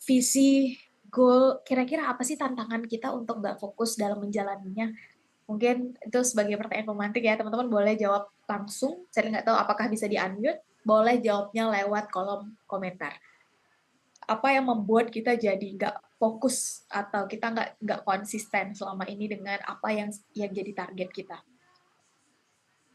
visi, goal, kira-kira apa sih tantangan kita untuk nggak fokus dalam menjalaninya? Mungkin itu sebagai pertanyaan pemantik ya, teman-teman boleh jawab langsung, saya nggak tahu apakah bisa di-unmute, boleh jawabnya lewat kolom komentar. Apa yang membuat kita jadi nggak fokus atau kita nggak konsisten selama ini dengan apa yang jadi target kita?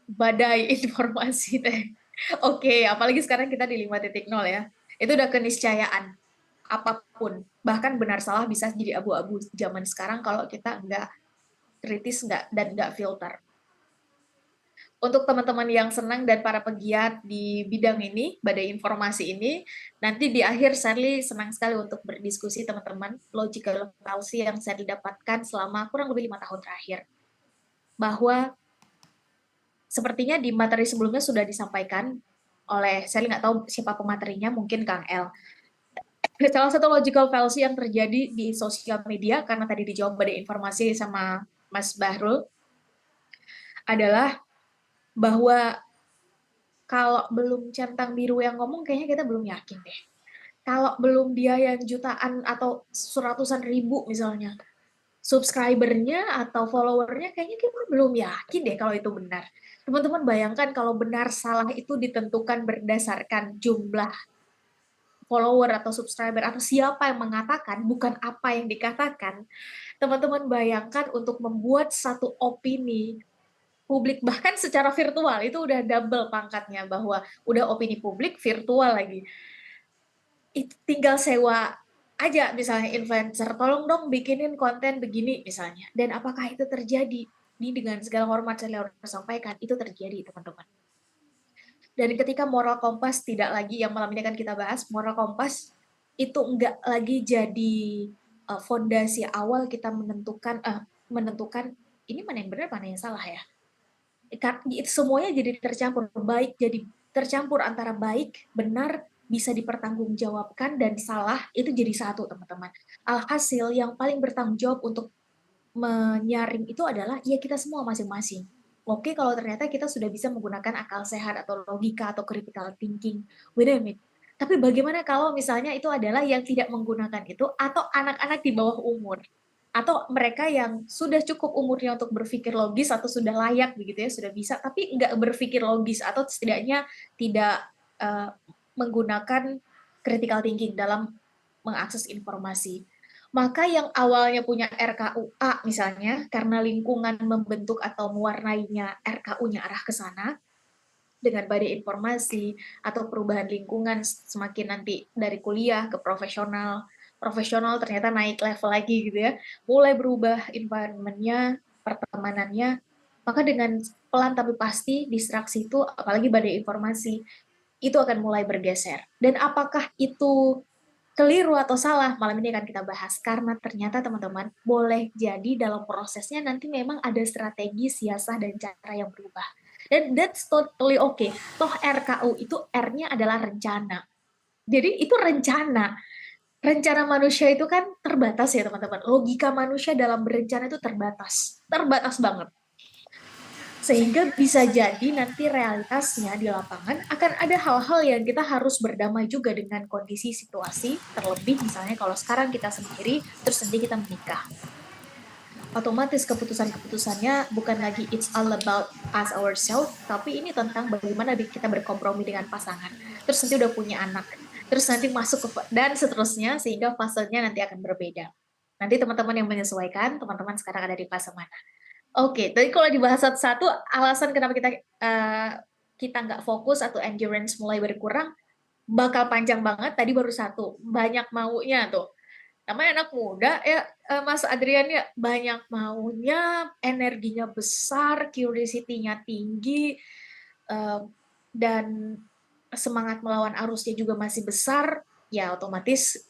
Badai informasi teh. Oke, apalagi sekarang kita di 5.0 ya. Itu udah keniscayaan apapun. Bahkan benar salah bisa jadi abu-abu zaman sekarang kalau kita nggak kritis dan nggak filter. Untuk teman-teman yang senang dan para pegiat di bidang ini, badai informasi ini, nanti di akhir Sherly senang sekali untuk berdiskusi teman-teman logical fallacy yang saya dapatkan selama kurang lebih 5 tahun terakhir. Bahwa sepertinya di materi sebelumnya sudah disampaikan oleh, saya nggak tahu siapa pematerinya, mungkin Kang El. Salah satu logical fallacy yang terjadi di sosial media, karena tadi dijawab pada informasi sama Mas Bahrul, adalah bahwa kalau belum centang biru yang ngomong, kayaknya kita belum yakin deh. Kalau belum dia yang jutaan atau seratusan ribu misalnya, subscribernya atau followernya, kayaknya kita belum yakin deh kalau itu benar. Teman-teman bayangkan kalau benar salah itu ditentukan berdasarkan jumlah follower atau subscriber atau siapa yang mengatakan, bukan apa yang dikatakan. Teman-teman bayangkan untuk membuat satu opini publik, bahkan secara virtual, itu udah double pangkatnya, bahwa udah opini publik virtual lagi. Itu tinggal sewa aja misalnya influencer, tolong dong bikinin konten begini misalnya. Dan apakah itu terjadi? Ini dengan segala hormat saya harus sampaikan, itu terjadi teman-teman. Dan ketika moral kompas tidak lagi, yang malam ini akan kita bahas, moral kompas itu enggak lagi jadi fondasi awal kita menentukan ini mana yang benar, mana yang salah ya. Itu semuanya jadi tercampur, baik jadi tercampur antara baik, benar, bisa dipertanggungjawabkan, dan salah itu jadi satu teman-teman. Alhasil yang paling bertanggung jawab untuk menyaring itu adalah ya kita semua masing-masing. Oke, kalau ternyata kita sudah bisa menggunakan akal sehat atau logika atau critical thinking, wait a minute. Tapi bagaimana kalau misalnya itu adalah yang tidak menggunakan itu atau anak-anak di bawah umur? Atau mereka yang sudah cukup umurnya untuk berpikir logis atau sudah layak begitu ya, sudah bisa, tapi nggak berpikir logis atau setidaknya tidak uh, menggunakan critical thinking dalam mengakses informasi. Maka yang awalnya punya RKUA misalnya, karena lingkungan membentuk atau mewarnainya RKU-nya arah ke sana, dengan badai informasi atau perubahan lingkungan semakin nanti dari kuliah ke profesional, profesional ternyata naik level lagi gitu ya, mulai berubah environment-nya, pertemanannya, maka dengan pelan tapi pasti distraksi itu, apalagi badai informasi, itu akan mulai bergeser. Dan apakah itu keliru atau salah, malam ini akan kita bahas, karena ternyata teman-teman boleh jadi dalam prosesnya nanti memang ada strategi, siasah, dan cara yang berubah. Dan that's totally okay. Toh RKU itu R-nya adalah rencana. Jadi itu rencana. Rencana manusia itu kan terbatas ya teman-teman. Logika manusia dalam berencana itu terbatas. Terbatas banget. Sehingga bisa jadi nanti realitasnya di lapangan akan ada hal-hal yang kita harus berdamai juga dengan kondisi situasi, terlebih misalnya kalau sekarang kita sendiri, terus nanti kita menikah. Otomatis keputusan-keputusannya bukan lagi it's all about us ourselves, tapi ini tentang bagaimana kita berkompromi dengan pasangan. Terus nanti udah punya anak, terus nanti masuk ke dan seterusnya, sehingga fasenya nanti akan berbeda. Nanti teman-teman yang menyesuaikan, teman-teman sekarang ada di fase mana. Oke, tadi kalau dibahas satu-satu, alasan kenapa kita nggak fokus atau endurance mulai berkurang, bakal panjang banget. Tadi baru satu, banyak maunya tuh. Namanya anak muda ya, Mas Adrian ya, banyak maunya, energinya besar, curiosity-nya tinggi, dan semangat melawan arusnya juga masih besar. Ya otomatis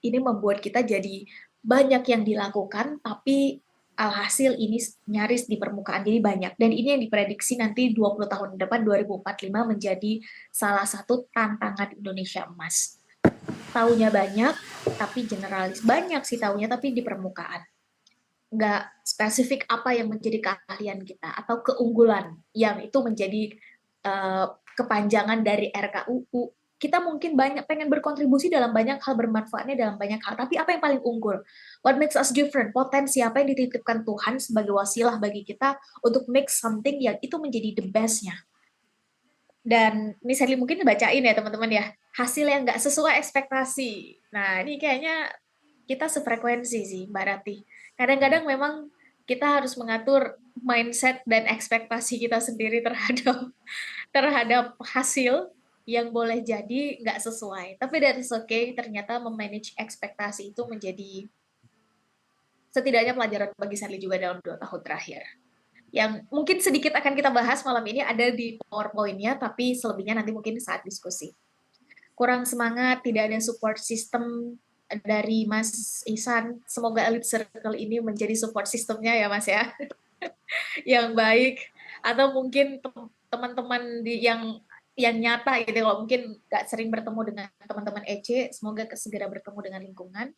ini membuat kita jadi banyak yang dilakukan, tapi alhasil ini nyaris di permukaan, jadi banyak. Dan ini yang diprediksi nanti 20 tahun depan, 2045, menjadi salah satu tantangan Indonesia emas. Taunya banyak, tapi generalis. Banyak sih taunya, tapi di permukaan. Nggak spesifik apa yang menjadi keahlian kita, atau keunggulan yang itu menjadi kepanjangan dari RKUU Kita mungkin pengen berkontribusi dalam banyak hal, bermanfaatnya dalam banyak hal, tapi apa yang paling unggul? What makes us different? Potensi apa yang dititipkan Tuhan sebagai wasilah bagi kita untuk make something yang itu menjadi the best-nya. Dan ini Sally mungkin bacain ya teman-teman ya, hasil yang nggak sesuai ekspektasi. Nah ini kayaknya kita sefrekuensi sih Mbak Rati. Kadang-kadang memang kita harus mengatur mindset dan ekspektasi kita sendiri terhadap hasil yang boleh jadi nggak sesuai. Tapi dari okay, ternyata memanage ekspektasi itu menjadi setidaknya pelajaran bagi Sally juga dalam 2 tahun terakhir. Yang mungkin sedikit akan kita bahas malam ini ada di PowerPoint-nya, tapi selebihnya nanti mungkin saat diskusi. Kurang semangat, tidak ada support system dari Mas Ihsan. Semoga Elite Circle ini menjadi support systemnya ya Mas ya, yang baik. Atau mungkin teman-teman yang nyata gitu, kalau mungkin nggak sering bertemu dengan teman-teman EC, semoga segera bertemu dengan lingkungan.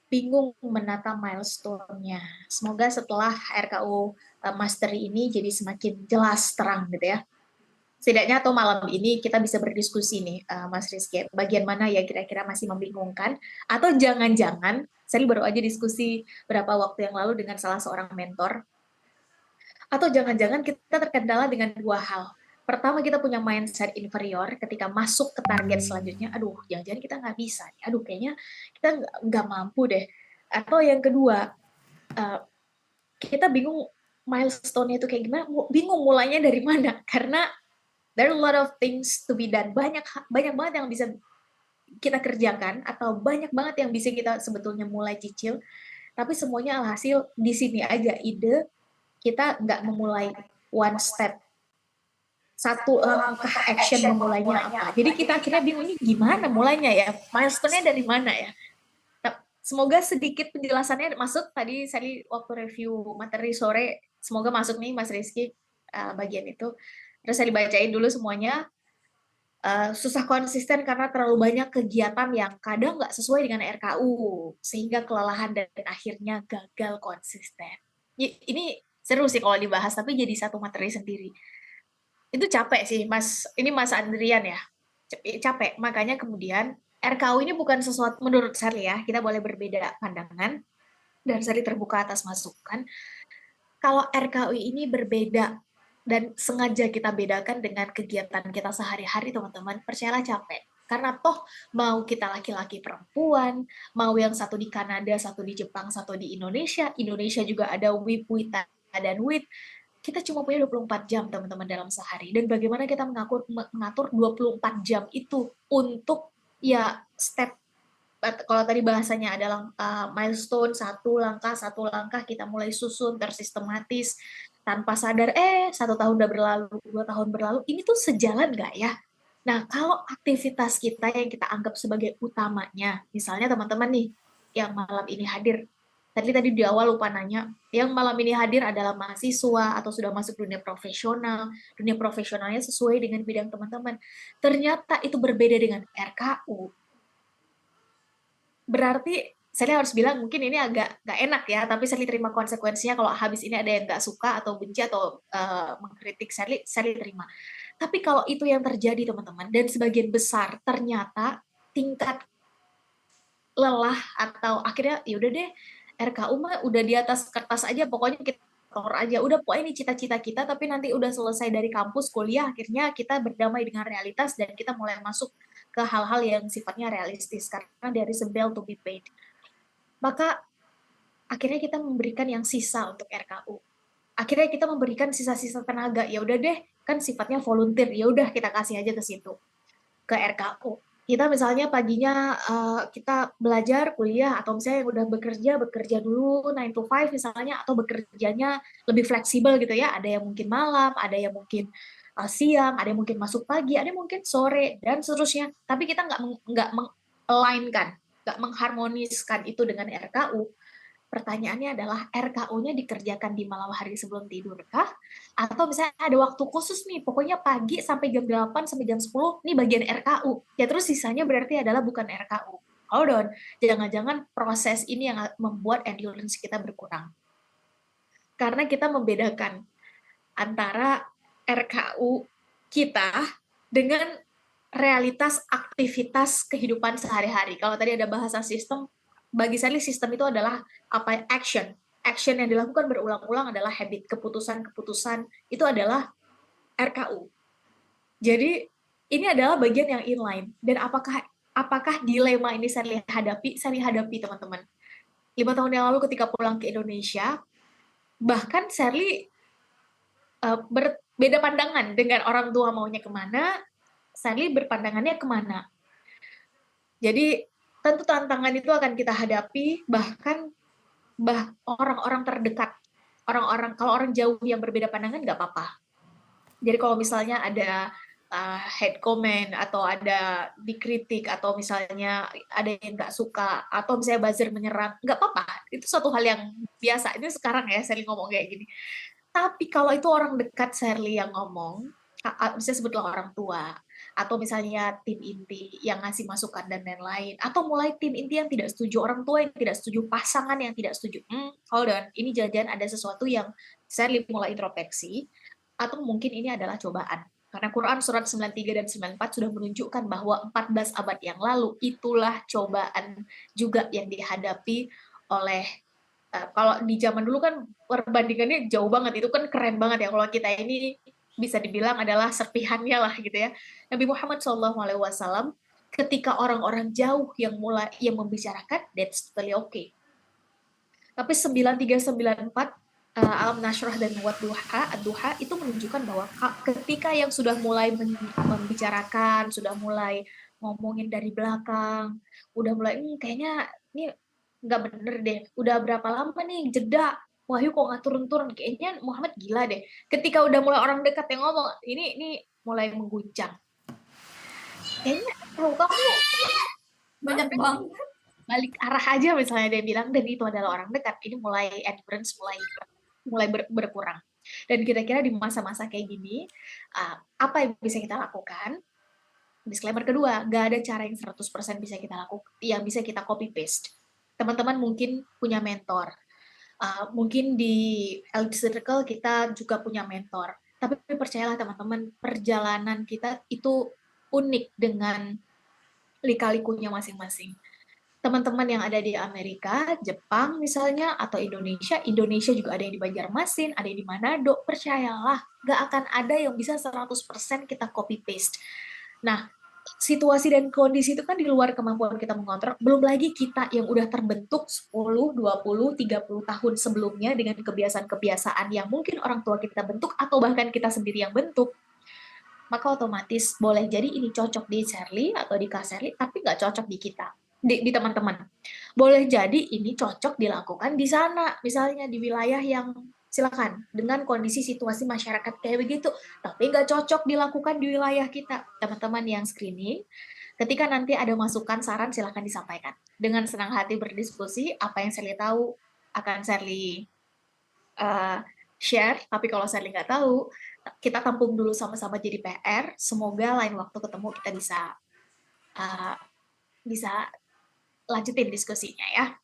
Bingung menata milestone-nya. Semoga setelah RKU Mastery ini jadi semakin jelas terang gitu ya. Setidaknya atau malam ini kita bisa berdiskusi nih, Mas Rizky, bagian mana ya kira-kira masih membingungkan, atau jangan-jangan, saya baru aja diskusi beberapa waktu yang lalu dengan salah seorang mentor, atau jangan-jangan kita terkendala dengan 2 hal. Pertama, kita punya mindset inferior ketika masuk ke target selanjutnya, aduh, jangan-jangan kita nggak bisa, aduh, kayaknya kita nggak mampu deh. Atau yang kedua, kita bingung milestone-nya itu kayak gimana, bingung mulainya dari mana, karena there are a lot of things to be done, banyak banget yang bisa kita kerjakan, atau banyak banget yang bisa kita sebetulnya mulai cicil, tapi semuanya alhasil di sini aja ide kita nggak memulai one step, satu langkah action memulainya apa. Jadi kita akhirnya bingung ini gimana mulainya ya, milestone-nya dari mana ya. Semoga sedikit penjelasannya masuk tadi saya waktu review materi sore, semoga masuk nih Mas Rizky bagian itu. Terus saya dibacain dulu semuanya. Susah konsisten karena terlalu banyak kegiatan yang kadang nggak sesuai dengan RKU, sehingga kelelahan dan akhirnya gagal konsisten. Ini seru sih kalau dibahas, tapi jadi satu materi sendiri. Itu capek sih, Mas. Ini Mas Andrian ya. Capek. Makanya kemudian RKU ini bukan sesuatu, menurut Sally ya, kita boleh berbeda pandangan, dan Sally terbuka atas masukan. Kalau RKU ini berbeda dan sengaja kita bedakan dengan kegiatan kita sehari-hari, teman-teman, percayalah capek. Karena toh mau kita laki-laki perempuan, mau yang satu di Kanada, satu di Jepang, satu di Indonesia, Indonesia juga ada WIP, WITA, dan WIT, kita cuma punya 24 jam, teman-teman, dalam sehari. Dan bagaimana kita mengatur 24 jam itu untuk ya step, kalau tadi bahasanya adalah milestone, satu langkah kita mulai susun tersistematis tanpa sadar 1 tahun udah berlalu, 2 tahun berlalu, ini tuh sejalan nggak ya? Nah, kalau aktivitas kita yang kita anggap sebagai utamanya, misalnya teman-teman nih yang malam ini hadir, tadi di awal lupa nanya, yang malam ini hadir adalah mahasiswa atau sudah masuk dunia profesionalnya sesuai dengan bidang teman-teman. Ternyata itu berbeda dengan RKU. Berarti saya harus bilang mungkin ini agak nggak enak ya, tapi saya terima konsekuensinya kalau habis ini ada yang nggak suka atau benci atau mengkritik, saya terima. Tapi kalau itu yang terjadi teman-teman, dan sebagian besar ternyata tingkat lelah atau akhirnya yaudah deh RKU mah udah di atas kertas aja, pokoknya kita tor aja, udah pokoknya ini cita-cita kita, tapi nanti udah selesai dari kampus kuliah akhirnya kita berdamai dengan realitas dan kita mulai masuk ke hal-hal yang sifatnya realistis karena there is a bill to be paid. Maka akhirnya kita memberikan yang sisa untuk RKU. Akhirnya kita memberikan sisa-sisa tenaga, ya udah deh, kan sifatnya volunteer, ya udah kita kasih aja ke situ, ke RKU. Kita misalnya paginya kita belajar kuliah, atau misalnya yang udah bekerja dulu 9 to 5 misalnya, atau bekerjanya lebih fleksibel gitu ya, ada yang mungkin malam, ada yang mungkin siang, ada yang mungkin masuk pagi, ada yang mungkin sore, dan seterusnya. Tapi kita nggak meng-align-kan, nggak mengharmoniskan itu dengan RKU. Pertanyaannya adalah RKU-nya dikerjakan di malam hari sebelum tidur kah? Atau misalnya ada waktu khusus nih, pokoknya pagi sampai jam 8 sampai jam 10, nih bagian RKU. Ya terus sisanya berarti adalah bukan RKU. Hold on, jangan-jangan proses ini yang membuat endurance kita berkurang. Karena kita membedakan antara RKU kita dengan realitas aktivitas kehidupan sehari-hari. Kalau tadi ada bahasa sistem, bagi saya sistem itu adalah apa, action. Action yang dilakukan berulang-ulang adalah habit. Keputusan-keputusan itu adalah RKU. Jadi ini adalah bagian yang inline. Dan apakah dilema ini saya hadapi teman-teman. 5 tahun yang lalu ketika pulang ke Indonesia, bahkan Sherly berbeda pandangan dengan orang tua maunya kemana, Sherly berpandangannya kemana. Jadi tentu tantangan itu akan kita hadapi, bahkan orang-orang terdekat, kalau orang jauh yang berbeda pandangan nggak apa-apa. Jadi kalau misalnya ada head comment atau ada dikritik atau misalnya ada yang nggak suka atau misalnya buzzer menyerang, nggak apa-apa. Itu suatu hal yang biasa. Itu sekarang ya Sherly ngomong kayak gini. Tapi kalau itu orang dekat Sherly yang ngomong, bisa sebutlah orang tua, atau misalnya tim inti yang ngasih masukan dan lain-lain, atau mulai tim inti yang tidak setuju, orang tua yang tidak setuju, pasangan yang tidak setuju. Hold on, ini jangan-jangan ada sesuatu yang Sherly mulai introspeksi, atau mungkin ini adalah cobaan. Karena Quran surat 93 dan 94 sudah menunjukkan bahwa 14 abad yang lalu itulah cobaan juga yang dihadapi oleh kalau di zaman dulu kan perbandingannya jauh banget, itu kan keren banget ya. Kalau kita ini bisa dibilang adalah serpihannya lah gitu ya. Nabi Muhammad SAW ketika orang-orang jauh yang membicarakan, that's totally okay. Tapi 9394 Alam Nashrah dan Ad-Duha itu menunjukkan bahwa ketika yang sudah mulai membicarakan, sudah mulai ngomongin dari belakang, udah mulai kayaknya ini nggak bener deh, udah berapa lama nih jeda, Wahyu kok nggak turun-turun, kayaknya Muhammad gila deh. Ketika udah mulai orang dekat yang ngomong, ini mulai mengguncang. Kayaknya kamu banyak banget. Balik arah aja misalnya dia bilang, dan itu adalah orang dekat, ini mulai endurance mulai berkurang. Dan kira-kira di masa-masa kayak gini, apa yang bisa kita lakukan? Disclaimer kedua, nggak ada cara yang 100% bisa kita lakukan, yang bisa kita copy paste. Teman-teman mungkin punya mentor, mungkin di Elite Circle kita juga punya mentor. Tapi percayalah teman-teman, perjalanan kita itu unik dengan lika-likunya masing-masing. Teman-teman yang ada di Amerika, Jepang misalnya, atau Indonesia juga ada yang di Banjarmasin, ada yang di Manado, percayalah, nggak akan ada yang bisa 100% kita copy-paste. Nah, situasi dan kondisi itu kan di luar kemampuan kita mengontrol, belum lagi kita yang udah terbentuk 10, 20, 30 tahun sebelumnya dengan kebiasaan-kebiasaan yang mungkin orang tua kita bentuk, atau bahkan kita sendiri yang bentuk, maka otomatis boleh jadi ini cocok di Sherly atau di Kak Sherly, tapi nggak cocok di kita, di teman-teman. Boleh jadi ini cocok dilakukan di sana, misalnya di wilayah yang silakan dengan kondisi situasi masyarakat kayak begitu, tapi nggak cocok dilakukan di wilayah kita. Teman-teman yang screening, ketika nanti ada masukan, saran, silakan disampaikan. Dengan senang hati berdiskusi, apa yang Sherly tahu akan Sherly share, tapi kalau Sherly nggak tahu, kita tampung dulu sama-sama jadi PR. Semoga lain waktu ketemu kita bisa lanjutin diskusinya ya.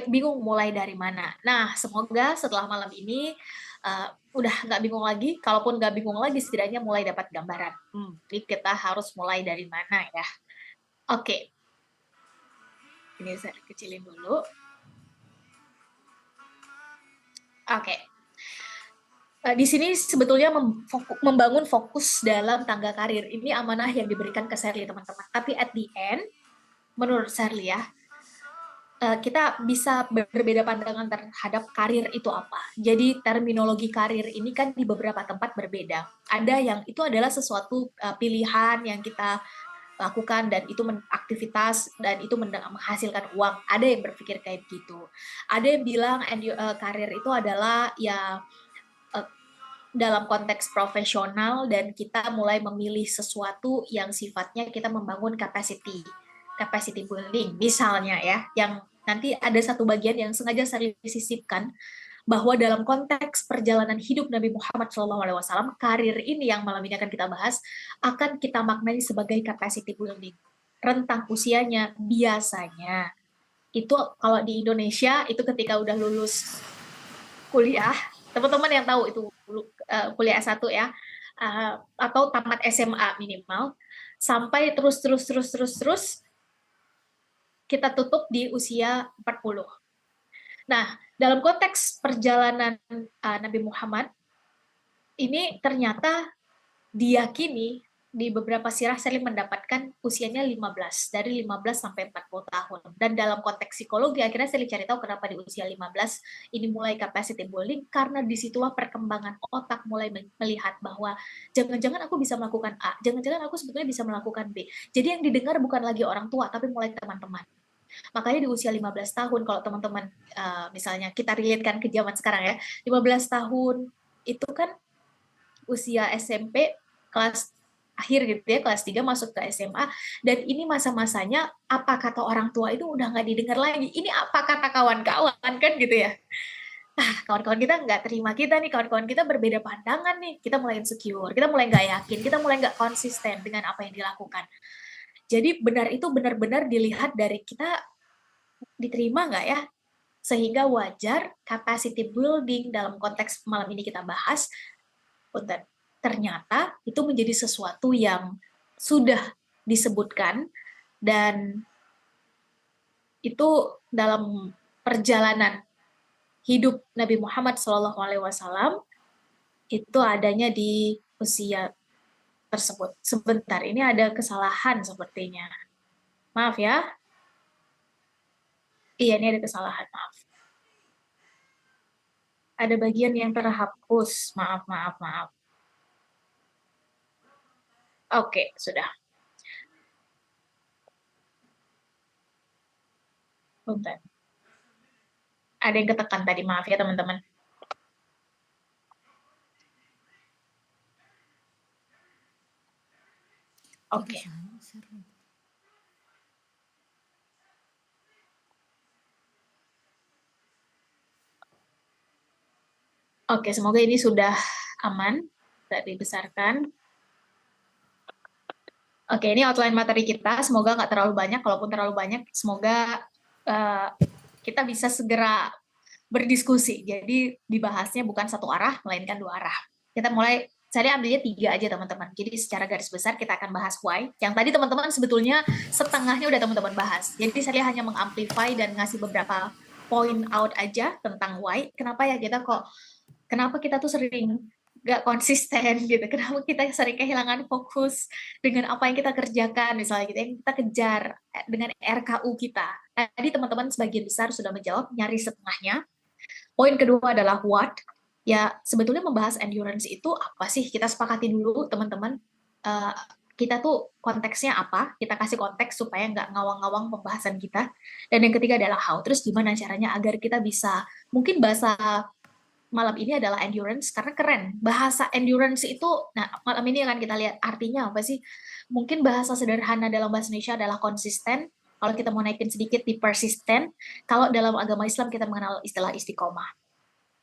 Bingung mulai dari mana. Nah, semoga setelah malam ini udah nggak bingung lagi. Kalaupun nggak bingung lagi, setidaknya mulai dapat gambaran. Jadi kita harus mulai dari mana ya. Oke. Ini saya kecilin dulu. Oke. Di sini sebetulnya membangun fokus dalam tangga karir. Ini amanah yang diberikan ke Sherly, teman-teman. Tapi at the end, menurut Sherly ya, kita bisa berbeda pandangan terhadap karir itu apa. Jadi terminologi karir ini kan di beberapa tempat berbeda. Ada yang itu adalah sesuatu pilihan yang kita lakukan dan itu aktivitas dan itu menghasilkan uang. Ada yang berpikir kayak gitu. Ada yang bilang karir itu adalah ya dalam konteks profesional dan kita mulai memilih sesuatu yang sifatnya kita membangun capacity building misalnya ya, yang nanti ada satu bagian yang sengaja saya sisipkan bahwa dalam konteks perjalanan hidup Nabi Muhammad SAW, karir ini yang malam ini akan kita bahas akan kita maknai sebagai capacity building. Rentang usianya biasanya itu kalau di Indonesia itu ketika udah lulus kuliah, teman-teman yang tahu itu kuliah S1 ya, atau tamat SMA minimal, sampai terus kita tutup di usia 40. Nah, dalam konteks perjalanan Nabi Muhammad, ini ternyata diyakini di beberapa sirah Selim mendapatkan usianya 15, dari 15 sampai 40 tahun. Dan dalam konteks psikologi, akhirnya Selim cari tahu kenapa di usia 15 ini mulai capacity building, karena disitulah perkembangan otak mulai melihat bahwa jangan-jangan aku bisa melakukan A, jangan-jangan aku sebetulnya bisa melakukan B. Jadi yang didengar bukan lagi orang tua, tapi mulai teman-teman. Makanya di usia 15 tahun, kalau teman-teman misalnya kita relatekan ke zaman sekarang ya, 15 tahun itu kan usia SMP kelas akhir gitu ya, kelas 3 masuk ke SMA, dan ini masa-masanya apa kata orang tua itu udah nggak didengar lagi, ini apa kata kawan-kawan kan gitu ya. Kawan-kawan kita nggak terima kita nih, kawan-kawan kita berbeda pandangan nih, kita mulai insecure, kita mulai nggak yakin, kita mulai nggak konsisten dengan apa yang dilakukan. Jadi benar itu benar-benar dilihat dari kita diterima nggak ya, sehingga wajar capacity building dalam konteks malam ini kita bahas, ternyata itu menjadi sesuatu yang sudah disebutkan, dan itu dalam perjalanan hidup Nabi Muhammad SAW itu adanya di usia tersebut. Sebentar, ini ada kesalahan sepertinya. Maaf ya. Iya, ini ada kesalahan, maaf. Ada bagian yang terhapus, maaf. Oke, sudah. Bentar. Ada yang ketekan tadi, maaf ya teman-teman. Oke. Oke, semoga ini sudah aman, tidak dibesarkan. Oke, ini outline materi kita. Semoga nggak terlalu banyak. Kalaupun terlalu banyak, semoga kita bisa segera berdiskusi. Jadi dibahasnya bukan satu arah, melainkan dua arah. Kita mulai, saya ambilnya 3 aja teman-teman. Jadi secara garis besar kita akan bahas why. Yang tadi teman-teman sebetulnya setengahnya udah teman-teman bahas. Jadi saya hanya mengamplify dan ngasih beberapa point out aja tentang why. Kenapa ya kenapa kita tuh sering gak konsisten gitu, kenapa kita sering kehilangan fokus dengan apa yang kita kerjakan, misalnya gitu, yang kita kejar dengan RKU kita. Tadi teman-teman sebagian besar sudah menjawab, nyaris setengahnya. Poin kedua adalah what. Ya, sebetulnya membahas endurance itu apa sih? Kita sepakati dulu, teman-teman. Kita tuh konteksnya apa? Kita kasih konteks supaya nggak ngawang-ngawang pembahasan kita. Dan yang ketiga adalah how. Terus gimana caranya agar kita bisa, mungkin bahasa malam ini adalah endurance, karena keren. Bahasa endurance itu, nah malam ini akan kita lihat artinya apa sih. Mungkin bahasa sederhana dalam bahasa Indonesia adalah konsisten. Kalau kita mau naikin sedikit di persisten. Kalau dalam agama Islam kita mengenal istilah istiqomah.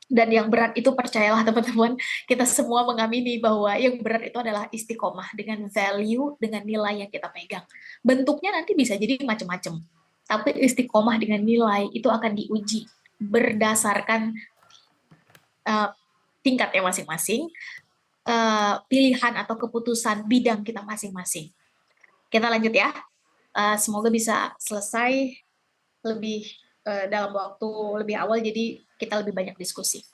Dan yang berat itu percayalah teman-teman, kita semua mengamini bahwa yang berat itu adalah istiqomah dengan value, dengan nilai yang kita pegang. Bentuknya nanti bisa jadi macam-macam. Tapi istiqomah dengan nilai itu akan diuji berdasarkan tingkatnya masing-masing, pilihan atau keputusan bidang kita masing-masing. Kita lanjut ya. Semoga bisa selesai lebih dalam waktu lebih awal, jadi kita lebih banyak diskusi.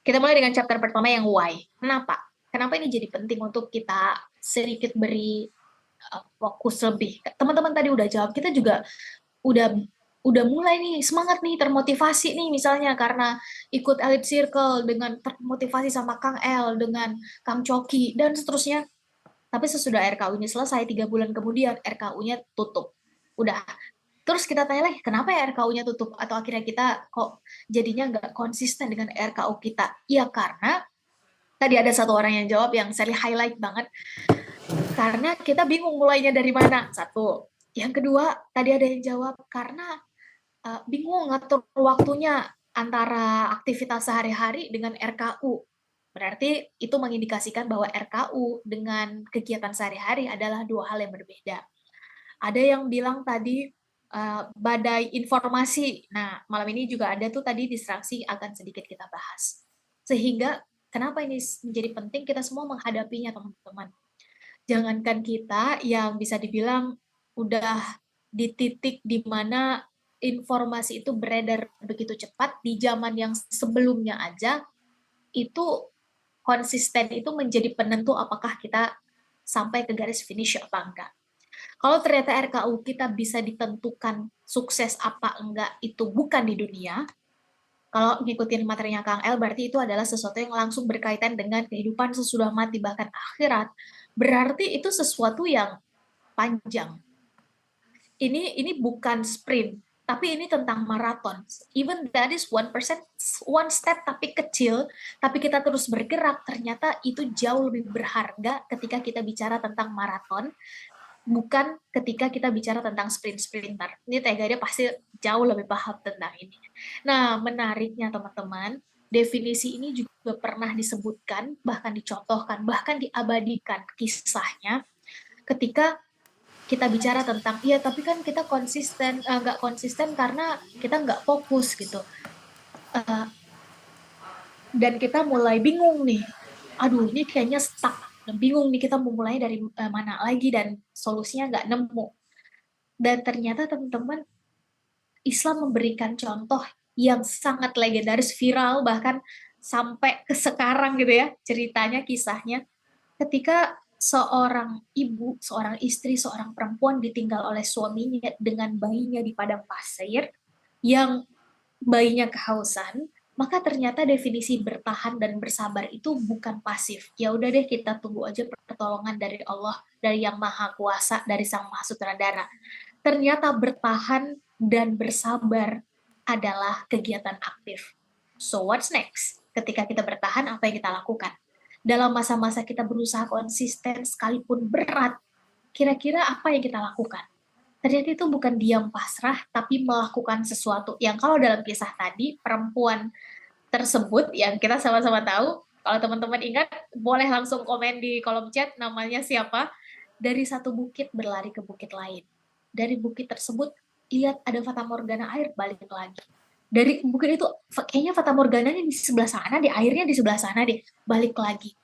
Kita mulai dengan chapter pertama yang why. Kenapa? Kenapa ini jadi penting untuk kita sedikit beri fokus lebih. Teman-teman tadi udah jawab, kita juga udah mulai nih semangat nih, termotivasi nih misalnya karena ikut Elite Circle, dengan termotivasi sama Kang El, dengan Kang Coki dan seterusnya. Tapi sesudah RKU-nya selesai 3 bulan kemudian RKU-nya tutup. Udah. Terus kita tanya lagi, kenapa ya RKU-nya tutup? Atau akhirnya kita kok jadinya nggak konsisten dengan RKU kita? Ya karena tadi ada satu orang yang jawab yang saya highlight banget. Karena kita bingung mulainya dari mana. Satu. Yang kedua, tadi ada yang jawab karena bingung ngatur waktunya antara aktivitas sehari-hari dengan RKU. Berarti itu mengindikasikan bahwa RKU dengan kegiatan sehari-hari adalah 2 hal yang berbeda. Ada yang bilang tadi badai informasi. Nah, malam ini juga ada tuh tadi distraksi, akan sedikit kita bahas. Sehingga kenapa ini menjadi penting kita semua menghadapinya, teman-teman. Jangankan kita yang bisa dibilang udah di titik di mana informasi itu beredar begitu cepat, di zaman yang sebelumnya aja itu konsisten itu menjadi penentu apakah kita sampai ke garis finish apa enggak. Kalau ternyata RKU kita bisa ditentukan sukses apa enggak itu bukan di dunia, kalau ngikutin materinya Kang El, berarti itu adalah sesuatu yang langsung berkaitan dengan kehidupan sesudah mati, bahkan akhirat. Berarti itu sesuatu yang panjang. Ini bukan sprint, tapi ini tentang maraton. Even that is 1%, one step tapi kecil, tapi kita terus bergerak, ternyata itu jauh lebih berharga ketika kita bicara tentang maraton, bukan ketika kita bicara tentang sprint-sprinter. Ini Teh Gade pasti jauh lebih paham tentang ini. Nah, menariknya teman-teman, definisi ini juga pernah disebutkan, bahkan dicontohkan, bahkan diabadikan kisahnya ketika kita bicara tentang, iya tapi kan kita konsisten, nggak konsisten karena kita nggak fokus gitu. Eh, dan kita mulai bingung nih, aduh ini kayaknya stuck, dan bingung nih kita mau mulai dari mana lagi dan solusinya nggak nemu. Dan ternyata teman-teman, Islam memberikan contoh yang sangat legendaris, viral, bahkan sampai ke sekarang gitu ya, ceritanya, kisahnya. Ketika seorang ibu, seorang istri, seorang perempuan ditinggal oleh suaminya dengan bayinya di padang pasir, yang bayinya kehausan, maka ternyata definisi bertahan dan bersabar itu bukan pasif. Ya udah deh kita tunggu aja pertolongan dari Allah, dari Yang Maha Kuasa, dari Sang Maha Sutradara. Ternyata bertahan dan bersabar adalah kegiatan aktif. So what's next? Ketika kita bertahan, apa yang kita lakukan? Dalam masa-masa kita berusaha konsisten sekalipun berat, kira-kira apa yang kita lakukan? Ternyata itu bukan diam pasrah, tapi melakukan sesuatu yang kalau dalam kisah tadi, perempuan tersebut yang kita sama-sama tahu, kalau teman-teman ingat, boleh langsung komen di kolom chat namanya siapa, dari satu bukit berlari ke bukit lain. Dari bukit tersebut, lihat ada Fata Morgana air, balik lagi. Dari bukit itu, kayaknya Fata Morgana di sebelah sana, di airnya di sebelah sana deh, balik lagi.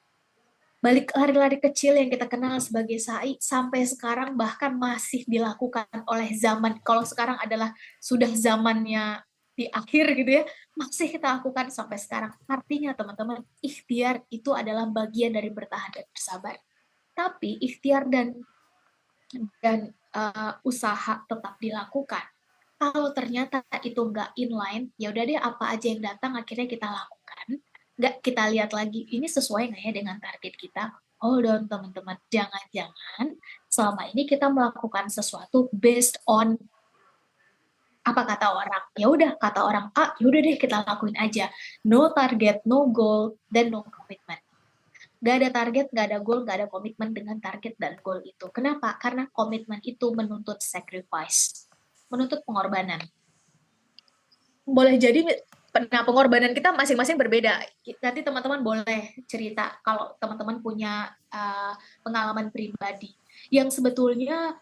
Balik lari-lari kecil yang kita kenal sebagai sa'i sampai sekarang bahkan masih dilakukan oleh zaman, kalau sekarang adalah sudah zamannya di akhir gitu ya, masih kita lakukan sampai sekarang. Artinya teman-teman, ikhtiar itu adalah bagian dari bertahan dan bersabar. Tapi ikhtiar dan usaha tetap dilakukan. Kalau ternyata itu nggak inline, ya udah deh apa aja yang datang akhirnya kita lakukan. Nggak kita lihat lagi, ini sesuai nggak ya dengan target kita? Hold on teman-teman, jangan-jangan selama ini kita melakukan sesuatu based on apa kata orang. Ya udah kata orang A, ya udah deh kita lakuin aja. No target, no goal, dan no commitment. Gak ada target, gak ada goal, gak ada komitmen dengan target dan goal itu. Kenapa? Karena komitmen itu menuntut sacrifice, menuntut pengorbanan. Boleh jadi, nah pengorbanan kita masing-masing berbeda. Nanti teman-teman boleh cerita kalau teman-teman punya pengalaman pribadi yang sebetulnya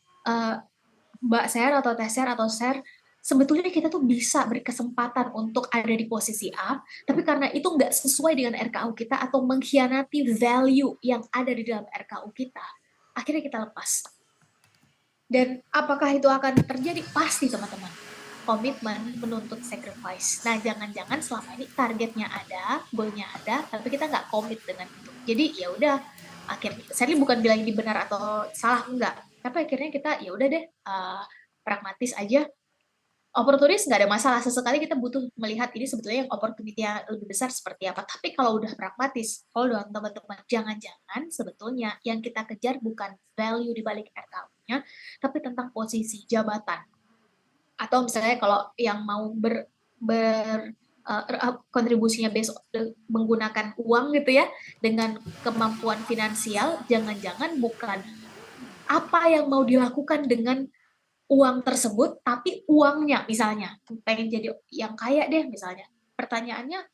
Mbak Ser atau Teh Ser atau Ser, sebetulnya kita tuh bisa berkesempatan untuk ada di posisi A, tapi karena itu nggak sesuai dengan RKU kita atau mengkhianati value yang ada di dalam RKU kita, akhirnya kita lepas. Dan apakah itu akan terjadi? Pasti teman-teman. Komitmen menuntut sacrifice. Nah, jangan-jangan selama ini targetnya ada, goalnya ada, tapi kita nggak komit dengan itu. Jadi ya udah, akhirnya saya bukan bilang ini benar atau salah, enggak. Tapi akhirnya kita ya udah deh, pragmatis aja. Oportunis nggak ada masalah, sesekali kita butuh melihat ini sebetulnya yang opportunity yang lebih besar seperti apa. Tapi kalau udah pragmatis, hold on teman-teman, jangan-jangan sebetulnya yang kita kejar bukan value di balik RKU-nya, tapi tentang posisi jabatan. Atau misalnya kalau yang mau kontribusinya menggunakan uang gitu ya, dengan kemampuan finansial, jangan-jangan bukan apa yang mau dilakukan dengan uang tersebut, tapi uangnya misalnya pengen jadi yang kaya deh misalnya. Pertanyaannya,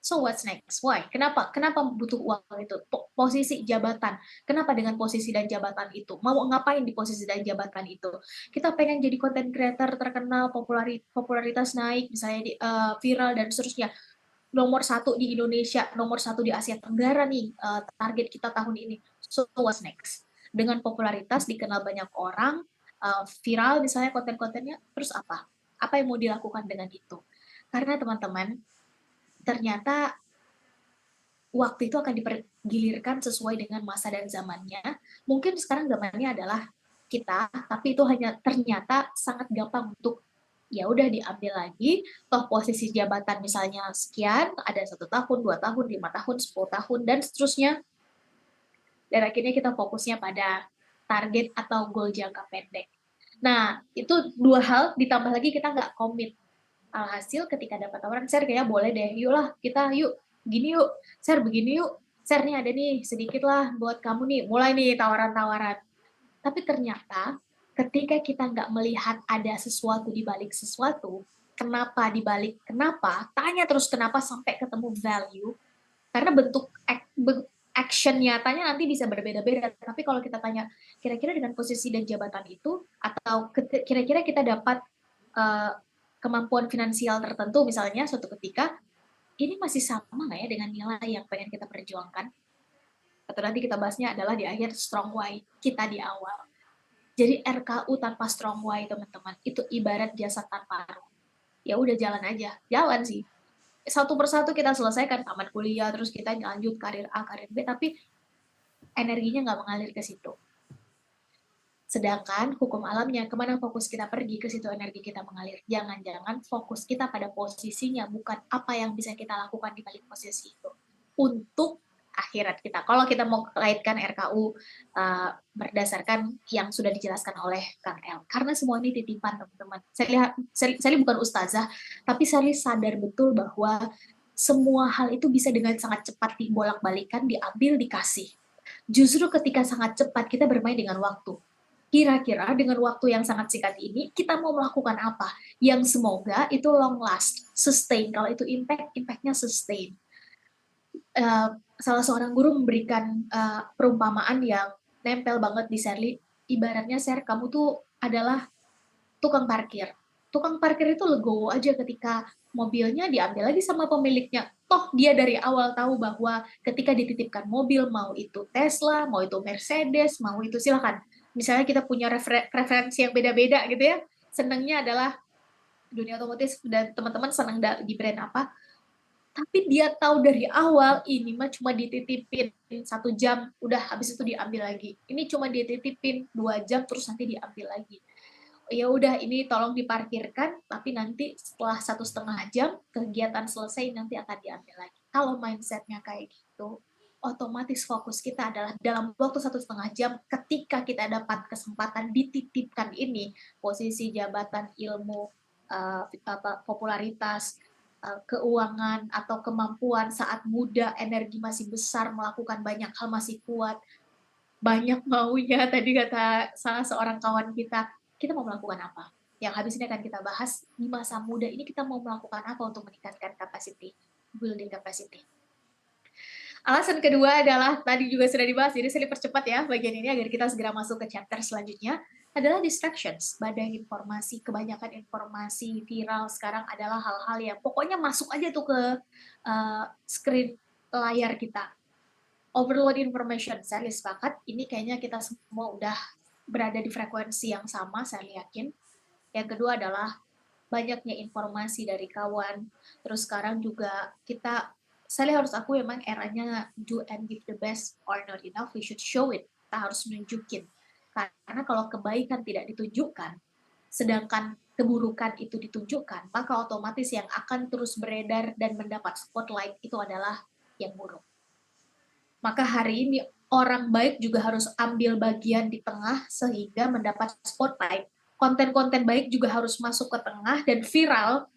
so what's next? Why? Kenapa? Kenapa butuh uang itu? Posisi jabatan. Kenapa dengan posisi dan jabatan itu? Mau ngapain di posisi dan jabatan itu? Kita pengen jadi content creator terkenal, popularitas naik, misalnya viral dan seterusnya. Nomor satu di Indonesia, nomor satu di Asia Tenggara nih, target kita tahun ini. So what's next? dengan popularitas, dikenal banyak orang, viral misalnya konten-kontennya, terus apa? Apa yang mau dilakukan dengan itu? Karena teman-teman, ternyata waktu itu akan dipergilirkan sesuai dengan masa dan zamannya. Mungkin sekarang zamannya adalah kita, tapi itu hanya ternyata sangat gampang untuk ya udah diambil lagi. Toh posisi jabatan misalnya sekian, ada 1 tahun, 2 tahun, 5 tahun, 10 tahun, dan seterusnya. Dan akhirnya kita fokusnya pada target atau goal jangka pendek. Nah, itu dua hal, ditambah lagi kita nggak komit. Alhasil ketika dapat tawaran, share kayak boleh deh, yuk lah kita yuk, gini yuk, share begini yuk, share nih ada nih sedikit lah buat kamu nih, mulai nih tawaran-tawaran. Tapi ternyata ketika kita nggak melihat ada sesuatu di balik sesuatu, kenapa di balik kenapa, tanya terus kenapa sampai ketemu value, karena bentuk action nyatanya nanti bisa berbeda-beda. Tapi kalau kita tanya, kira-kira dengan posisi dan jabatan itu, atau kira-kira kita dapat uh, kemampuan finansial tertentu, misalnya suatu ketika, ini masih sama nggak ya dengan nilai yang pengen kita perjuangkan? Atau nanti kita bahasnya adalah di akhir strong why kita di awal. Jadi RKU tanpa strong why, teman-teman, itu ibarat jasad tanpa ruh. Ya udah jalan aja, jalan sih. Satu persatu kita selesaikan tamat kuliah, terus kita lanjut karir A, karir B, tapi energinya nggak mengalir ke situ. Sedangkan hukum alamnya, kemana fokus kita pergi, ke situ energi kita mengalir. Jangan-jangan fokus kita pada posisinya, bukan apa yang bisa kita lakukan di balik posisi itu. Untuk akhirat kita. Kalau kita mau kaitkan RKU berdasarkan yang sudah dijelaskan oleh Kang El. Karena semua ini titipan, teman-teman. Saya bukan ustazah, tapi saya sadar betul bahwa semua hal itu bisa dengan sangat cepat dibolak-balikan, diambil, dikasih. Justru ketika sangat cepat, kita bermain dengan waktu. Kira-kira dengan waktu yang sangat singkat ini, kita mau melakukan apa? Yang semoga itu long last, sustain. Kalau itu impact, impactnya sustain. Salah seorang guru memberikan perumpamaan yang nempel banget di Sherly. Ibaratnya, Sher, kamu tuh adalah tukang parkir. Tukang parkir itu legowo aja ketika mobilnya diambil lagi sama pemiliknya. Toh dia dari awal tahu bahwa ketika dititipkan mobil, mau itu Tesla, mau itu Mercedes, mau itu silakan. Misalnya kita punya preferensi yang beda-beda gitu ya. Senangnya adalah dunia otomotif dan teman-teman senang di brand apa. Tapi dia tahu dari awal ini mah cuma dititipin 1 jam, udah habis itu diambil lagi. Ini cuma dititipin 2 jam terus nanti diambil lagi. Ya udah ini tolong diparkirkan, tapi nanti setelah 1,5 jam kegiatan selesai nanti akan diambil lagi. Kalau mindsetnya kayak gitu, otomatis fokus kita adalah dalam waktu 1,5 jam ketika kita dapat kesempatan dititipkan ini, posisi jabatan, ilmu, popularitas, keuangan atau kemampuan saat muda, energi masih besar, melakukan banyak hal masih kuat, banyak maunya tadi kata salah seorang kawan kita mau melakukan apa? Yang habis ini akan kita bahas di masa muda ini kita mau melakukan apa untuk meningkatkan capacity, building capacity. Alasan kedua adalah tadi juga sudah dibahas, jadi saya percepat ya bagian ini agar kita segera masuk ke chapter selanjutnya, adalah distractions, badai informasi, kebanyakan informasi viral sekarang adalah hal-hal yang pokoknya masuk aja tuh ke screen layar kita. Overload information, saya sepakat, ini kayaknya kita semua udah berada di frekuensi yang sama, saya yakin. Yang kedua adalah banyaknya informasi dari kawan, terus sekarang juga saya harus akui memang eranya do and give the best or not enough, we should show it, kita harus nunjukin. Karena kalau kebaikan tidak ditunjukkan, sedangkan keburukan itu ditunjukkan, maka otomatis yang akan terus beredar dan mendapat spotlight itu adalah yang buruk. Maka hari ini orang baik juga harus ambil bagian di tengah sehingga mendapat spotlight. Konten-konten baik juga harus masuk ke tengah dan viral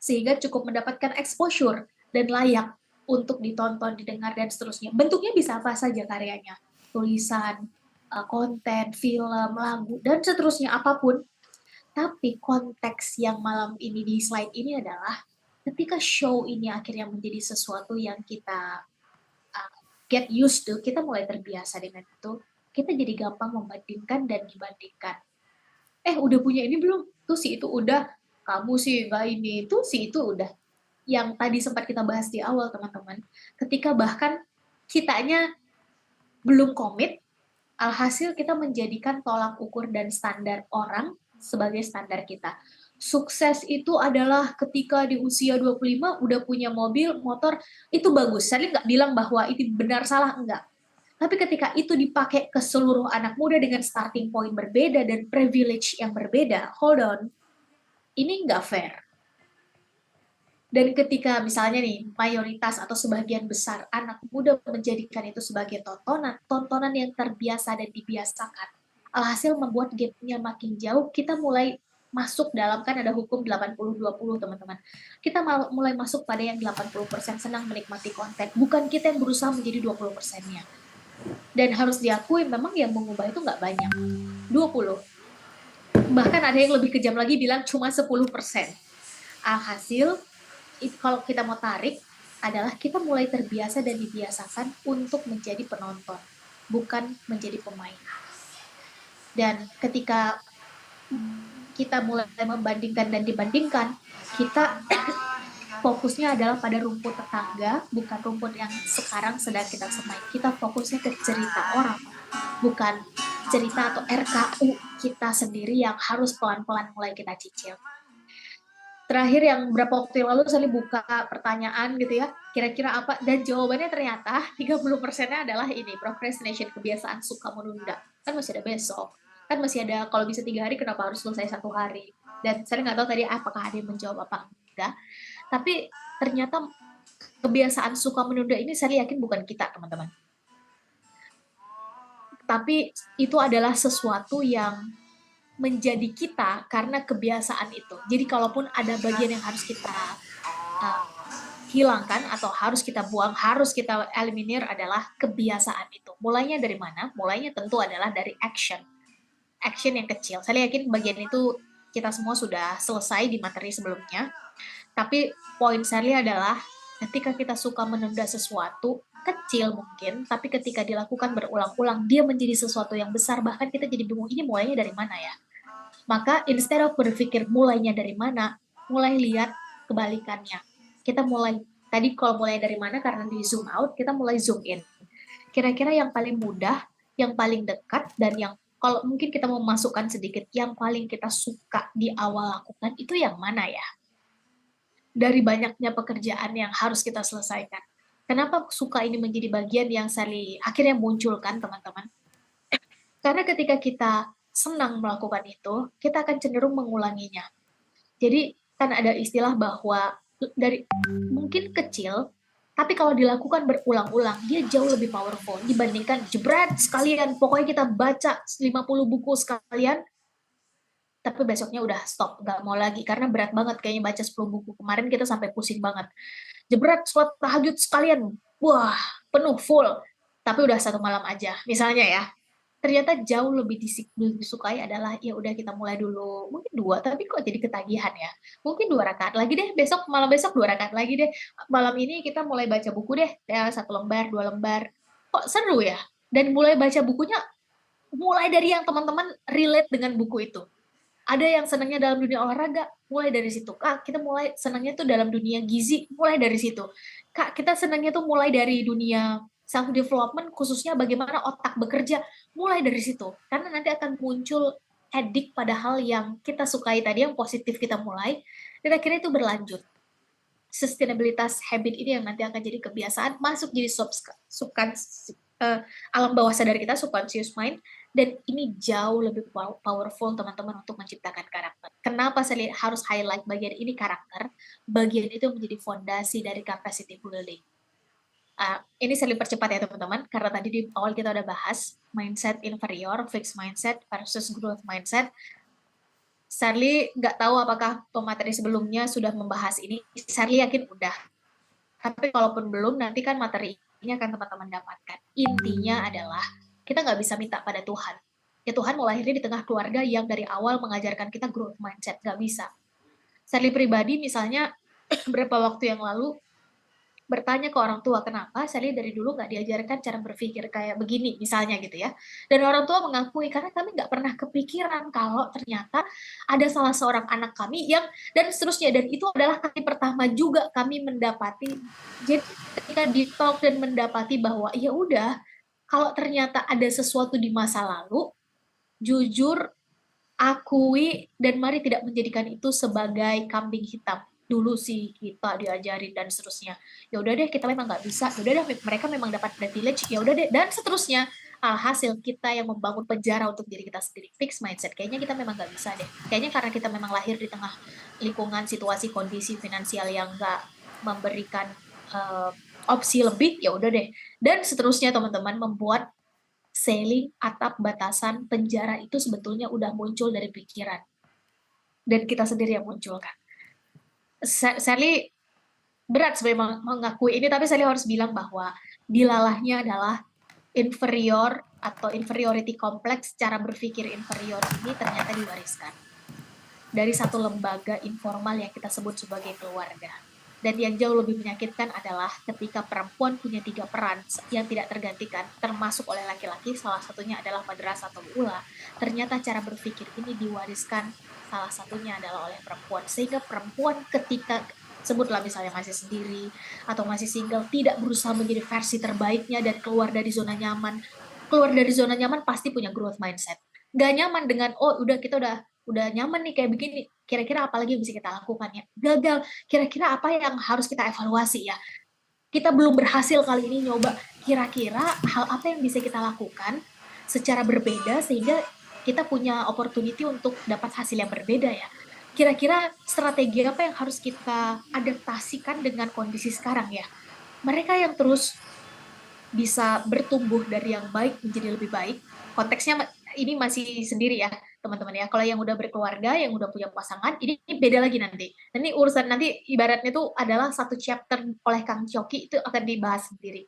sehingga cukup mendapatkan exposure dan layak untuk ditonton, didengar, dan seterusnya. Bentuknya bisa apa saja karyanya. Tulisan, konten, film, lagu, dan seterusnya apapun. Tapi konteks yang malam ini di slide ini adalah ketika show ini akhirnya menjadi sesuatu yang kita get used to, kita mulai terbiasa dengan itu, kita jadi gampang membandingkan dan dibandingkan. Udah punya ini belum? Tuh si itu udah, kamu sih enggak ini, tuh si itu udah. Yang tadi sempat kita bahas di awal, teman-teman. Ketika bahkan kitanya belum komit, Alhasil kita menjadikan tolak ukur dan standar orang sebagai standar kita. Sukses itu adalah ketika di usia 25 udah punya mobil, motor, itu bagus. Saya nggak bilang bahwa itu benar salah, enggak. Tapi ketika itu dipakai ke seluruh anak muda dengan starting point berbeda dan privilege yang berbeda, hold on, ini nggak fair. Dan ketika misalnya nih, mayoritas atau sebagian besar anak muda menjadikan itu sebagai tontonan yang terbiasa dan dibiasakan, alhasil membuat gap-nya makin jauh, kita mulai masuk dalam, kan ada hukum 80-20 teman-teman. Kita mulai masuk pada yang 80% senang menikmati konten, bukan kita yang berusaha menjadi 20%-nya. Dan harus diakui memang yang mengubah itu nggak banyak, 20. Bahkan ada yang lebih kejam lagi bilang cuma 10%. Alhasil, kalau kita mau tarik, adalah kita mulai terbiasa dan dibiasakan untuk menjadi penonton, bukan menjadi pemain. Dan ketika kita mulai membandingkan dan dibandingkan, kita fokusnya adalah pada rumput tetangga, bukan rumput yang sekarang sedang kita semai. Kita fokusnya ke cerita orang, bukan cerita atau RKU kita sendiri yang harus pelan-pelan mulai kita cicil. Terakhir yang berapa waktu yang lalu saya buka pertanyaan gitu ya, kira-kira apa, dan jawabannya ternyata 30%-nya adalah ini, procrastination, kebiasaan suka menunda. Kan masih ada besok, kan masih ada, kalau bisa 3 hari kenapa harus selesai 1 hari. Dan saya nggak tahu tadi apakah ada yang menjawab apa enggak, tapi ternyata kebiasaan suka menunda ini saya yakin bukan kita teman-teman, tapi itu adalah sesuatu yang menjadi kita karena kebiasaan itu. Jadi kalaupun ada bagian yang harus kita uh, hilangkan atau harus kita buang, harus kita eliminir adalah kebiasaan itu. Mulainya dari mana? Mulainya tentu adalah dari action. Action yang kecil. Saya yakin bagian itu kita semua sudah selesai di materi sebelumnya. Tapi poin saya adalah ketika kita suka menunda sesuatu, kecil mungkin, tapi ketika dilakukan berulang-ulang, dia menjadi sesuatu yang besar, bahkan kita jadi bingung, ini mulainya dari mana ya? Maka instead of berpikir mulainya dari mana, mulai lihat kebalikannya. Kita mulai, tadi kalau mulai dari mana karena di zoom out, kita mulai zoom in. Kira-kira yang paling mudah, yang paling dekat, dan yang kalau mungkin kita mau masukkan sedikit, yang paling kita suka di awal lakukan, itu yang mana ya? Dari banyaknya pekerjaan yang harus kita selesaikan. Kenapa suka ini menjadi bagian yang saya akhirnya munculkan, teman-teman? Karena ketika kita senang melakukan itu, kita akan cenderung mengulanginya. Jadi kan ada istilah bahwa dari mungkin kecil, tapi kalau dilakukan berulang-ulang, dia jauh lebih powerful dibandingkan jebret sekalian. Pokoknya kita baca 50 buku sekalian, tapi besoknya udah stop, nggak mau lagi, karena berat banget kayaknya baca 10 buku. Kemarin kita sampai pusing banget. Jebret, sholat tahajud sekalian, wah, penuh, full. Tapi udah 1 malam aja, misalnya ya, ternyata jauh lebih disukai adalah ya udah kita mulai dulu mungkin 2, tapi kok jadi ketagihan ya, mungkin 2 rakaat lagi deh, besok malam besok 2 rakaat lagi deh, malam ini kita mulai baca buku deh ya, 1 lembar 2 lembar, kok seru ya. Dan mulai baca bukunya mulai dari yang teman-teman relate dengan buku itu. Ada yang senangnya dalam dunia olahraga, mulai dari situ. Kak, kita mulai senangnya tuh dalam dunia gizi, mulai dari situ. Kak, kita senangnya tuh mulai dari dunia self development, khususnya bagaimana otak bekerja, mulai dari situ. Karena nanti akan muncul edik pada hal yang kita sukai tadi, yang positif kita mulai, dan akhirnya itu berlanjut. Sustainabilitas habit ini yang nanti akan jadi kebiasaan, masuk jadi alam bawah sadar kita, subconscious mind, dan ini jauh lebih powerful teman-teman untuk menciptakan karakter. Kenapa saya harus highlight bagian ini karakter? Bagian itu menjadi fondasi dari capacity building. Ini saya percepat ya teman-teman, karena tadi di awal kita udah bahas mindset inferior, fixed mindset versus growth mindset. Sarli nggak tahu apakah pemateri sebelumnya sudah membahas ini. Sarli yakin udah. Tapi kalaupun belum, nanti kan materi ini akan teman-teman dapatkan. Intinya adalah kita nggak bisa minta pada Tuhan. Ya Tuhan mau lahirnya di tengah keluarga yang dari awal mengajarkan kita growth mindset. Nggak bisa. Sarli pribadi misalnya beberapa waktu yang lalu bertanya ke orang tua, kenapa saya dari dulu nggak diajarkan cara berpikir kayak begini, misalnya gitu ya. Dan orang tua mengakui, karena kami nggak pernah kepikiran kalau ternyata ada salah seorang anak kami yang, dan seterusnya. Dan itu adalah kali pertama juga kami mendapati, jadi ketika di talk dan mendapati bahwa ya udah, Kalau ternyata ada sesuatu di masa lalu, jujur, akui, dan mari tidak menjadikan itu sebagai kambing hitam. Dulu sih kita diajarin dan seterusnya. Ya udah deh, kita memang nggak bisa. Ya udah deh, mereka memang dapat privilege. Ya udah deh, dan seterusnya. Alhasil kita yang membangun penjara untuk diri kita sendiri. Fix mindset. Kayaknya kita memang nggak bisa deh. Kayaknya karena kita memang lahir di tengah lingkungan situasi kondisi finansial yang nggak memberikan uh, opsi lebih. Ya udah deh. Dan seterusnya teman-teman membuat ceiling atap batasan penjara itu sebetulnya udah muncul dari pikiran dan kita sendiri yang munculkan. Sally berat sebenarnya mengakui ini, tapi Sally harus bilang bahwa dilalahnya adalah inferior atau inferiority complex, cara berpikir inferior ini ternyata diwariskan dari satu lembaga informal yang kita sebut sebagai keluarga. Dan yang jauh lebih menyakitkan adalah ketika perempuan punya 3 peran yang tidak tergantikan, termasuk oleh laki-laki, salah satunya adalah madrasah atau ula. Ternyata cara berpikir ini diwariskan salah satunya adalah oleh perempuan. Sehingga perempuan ketika, sebutlah misalnya masih sendiri atau masih single, tidak berusaha menjadi versi terbaiknya dan keluar dari zona nyaman. Keluar dari zona nyaman pasti punya growth mindset. Gak nyaman dengan, oh udah kita udah nyaman nih kayak begini, kira-kira apa lagi yang bisa kita lakukan ya? Gagal, kira-kira apa yang harus kita evaluasi ya? Kita belum berhasil kali ini nyoba, kira-kira hal apa yang bisa kita lakukan secara berbeda sehingga kita punya opportunity untuk dapat hasil yang berbeda ya. Kira-kira strategi apa yang harus kita adaptasikan dengan kondisi sekarang ya? Mereka yang terus bisa bertumbuh dari yang baik menjadi lebih baik, konteksnya ini masih sendiri ya teman-teman ya. Kalau yang udah berkeluarga, yang udah punya pasangan, ini beda lagi nanti. Ini urusan nanti ibaratnya itu adalah satu chapter oleh Kang Coki, itu akan dibahas sendiri.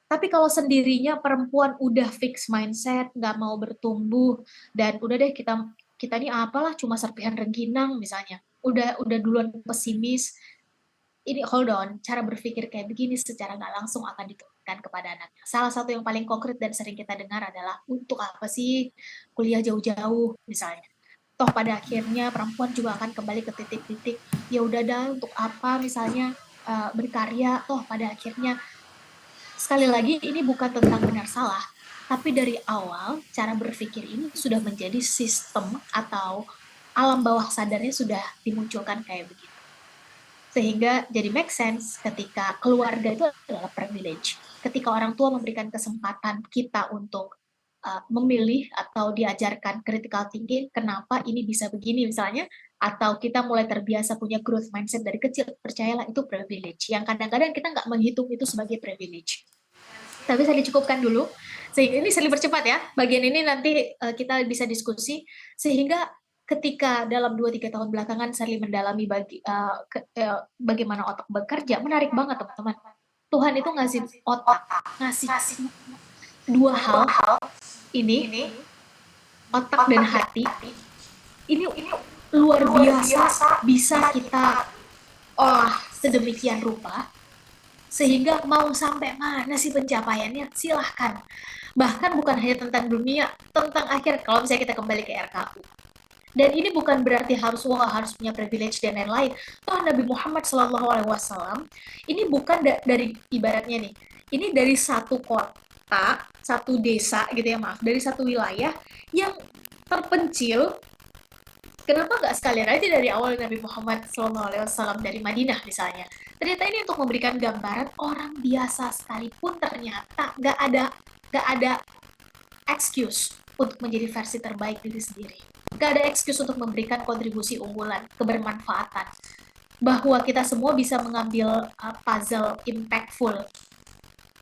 Tapi kalau sendirinya perempuan udah fix mindset, nggak mau bertumbuh, dan udah deh kita ini apalah cuma serpihan rengginang misalnya, udah duluan pesimis, ini hold on, cara berpikir kayak begini secara nggak langsung akan diturunkan kepada anaknya. Salah satu yang paling konkret dan sering kita dengar adalah, untuk apa sih kuliah jauh-jauh misalnya. Toh pada akhirnya perempuan juga akan kembali ke titik-titik, ya udah dah untuk apa misalnya berkarya, toh pada akhirnya. Sekali lagi ini bukan tentang benar salah, tapi dari awal cara berpikir ini sudah menjadi sistem atau alam bawah sadarnya sudah dimunculkan kayak begitu. Sehingga jadi make sense ketika keluarga itu adalah privilege. Ketika orang tua memberikan kesempatan kita untuk memilih atau diajarkan critical thinking, kenapa ini bisa begini misalnya, atau kita mulai terbiasa punya growth mindset dari kecil, percayalah itu privilege. Yang kadang-kadang kita nggak menghitung itu sebagai privilege. Tapi saya dicukupkan dulu, sehingga ini saya percepat ya, bagian ini nanti kita bisa diskusi, sehingga ketika dalam 2-3 tahun belakangan Sally mendalami bagaimana otak bekerja, menarik banget teman-teman. Tuhan itu ngasih otak, ngasih 2 hal ini, otak dan hati, ini luar biasa bisa kita olah sedemikian rupa, sehingga mau sampai mana sih pencapaiannya, silahkan. Bahkan bukan hanya tentang dunia, tentang akhir, kalau misalnya kita kembali ke RKU. Dan ini bukan berarti harus punya privilege dan lain-lain. Toh Nabi Muhammad SAW ini bukan dari ibaratnya nih, ini dari satu kota, satu desa gitu ya, maaf, dari satu wilayah yang terpencil. Kenapa nggak sekalian aja dari awal Nabi Muhammad SAW dari Madinah misalnya? Ternyata ini untuk memberikan gambaran orang biasa sekalipun ternyata nggak ada excuse untuk menjadi versi terbaik diri sendiri. Nggak ada excuse untuk memberikan kontribusi unggulan, kebermanfaatan. Bahwa kita semua bisa mengambil puzzle impactful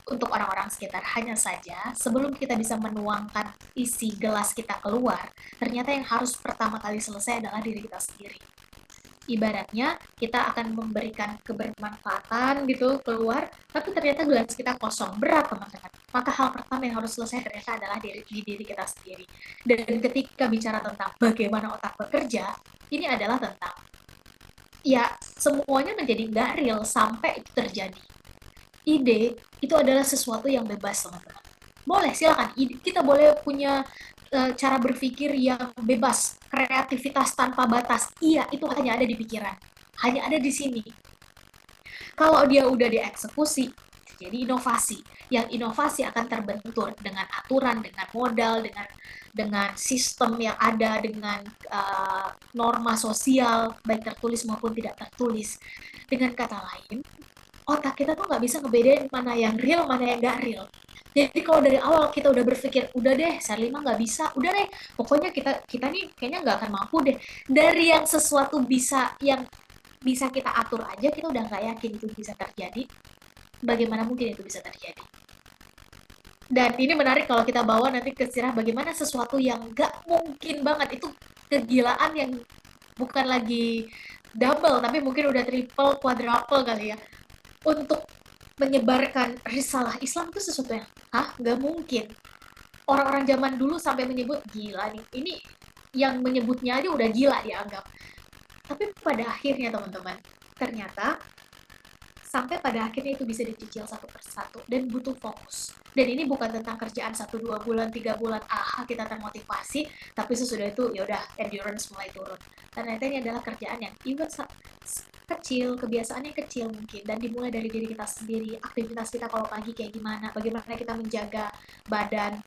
untuk orang-orang sekitar. Hanya saja, sebelum kita bisa menuangkan isi gelas kita keluar, ternyata yang harus pertama kali selesai adalah diri kita sendiri. Ibaratnya, kita akan memberikan kebermanfaatan gitu keluar, tapi ternyata gelas kita kosong, berat teman-teman. Maka hal pertama yang harus selesai ternyata adalah di diri kita sendiri. Dan ketika bicara tentang bagaimana otak bekerja, ini adalah tentang, ya semuanya menjadi nggak real sampai itu terjadi. Ide itu adalah sesuatu yang bebas teman-teman. Boleh, silakan. Kita boleh punya cara berpikir yang bebas, kreativitas tanpa batas. Iya, itu hanya ada di pikiran, hanya ada di sini. Kalau dia udah dieksekusi, terjadi inovasi. Yang inovasi akan terbentur dengan aturan, dengan modal, dengan sistem yang ada, dengan norma sosial, baik tertulis maupun tidak tertulis. Dengan kata lain, otak kita tuh nggak bisa ngebedain mana yang real, mana yang nggak real. Jadi kalau dari awal kita udah berpikir, udah deh, Sherly mah nggak bisa, udah deh, pokoknya kita nih kayaknya nggak akan mampu deh. Dari yang sesuatu yang bisa kita atur aja, kita udah nggak yakin itu bisa terjadi. Bagaimana mungkin itu bisa terjadi? Dan ini menarik kalau kita bawa nanti ke sirah bagaimana sesuatu yang nggak mungkin banget, itu kegilaan yang bukan lagi double, tapi mungkin udah triple, quadruple kali ya, untuk menyebarkan risalah Islam itu sesuatu yang, nggak mungkin. Orang-orang zaman dulu sampai menyebut gila nih, ini yang menyebutnya aja udah gila dianggap. Tapi pada akhirnya teman-teman, ternyata sampai pada akhirnya itu bisa dicicil satu persatu dan butuh fokus. Dan ini bukan tentang kerjaan 1-2 bulan, 3 bulan, kita termotivasi, tapi sesudah itu ya udah endurance mulai turun. Ternyata ini adalah kerjaan yang juga kecil, kebiasaannya kecil mungkin, dan dimulai dari diri kita sendiri. Aktivitas kita kalau pagi kayak gimana, bagaimana kita menjaga badan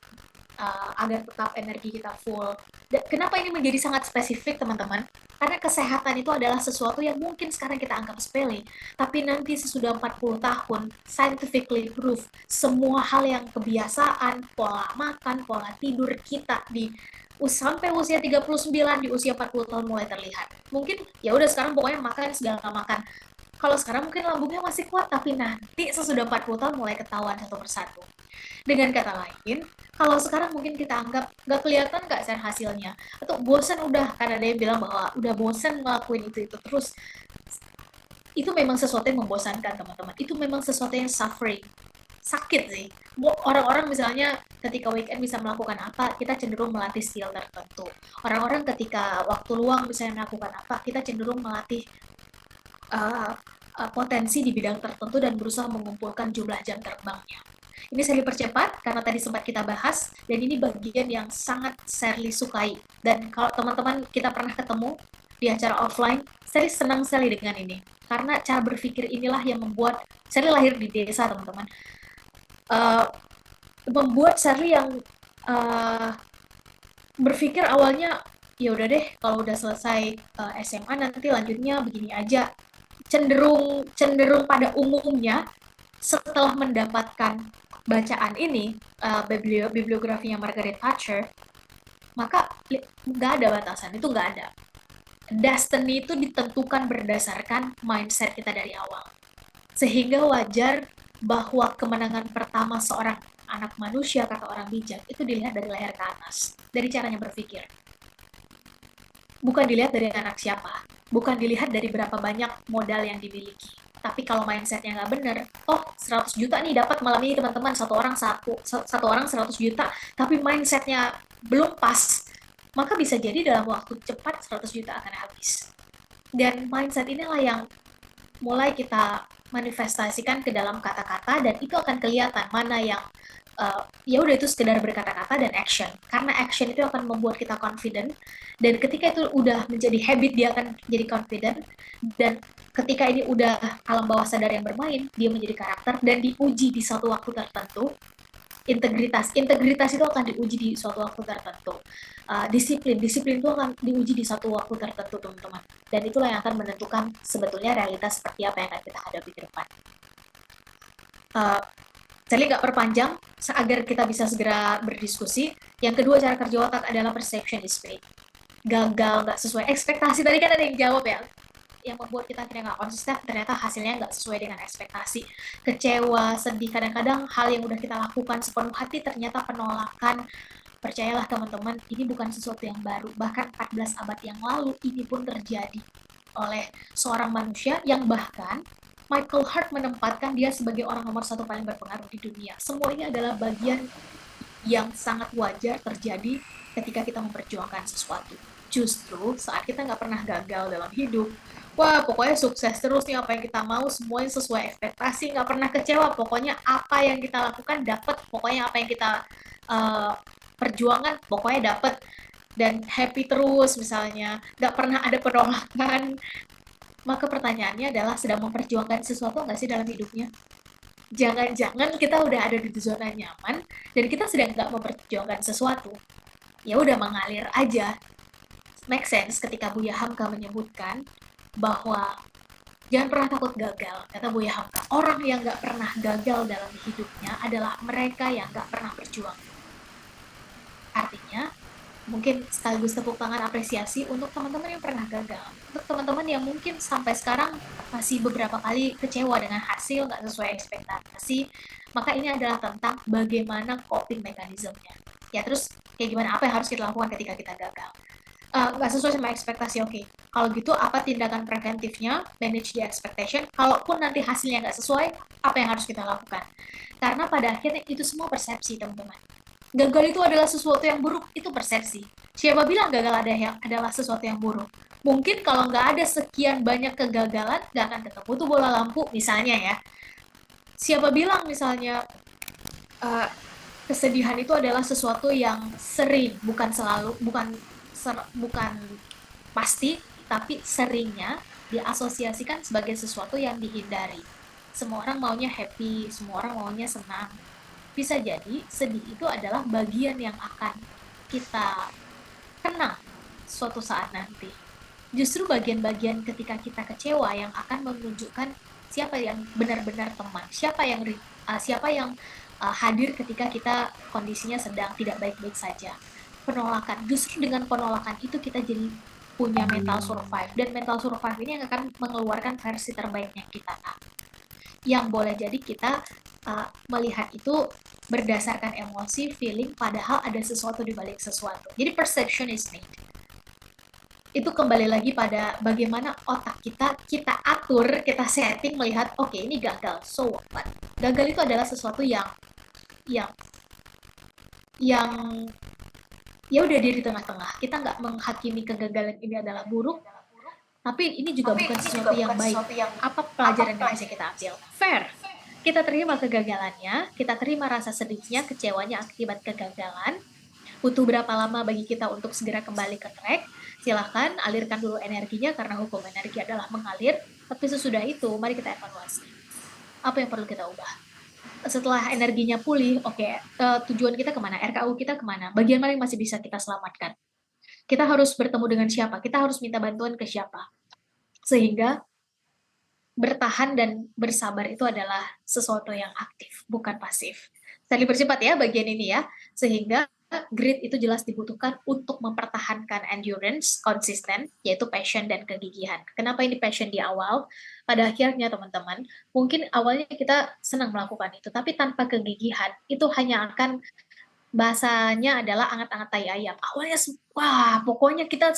agar tetap energi kita full. Dan kenapa ini menjadi sangat spesifik teman-teman? Karena kesehatan itu adalah sesuatu yang mungkin sekarang kita anggap sepele, tapi nanti sesudah 40 tahun, scientifically proof, semua hal yang kebiasaan, pola makan, pola tidur kita sampai usia 39, di usia 40 tahun mulai terlihat. Mungkin ya udah sekarang pokoknya makan segala makan. Kalau sekarang mungkin lambungnya masih kuat, tapi nanti sesudah 40 tahun mulai ketahuan satu persatu. Dengan kata lain, kalau sekarang mungkin kita anggap nggak kelihatan nggak share hasilnya, atau bosan udah, karena ada yang bilang bahwa udah bosan ngelakuin itu terus. Itu memang sesuatu yang membosankan teman-teman, itu memang sesuatu yang suffering, sakit sih. Orang-orang misalnya ketika weekend bisa melakukan apa, kita cenderung melatih skill tertentu. Orang-orang ketika waktu luang misalnya melakukan apa, kita cenderung melatih potensi di bidang tertentu dan berusaha mengumpulkan jumlah jam terbangnya. Ini saya dipercepat karena tadi sempat kita bahas, dan ini bagian yang sangat Sherly sukai. Dan kalau teman-teman kita pernah ketemu di acara offline, Sherly senang sekali dengan ini. Karena cara berpikir inilah yang membuat Sherly lahir di desa, teman-teman. Membuat Sherly yang berpikir awalnya, ya udah deh, kalau udah selesai SMA nanti lanjutnya begini aja. Cenderung pada umumnya, setelah mendapatkan bacaan ini, bibliografinya Margaret Thatcher, maka nggak ada batasan, itu nggak ada. Destiny itu ditentukan berdasarkan mindset kita dari awal. Sehingga wajar bahwa kemenangan pertama seorang anak manusia, kata orang bijak, itu dilihat dari leher ke atas, dari caranya berpikir. Bukan dilihat dari anak siapa, bukan dilihat dari berapa banyak modal yang dimiliki. Tapi kalau mindsetnya nggak bener, 100 juta nih dapat malam ini teman-teman, satu orang 100 juta, tapi mindsetnya belum pas, maka bisa jadi dalam waktu cepat 100 juta akan habis. Dan mindset inilah yang mulai kita manifestasikan ke dalam kata-kata, dan itu akan kelihatan mana yang ya udah itu sekedar berkata-kata dan action, karena action itu akan membuat kita confident, dan ketika itu udah menjadi habit dia akan jadi confident, dan ketika ini udah alam bawah sadar yang bermain, dia menjadi karakter dan diuji di suatu waktu tertentu. Integritas itu akan diuji di suatu waktu tertentu. Disiplin itu akan diuji di suatu waktu tertentu, teman-teman, dan itulah yang akan menentukan sebetulnya realitas seperti apa yang akan kita hadapi ke depan. Jadi nggak perpanjang, agar kita bisa segera berdiskusi. Yang kedua, cara kerja otak adalah perception is fake. Gagal, nggak sesuai ekspektasi. Tadi kan ada yang jawab ya, yang membuat kita akhirnya nggak konsisten, ternyata hasilnya nggak sesuai dengan ekspektasi. Kecewa, sedih, kadang-kadang hal yang udah kita lakukan sepenuh hati ternyata penolakan. Percayalah teman-teman, ini bukan sesuatu yang baru. Bahkan 14 abad yang lalu ini pun terjadi oleh seorang manusia yang bahkan Michael Hart menempatkan dia sebagai orang nomor 1 paling berpengaruh di dunia. Semua ini adalah bagian yang sangat wajar terjadi ketika kita memperjuangkan sesuatu. Justru saat kita nggak pernah gagal dalam hidup, wah pokoknya sukses terus nih, apa yang kita mau semuanya sesuai ekspektasi, nggak pernah kecewa, pokoknya apa yang kita lakukan dapat, pokoknya apa yang kita perjuangan pokoknya dapat, dan happy terus misalnya, nggak pernah ada penolakan, maka pertanyaannya adalah sedang memperjuangkan sesuatu nggak sih dalam hidupnya? Jangan-jangan kita udah ada di zona nyaman dan kita sedang nggak memperjuangkan sesuatu. Ya udah mengalir aja. Make sense ketika Buya Hamka menyebutkan bahwa jangan pernah takut gagal. Kata Buya Hamka, orang yang nggak pernah gagal dalam hidupnya adalah mereka yang nggak pernah berjuang. Artinya, mungkin sekaligus tepuk tangan apresiasi untuk teman-teman yang pernah gagal. Untuk teman-teman yang mungkin sampai sekarang masih beberapa kali kecewa dengan hasil, nggak sesuai ekspektasi, maka ini adalah tentang bagaimana coping mekanismenya. Ya terus, kayak gimana, apa yang harus kita lakukan ketika kita gagal. Nggak sesuai sama ekspektasi, oke. Kalau gitu, apa tindakan preventifnya, manage the expectation, kalaupun nanti hasilnya nggak sesuai, apa yang harus kita lakukan. Karena pada akhirnya itu semua persepsi, teman-teman. Gagal itu adalah sesuatu yang buruk, itu persepsi. Siapa bilang gagal adalah sesuatu yang buruk? Mungkin kalau nggak ada sekian banyak kegagalan, nggak akan ketemu tuh bola lampu, misalnya ya. Siapa bilang misalnya uh, kesedihan itu adalah sesuatu yang sering, bukan selalu, bukan pasti, tapi seringnya diasosiasikan sebagai sesuatu yang dihindari. Semua orang maunya happy, semua orang maunya senang. Bisa jadi sedih itu adalah bagian yang akan kita kenang suatu saat nanti. Justru bagian-bagian ketika kita kecewa yang akan menunjukkan siapa yang benar-benar teman, siapa yang hadir ketika kita kondisinya sedang tidak baik-baik saja. Penolakan, justru dengan penolakan itu kita jadi punya mental survive, dan mental survive ini yang akan mengeluarkan versi terbaiknya kita. Yang boleh jadi kita melihat itu berdasarkan emosi, feeling, padahal ada sesuatu di balik sesuatu. Jadi perception is made. Itu kembali lagi pada bagaimana otak kita atur, kita setting melihat, oke, ini gagal, so what? Gagal itu adalah sesuatu yang yang ya udah dia di tengah-tengah. Kita nggak menghakimi kegagalan ini adalah buruk, tapi ini juga bukan sesuatu yang baik. Apa pelajaran yang bisa kita ambil? Fair. Kita terima kegagalannya, kita terima rasa sedihnya, kecewanya akibat kegagalan. Butuh berapa lama bagi kita untuk segera kembali ke track? Silahkan alirkan dulu energinya karena hukum energi adalah mengalir. Tapi sesudah itu, mari kita evaluasi. Apa yang perlu kita ubah? Setelah energinya pulih, oke, tujuan kita kemana? RKU kita kemana? Bagian mana yang masih bisa kita selamatkan? Kita harus bertemu dengan siapa? Kita harus minta bantuan ke siapa? Sehingga bertahan dan bersabar itu adalah sesuatu yang aktif, bukan pasif. Tadi percepat ya bagian ini ya, sehingga grit itu jelas dibutuhkan untuk mempertahankan endurance, konsisten, yaitu passion dan kegigihan. Kenapa ini passion di awal? Pada akhirnya teman-teman, mungkin awalnya kita senang melakukan itu, tapi tanpa kegigihan, itu hanya akan bahasanya adalah angat-angat tai ayam. Awalnya, wah pokoknya kita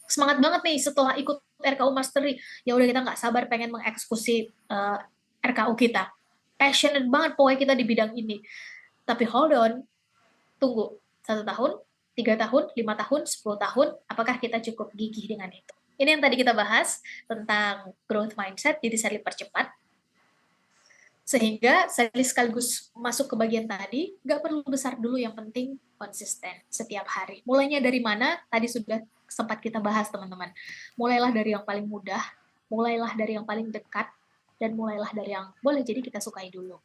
semangat banget nih setelah ikut RKU Mastery. Ya udah kita nggak sabar pengen mengeksekusi RKU kita. Passionate banget pokoknya kita di bidang ini. Tapi hold on, tunggu. 1 tahun, 3 tahun, 5 tahun, 10 tahun, apakah kita cukup gigih dengan itu? Ini yang tadi kita bahas tentang growth mindset, jadi saya percepat. Sehingga saya sekaligus masuk ke bagian tadi, nggak perlu besar dulu, yang penting konsisten setiap hari. Mulainya dari mana? Tadi sudah sempat kita bahas, teman-teman. Mulailah dari yang paling mudah, mulailah dari yang paling dekat, dan mulailah dari yang boleh jadi kita sukai dulu.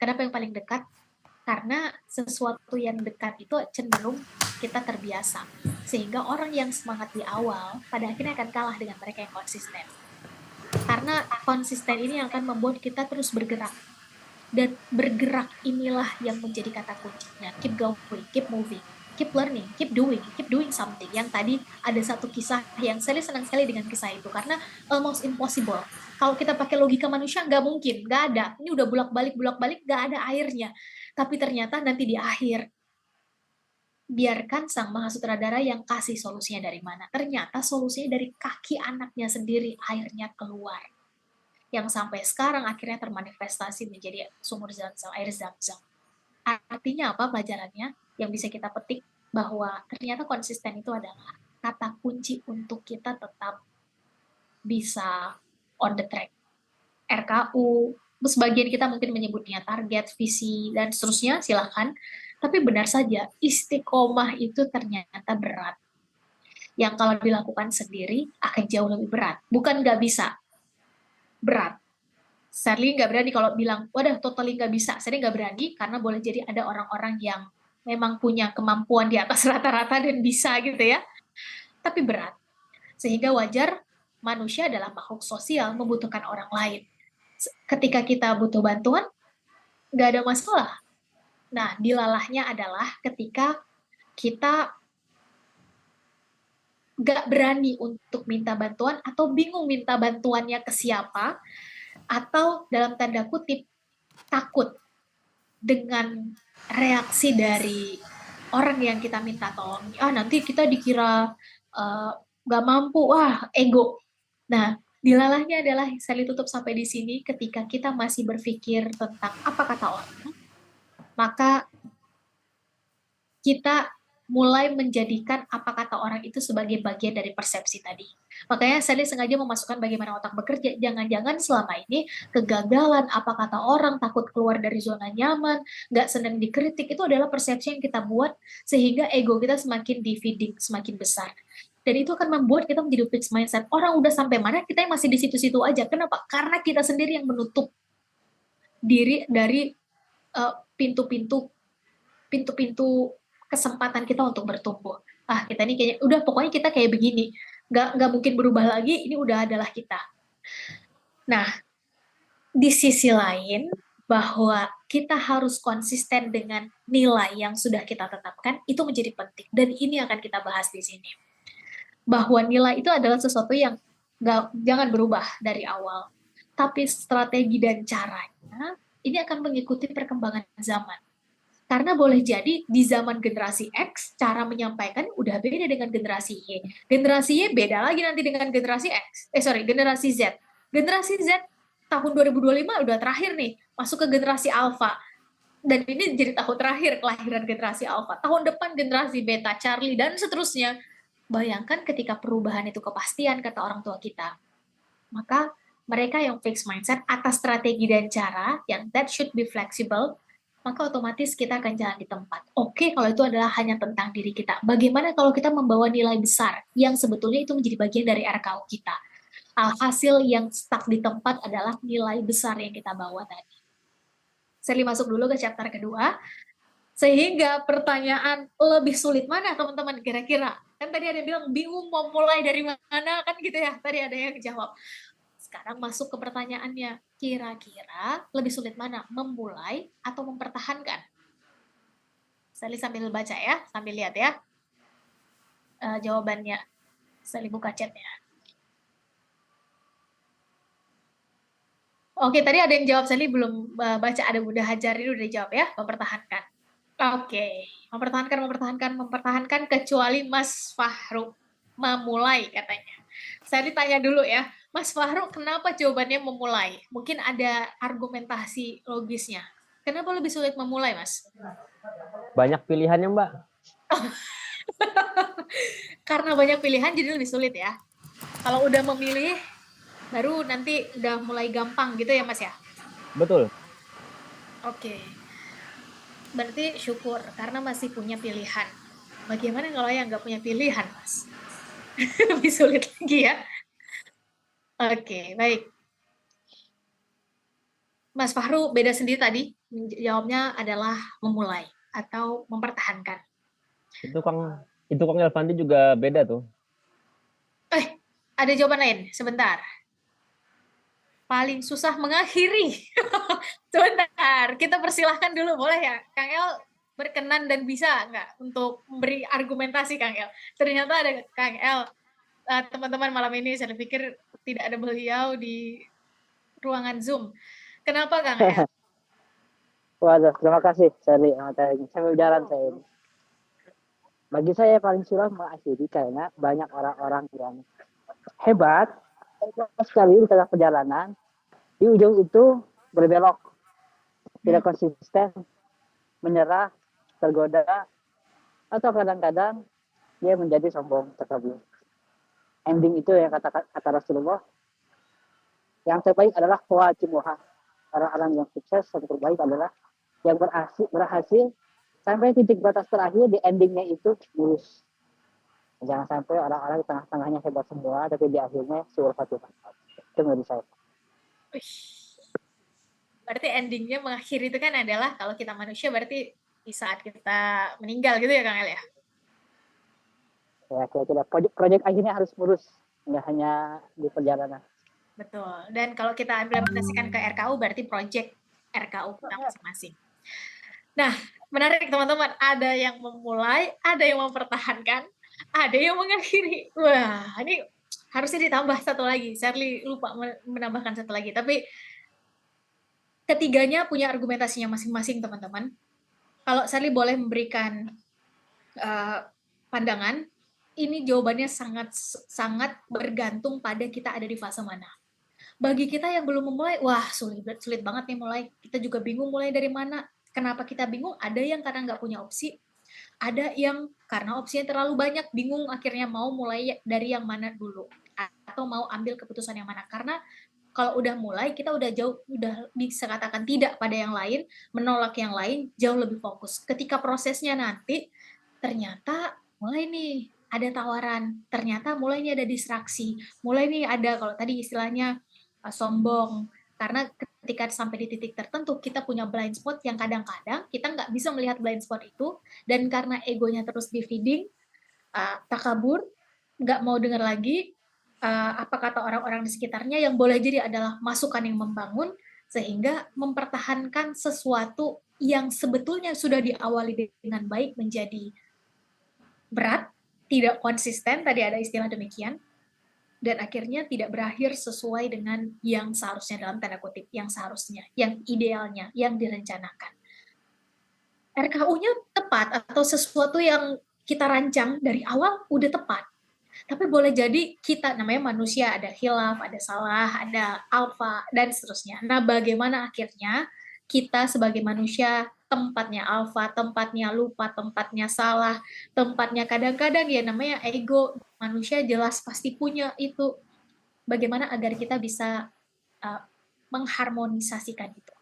Kenapa yang paling dekat? Karena sesuatu yang dekat itu cenderung kita terbiasa. Sehingga orang yang semangat di awal, pada akhirnya akan kalah dengan mereka yang konsisten. Karena konsisten ini akan membuat kita terus bergerak. Dan bergerak inilah yang menjadi kata kuncinya. Keep going, keep moving, keep learning, keep doing something. Yang tadi ada satu kisah yang saya senang sekali dengan kisah itu, karena almost impossible. Kalau kita pakai logika manusia, nggak mungkin, nggak ada. Ini udah bolak-balik, nggak ada airnya. Tapi ternyata nanti di akhir, biarkan sang maha sutradara yang kasih solusinya dari mana. Ternyata solusinya dari kaki anaknya sendiri, airnya keluar. Yang sampai sekarang akhirnya termanifestasi menjadi sumur Zam-Zam, air Zam-Zam. Artinya apa pelajarannya? Yang bisa kita petik bahwa ternyata konsisten itu adalah kata kunci untuk kita tetap bisa on the track. RKU, sebagian kita mungkin menyebutnya target, visi, dan seterusnya, silahkan. Tapi benar saja, istiqomah itu ternyata berat. Yang kalau dilakukan sendiri akan jauh lebih berat. Bukan nggak bisa, berat. Sadly nggak berani kalau bilang, wadah totally nggak bisa. Sadly nggak berani karena boleh jadi ada orang-orang yang memang punya kemampuan di atas rata-rata dan bisa gitu ya. Tapi berat. Sehingga wajar manusia adalah makhluk sosial membutuhkan orang lain. Ketika kita butuh bantuan, nggak ada masalah. Nah, dilalahnya adalah ketika kita nggak berani untuk minta bantuan atau bingung minta bantuannya ke siapa, atau dalam tanda kutip takut dengan reaksi dari orang yang kita minta tolong. Ah, nanti kita dikira nggak mampu, wah ego. Nah, dilalahnya adalah saya tutup sampai di sini ketika kita masih berpikir tentang apa kata orang, maka kita mulai menjadikan apa kata orang itu sebagai bagian dari persepsi tadi. Makanya saya sengaja memasukkan bagaimana otak bekerja. Jangan-jangan selama ini kegagalan, apa kata orang, takut keluar dari zona nyaman, nggak senang dikritik, itu adalah persepsi yang kita buat sehingga ego kita semakin di-feeding, semakin besar. Dan itu akan membuat kita menjadi fixed mindset. Orang udah sampai mana, kita yang masih di situ-situ aja. Kenapa? Karena kita sendiri yang menutup diri dari pintu-pintu pintu-pintu kesempatan kita untuk bertumbuh. Ah, kita ini kayaknya udah pokoknya kita kayak begini. Nggak mungkin berubah lagi, ini udah adalah kita. Nah, di sisi lain bahwa kita harus konsisten dengan nilai yang sudah kita tetapkan itu menjadi penting dan ini akan kita bahas di sini. Bahwa nilai itu adalah sesuatu yang jangan berubah dari awal. Tapi strategi dan caranya ini akan mengikuti perkembangan zaman. Karena boleh jadi di zaman generasi X, cara menyampaikan udah beda dengan generasi Y. Generasi Y beda lagi nanti dengan generasi X. Generasi Z. Generasi Z tahun 2025 udah terakhir nih, masuk ke generasi Alpha. Dan ini jadi tahun terakhir kelahiran generasi Alpha. Tahun depan generasi Beta, Charlie, dan seterusnya. Bayangkan ketika perubahan itu kepastian, kata orang tua kita. Maka mereka yang fixed mindset atas strategi dan cara yang that should be flexible, maka otomatis kita akan jalan di tempat. Oke, kalau itu adalah hanya tentang diri kita. Bagaimana kalau kita membawa nilai besar yang sebetulnya itu menjadi bagian dari RKU kita? Alhasil yang stuck di tempat adalah nilai besar yang kita bawa tadi. Saya masuk dulu ke chapter kedua. Sehingga pertanyaan lebih sulit mana teman-teman kira-kira? Kan tadi ada yang bilang bingung mau mulai dari mana kan gitu ya. Tadi ada yang jawab. Sekarang masuk ke pertanyaannya. Kira-kira lebih sulit mana? Memulai atau mempertahankan? Sally sambil baca ya, sambil lihat ya jawabannya. Sally buka chatnya. Oke, tadi ada yang jawab Sally belum baca. Ada Bunda Hajar ini udah jawab ya, mempertahankan. Oke, mempertahankan kecuali Mas Fahru memulai katanya. Saya ditanya dulu ya, Mas Fahru kenapa jawabannya memulai? Mungkin ada argumentasi logisnya. Kenapa lebih sulit memulai, Mas? Banyak pilihannya, Mbak. Karena banyak pilihan jadi lebih sulit ya. Kalau udah memilih, baru nanti udah mulai gampang gitu ya, Mas ya? Betul. Oke. Berarti syukur karena masih punya pilihan. Bagaimana kalau yang nggak punya pilihan, Mas? Lebih sulit lagi ya. Oke, baik. Mas Fahru beda sendiri tadi. Jawabnya adalah memulai atau mempertahankan. Itu Kang Elvanti juga beda tuh. Ada jawaban lain. Sebentar. Paling susah mengakhiri. Sebentar. Kita persilahkan dulu, boleh ya? Kang El berkenan dan bisa nggak untuk memberi argumentasi, Kang El? Ternyata ada Kang El. Teman-teman malam ini saya pikir tidak ada beliau di ruangan Zoom. Kenapa, Kang El? Waduh, terima kasih Sally materinya. Sambil jalan saya ini. Bagi saya paling sulit mengakhiri karena banyak orang-orang yang hebat sekali di tengah perjalanan. Di ujung itu berbelok, tidak konsisten, menyerah, tergoda, atau kadang-kadang dia menjadi sombong terkabul. Ending itu yang kata Rasulullah, yang terbaik adalah khawatimuha. Orang-orang yang sukses yang terbaik adalah yang berhasil sampai titik batas terakhir di endingnya itu lurus. Jangan sampai orang-orang di tengah-tengahnya hebat semua, tapi di akhirnya suul fatihah. Itu menurut saya. Berarti endingnya mengakhiri itu kan adalah kalau kita manusia berarti di saat kita meninggal gitu ya Kang El ya? Ya kira-kira proyek akhirnya harus mulus, nggak hanya di perjalanan. Betul. Dan kalau kita implementasikan ke RKU berarti project RKU kita masing-masing. Nah, menarik teman-teman. Ada yang memulai, ada yang mempertahankan, ada yang mengakhiri. Wah, ini harusnya ditambah satu lagi. Shirley lupa menambahkan satu lagi. Tapi ketiganya punya argumentasinya masing-masing, teman-teman. Kalau Shirley boleh memberikan pandangan, ini jawabannya sangat bergantung pada kita ada di fase mana. Bagi kita yang belum memulai, wah sulit banget nih mulai. Kita juga bingung mulai dari mana. Kenapa kita bingung? Ada yang karena nggak punya opsi, ada yang karena opsinya terlalu banyak, bingung akhirnya mau mulai dari yang mana dulu, atau mau ambil keputusan yang mana. Karena kalau udah mulai, kita udah bisa katakan tidak pada yang lain, menolak yang lain, jauh lebih fokus. Ketika prosesnya nanti, ternyata mulai nih ada tawaran, ternyata mulai nih ada distraksi, mulai nih ada kalau tadi istilahnya sombong, karena ketika sampai di titik tertentu kita punya blind spot yang kadang-kadang kita nggak bisa melihat blind spot itu, dan karena egonya terus di feeding, takabur, nggak mau dengar lagi apa kata orang-orang di sekitarnya, yang boleh jadi adalah masukan yang membangun, sehingga mempertahankan sesuatu yang sebetulnya sudah diawali dengan baik menjadi berat, tidak konsisten, tadi ada istilah demikian, dan akhirnya tidak berakhir sesuai dengan yang seharusnya, dalam tanda kutip, yang seharusnya, yang idealnya, yang direncanakan. RKU-nya tepat atau sesuatu yang kita rancang dari awal udah tepat. Tapi boleh jadi kita, namanya manusia, ada khilaf, ada salah, ada alfa, dan seterusnya. Nah, bagaimana akhirnya kita sebagai manusia, tempatnya alfa, tempatnya lupa, tempatnya salah, tempatnya kadang-kadang ya namanya ego, manusia jelas pasti punya itu. Bagaimana agar kita bisa mengharmonisasikan itu.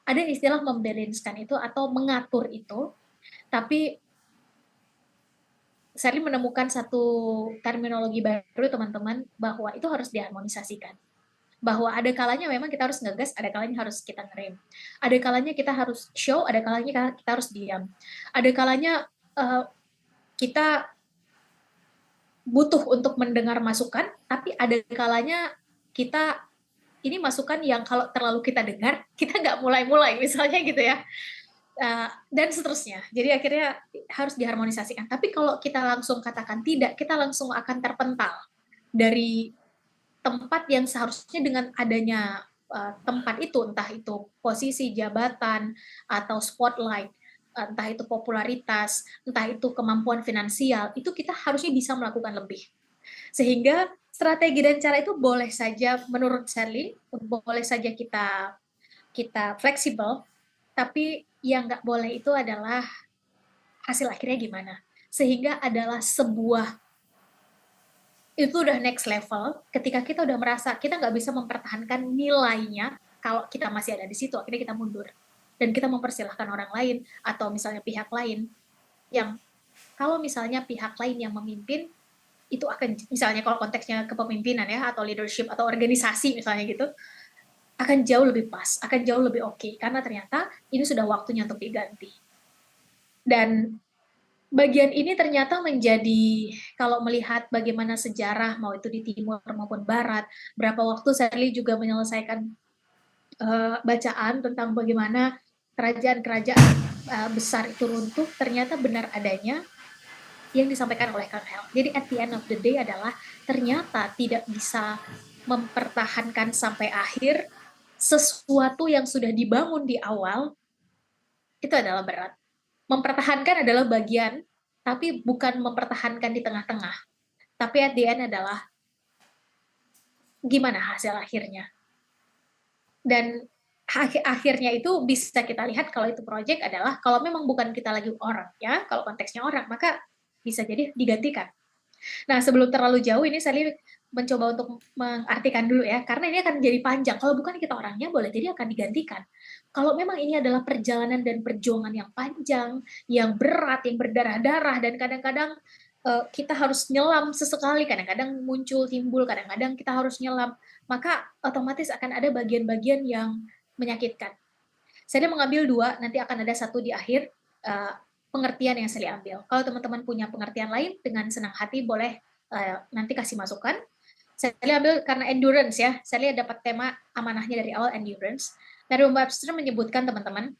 Ada istilah membalanskan itu atau mengatur itu, tapi saya menemukan satu terminologi baru teman-teman, bahwa itu harus diharmonisasikan. Bahwa ada kalanya memang kita harus ngegas, ada kalanya harus kita ngerem. Ada kalanya kita harus show, ada kalanya kita harus diam. Ada kalanya kita butuh untuk mendengar masukan, tapi ada kalanya kita, ini masukan yang kalau terlalu kita dengar, kita nggak mulai-mulai, misalnya gitu ya. Dan seterusnya. Jadi akhirnya harus diharmonisasikan. Tapi kalau kita langsung katakan tidak, kita langsung akan terpental dari tempat yang seharusnya dengan adanya tempat itu, entah itu posisi jabatan atau spotlight, entah itu popularitas, entah itu kemampuan finansial, itu kita harusnya bisa melakukan lebih. Sehingga strategi dan cara itu boleh saja, menurut Shirley, boleh saja kita fleksibel, tapi yang nggak boleh itu adalah hasil akhirnya gimana. Sehingga adalah sebuah, itu udah next level, ketika kita udah merasa kita nggak bisa mempertahankan nilainya, kalau kita masih ada di situ, akhirnya kita mundur. Dan kita mempersilahkan orang lain, atau misalnya pihak lain, yang kalau misalnya pihak lain yang memimpin, itu akan, misalnya kalau konteksnya kepemimpinan ya, atau leadership, atau organisasi misalnya gitu, akan jauh lebih pas, akan jauh lebih oke, karena ternyata ini sudah waktunya untuk diganti. Dan bagian ini ternyata menjadi, kalau melihat bagaimana sejarah, mau itu di timur maupun barat, berapa waktu Shirley juga menyelesaikan bacaan tentang bagaimana kerajaan-kerajaan besar itu runtuh, ternyata benar adanya yang disampaikan oleh Kang Hel. Jadi at the end of the day adalah ternyata tidak bisa mempertahankan sampai akhir sesuatu yang sudah dibangun di awal, itu adalah berat. Mempertahankan adalah bagian, tapi bukan mempertahankan di tengah-tengah. Tapi at the end adalah gimana hasil akhirnya. Dan akhirnya itu bisa kita lihat kalau itu project adalah, kalau memang bukan kita lagi orang, ya, kalau konteksnya orang, maka bisa jadi digantikan. Nah, sebelum terlalu jauh, ini saya mencoba untuk mengartikan dulu ya, karena ini akan jadi panjang. Kalau bukan kita orangnya, boleh jadi akan digantikan. Kalau memang ini adalah perjalanan dan perjuangan yang panjang, yang berat, yang berdarah-darah, dan kadang-kadang kita harus nyelam sesekali, kadang-kadang muncul, timbul, kadang-kadang kita harus nyelam, maka otomatis akan ada bagian-bagian yang menyakitkan. Saya mengambil 2, nanti akan ada 1 di akhir, pengertian yang saya ambil. Kalau teman-teman punya pengertian lain, dengan senang hati boleh nanti kasih masukan. Saya ambil karena endurance ya, saya lihat dapat tema amanahnya dari awal endurance. Merriam-Webster menyebutkan teman-teman,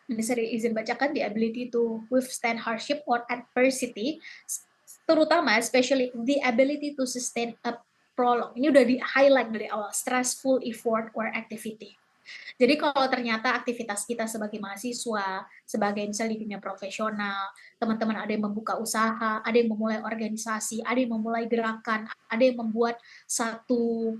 ini saya izin bacakan, the ability to withstand hardship or adversity, terutama especially the ability to sustain a prolong. Ini udah di highlight dari awal, stressful effort or activity. Jadi kalau ternyata aktivitas kita sebagai mahasiswa, sebagai misalnya di dunia profesional, teman-teman ada yang membuka usaha, ada yang memulai organisasi, ada yang memulai gerakan, ada yang membuat satu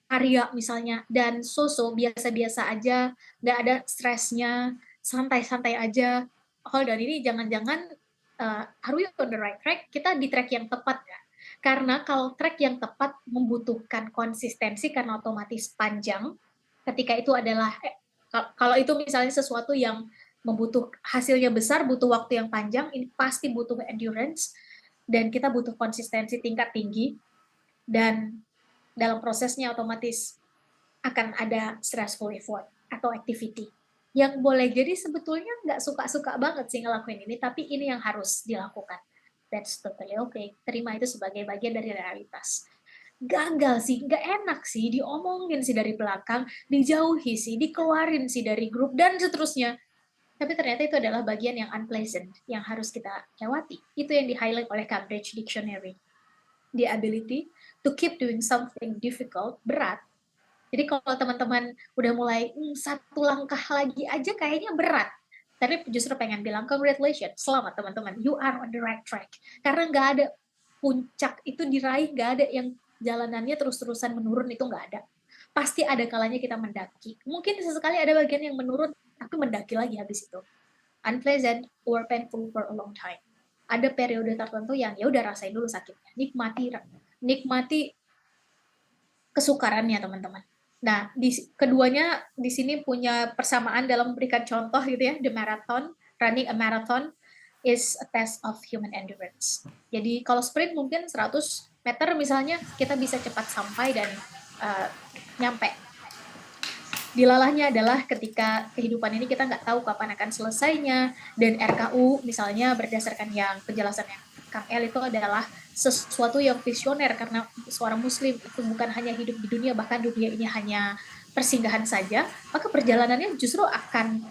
karya misalnya, dan biasa-biasa aja, nggak ada stresnya, santai-santai aja. Dan ini jangan-jangan are we on the right track? Kita di track yang tepat ya. Karena kalau track yang tepat membutuhkan konsistensi karena otomatis panjang, ketika itu adalah kalau itu misalnya sesuatu yang hasilnya besar, butuh waktu yang panjang, ini pasti butuh endurance, dan kita butuh konsistensi tingkat tinggi, dan dalam prosesnya otomatis akan ada stressful effort atau activity yang boleh jadi sebetulnya nggak suka-suka banget sih ngelakuin ini, tapi ini yang harus dilakukan. That's totally okay. Terima itu sebagai bagian dari realitas. Gagal sih, nggak enak sih, diomongin sih dari belakang, dijauhi sih, dikeluarin sih dari grup, dan seterusnya. Tapi ternyata itu adalah bagian yang unpleasant, yang harus kita lewati. Itu yang di-highlight oleh Cambridge Dictionary. The ability to keep doing something difficult, berat. Jadi kalau teman-teman udah mulai, satu langkah lagi aja kayaknya berat. Tapi justru pengen bilang, congratulations, selamat teman-teman, you are on the right track. Karena nggak ada puncak itu diraih, nggak ada yang jalanannya terus-terusan menurun, itu nggak ada. Pasti ada kalanya kita mendaki. Mungkin sesekali ada bagian yang menurun, tapi mendaki lagi habis itu. Unpleasant or painful for a long time. Ada periode tertentu yang ya udah rasain dulu sakitnya. Nikmati kesukarannya teman-teman. Nah, keduanya di sini punya persamaan dalam memberikan contoh gitu ya, the marathon, running a marathon is a test of human endurance. Jadi kalau sprint mungkin 100 meter misalnya, kita bisa cepat sampai dan nyampe. Dilalahnya adalah ketika kehidupan ini kita nggak tahu kapan akan selesainya, dan RKU misalnya berdasarkan yang penjelasannya Kang El itu adalah sesuatu yang visioner, karena seorang muslim itu bukan hanya hidup di dunia, bahkan dunia ini hanya persinggahan saja, maka perjalanannya justru akan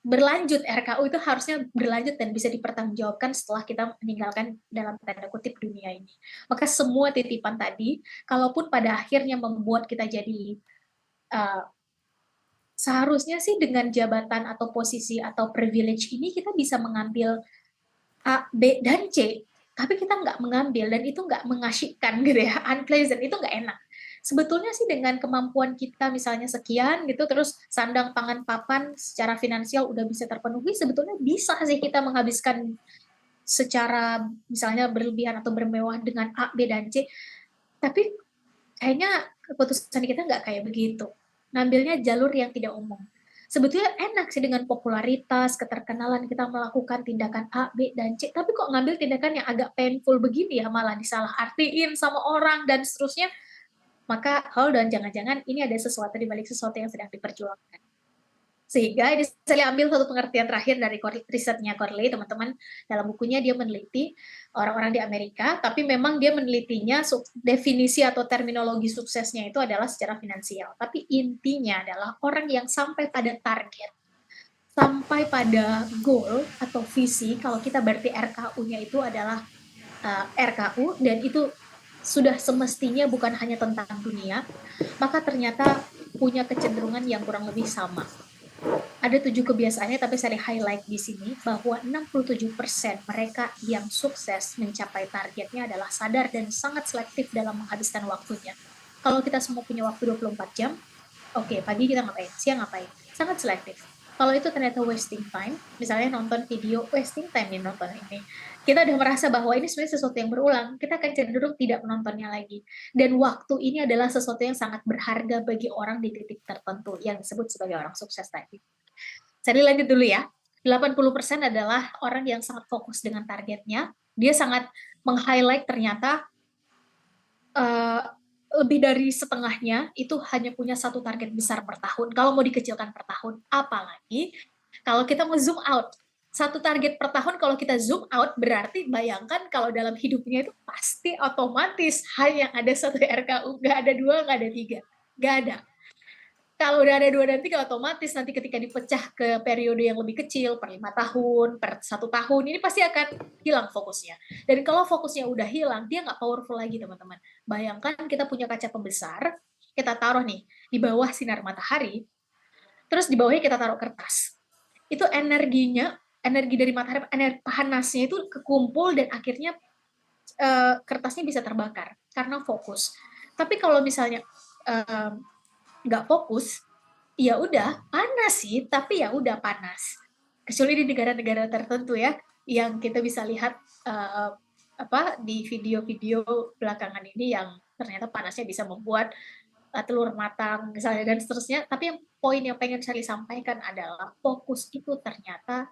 berlanjut. RKU itu harusnya berlanjut dan bisa dipertanggungjawabkan setelah kita meninggalkan dalam tanda kutip dunia ini. Maka semua titipan tadi, kalaupun pada akhirnya membuat kita jadi seharusnya sih dengan jabatan atau posisi atau privilege ini kita bisa mengambil A, B, dan C, tapi kita nggak mengambil, dan itu nggak mengasyikkan gitu ya, unpleasant, itu nggak enak. Sebetulnya sih dengan kemampuan kita misalnya sekian gitu, terus sandang pangan papan secara finansial udah bisa terpenuhi, sebetulnya bisa sih kita menghabiskan secara misalnya berlebihan atau bermewah dengan A, B, dan C, tapi kayaknya keputusan kita nggak kayak begitu. Ngambilnya jalur yang tidak umum. Sebetulnya enak sih dengan popularitas, keterkenalan kita melakukan tindakan A, B, dan C, tapi kok ngambil tindakan yang agak painful begini ya, malah disalah artiin sama orang dan seterusnya. Maka dan jangan-jangan ini ada sesuatu di balik sesuatu yang sedang diperjuangkan. Sehingga ini saya ambil satu pengertian terakhir dari risetnya Corley, teman-teman. Dalam bukunya dia meneliti orang-orang di Amerika, tapi memang dia menelitinya definisi atau terminologi suksesnya itu adalah secara finansial. Tapi intinya adalah orang yang sampai pada target, sampai pada goal atau visi, kalau kita berarti RKU-nya itu adalah RKU, dan itu sudah semestinya bukan hanya tentang dunia, maka ternyata punya kecenderungan yang kurang lebih sama. Ada 7 kebiasaannya, tapi saya highlight di sini bahwa 67% mereka yang sukses mencapai targetnya adalah sadar dan sangat selektif dalam menghabiskan waktunya. Kalau kita semua punya waktu 24 jam, oke, pagi kita ngapain, siang ngapain, sangat selektif. Kalau itu ternyata wasting time, misalnya nonton video, wasting time nih nonton ini, kita udah merasa bahwa ini sebenarnya sesuatu yang berulang, kita akan cenderung tidak menontonnya lagi. Dan waktu ini adalah sesuatu yang sangat berharga bagi orang di titik tertentu, yang disebut sebagai orang sukses tadi. Saya lanjut dulu ya. 80% adalah orang yang sangat fokus dengan targetnya. Dia sangat meng-highlight ternyata lebih dari setengahnya itu hanya punya satu target besar per tahun. Kalau mau dikecilkan per tahun, apalagi kalau kita mau zoom out. Satu target per tahun kalau kita zoom out berarti bayangkan kalau dalam hidupnya itu pasti otomatis hanya ada satu RKU, nggak ada dua, nggak ada tiga, nggak ada. Kalau udah ada 2 dan 3 otomatis nanti ketika dipecah ke periode yang lebih kecil per 5 tahun, per 1 tahun, ini pasti akan hilang fokusnya. Dan kalau fokusnya udah hilang, dia nggak powerful lagi teman-teman. Bayangkan kita punya kaca pembesar, kita taruh nih di bawah sinar matahari, terus di bawahnya kita taruh kertas. Itu energinya, energi dari matahari, energi panasnya itu kekumpul dan akhirnya kertasnya bisa terbakar karena fokus. Tapi kalau misalnya nggak fokus, ya udah panas sih, tapi ya udah panas. Kecuali di negara-negara tertentu ya, yang kita bisa lihat di video-video belakangan ini yang ternyata panasnya bisa membuat telur matang misalnya dan seterusnya. Tapi yang poin yang pengen saya sampaikan adalah fokus itu ternyata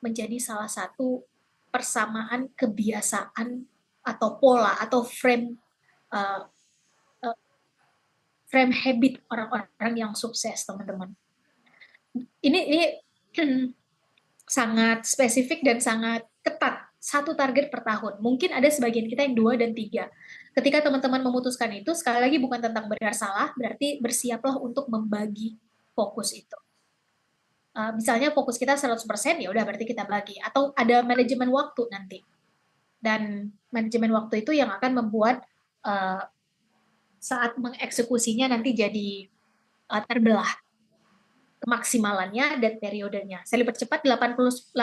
menjadi salah satu persamaan kebiasaan atau pola atau frame habit orang-orang yang sukses, teman-teman. Ini sangat spesifik dan sangat ketat. Satu target per tahun. Mungkin ada sebagian kita yang 2 dan 3. Ketika teman-teman memutuskan itu, sekali lagi bukan tentang benar salah, berarti bersiaplah untuk membagi fokus itu. Misalnya fokus kita 100%, ya udah berarti kita bagi. Atau ada manajemen waktu nanti. Dan manajemen waktu itu yang akan membuat saat mengeksekusinya nanti jadi terbelah kemaksimalannya dan periodenya. Saya percepat, 88%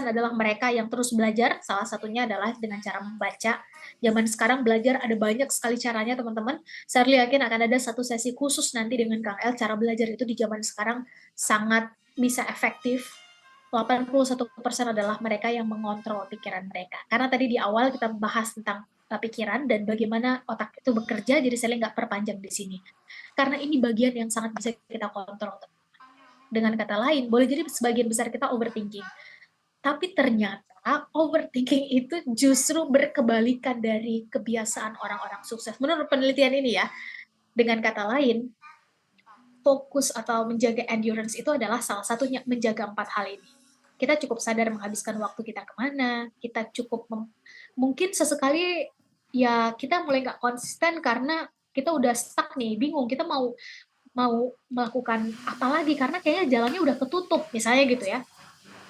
adalah mereka yang terus belajar, salah satunya adalah dengan cara membaca. Zaman sekarang belajar ada banyak sekali caranya, teman-teman. Saya yakin akan ada satu sesi khusus nanti dengan Kang El, cara belajar itu di zaman sekarang sangat bisa efektif. 81% adalah mereka yang mengontrol pikiran mereka. Karena tadi di awal kita bahas tentang pikiran dan bagaimana otak itu bekerja, jadi saya nggak perpanjang di sini. Karena ini bagian yang sangat bisa kita kontrol. Dengan kata lain, boleh jadi sebagian besar kita overthinking. Tapi ternyata overthinking itu justru berkebalikan dari kebiasaan orang-orang sukses. Menurut penelitian ini ya, dengan kata lain, fokus atau menjaga endurance itu adalah salah satunya menjaga 4 hal ini. Kita cukup sadar menghabiskan waktu kita kemana, kita cukup mungkin sesekali ya kita mulai nggak konsisten karena kita udah stuck nih, bingung kita mau melakukan apa lagi karena kayaknya jalannya udah ketutup misalnya gitu ya.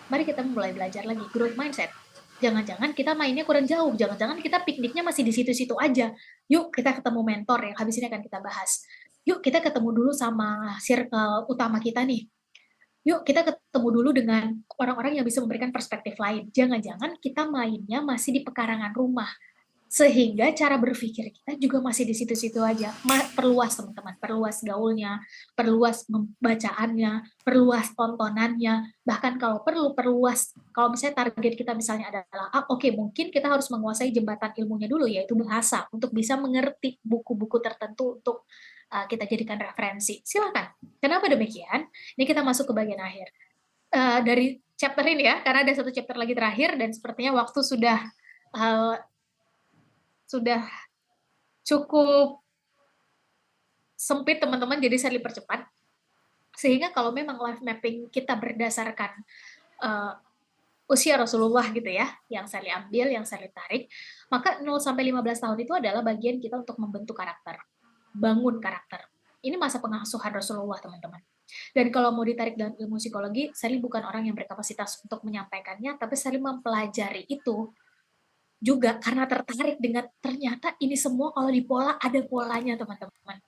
Mari kita mulai belajar lagi growth mindset. Jangan-jangan kita mainnya kurang jauh, jangan-jangan kita pikniknya masih di situ-situ aja. Yuk kita ketemu mentor yang habis ini akan kita bahas. Yuk kita ketemu dulu sama circle utama kita nih. Yuk kita ketemu dulu dengan orang-orang yang bisa memberikan perspektif lain. Jangan-jangan kita mainnya masih di pekarangan rumah. Sehingga cara berpikir kita juga masih di situ-situ aja. Perluas teman-teman, perluas gaulnya, perluas bacaannya, perluas tontonannya, bahkan kalau perlu perluas, kalau misalnya target kita misalnya adalah, oke, mungkin kita harus menguasai jembatan ilmunya dulu, yaitu bahasa, untuk bisa mengerti buku-buku tertentu untuk kita jadikan referensi. Silakan. Kenapa demikian? Ini kita masuk ke bagian akhir. Dari chapter ini ya, karena ada satu chapter lagi terakhir, dan sepertinya waktu sudah cukup sempit teman-teman, jadi saya dipercepat. Sehingga kalau memang life mapping kita berdasarkan usia Rasulullah gitu ya, yang saya ambil, yang saya tarik, maka 0-15 tahun itu adalah bagian kita untuk membentuk karakter, bangun karakter. Ini masa pengasuhan Rasulullah teman-teman. Dan kalau mau ditarik dalam ilmu psikologi, saya bukan orang yang berkapasitas untuk menyampaikannya, tapi saya mempelajari itu juga karena tertarik dengan ternyata ini semua kalau di pola ada polanya teman-teman.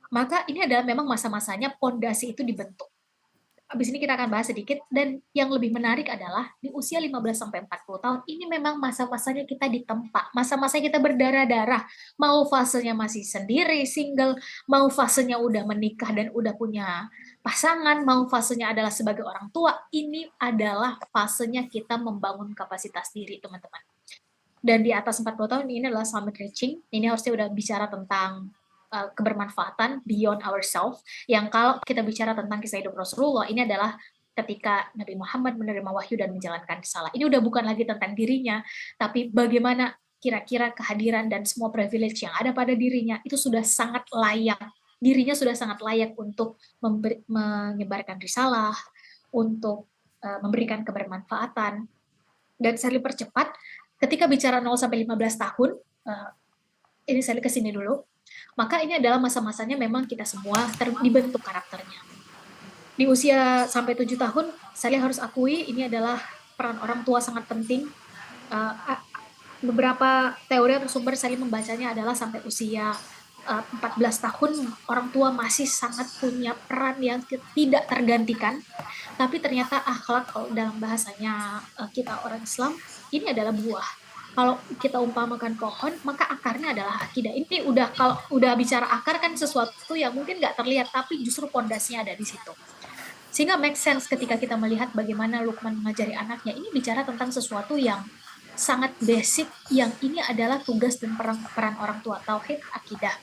Maka ini adalah memang masa-masanya pondasi itu dibentuk. Habis ini kita akan bahas sedikit, dan yang lebih menarik adalah di usia 15-40 tahun ini memang masa-masanya kita ditempa, masa-masa kita berdarah-darah, mau fasenya masih sendiri, single, mau fasenya udah menikah dan udah punya pasangan, mau fasenya adalah sebagai orang tua, ini adalah fasenya kita membangun kapasitas diri teman-teman. Dan di atas 40 tahun ini adalah summit reaching. Ini harusnya udah bicara tentang kebermanfaatan beyond ourselves. Yang kalau kita bicara tentang kisah hidup Rasulullah, ini adalah ketika Nabi Muhammad menerima wahyu dan menjalankan risalah. Ini udah bukan lagi tentang dirinya, tapi bagaimana kira-kira kehadiran dan semua privilege yang ada pada dirinya itu sudah sangat layak, dirinya sudah sangat layak untuk menyebarkan risalah, untuk memberikan kebermanfaatan. Dan saya percepat, ketika bicara 0 sampai 15 tahun, ini saya ke sini dulu, maka ini adalah masa-masanya memang kita semua dibentuk karakternya. Di usia sampai 7 tahun, saya harus akui ini adalah peran orang tua sangat penting. Beberapa teori atau sumber saya membacanya adalah sampai usia 14 tahun orang tua masih sangat punya peran yang tidak tergantikan, tapi ternyata akhlak kalau dalam bahasanya kita orang Islam ini adalah buah. Kalau kita umpamakan pohon, maka akarnya adalah akidah. Ini kalau udah bicara akar kan sesuatu yang mungkin nggak terlihat, tapi justru pondasinya ada di situ. Sehingga make sense ketika kita melihat bagaimana Luqman mengajari anaknya. Ini bicara tentang sesuatu yang sangat basic, yang ini adalah tugas dan peran orang tua, tauhid, akidah.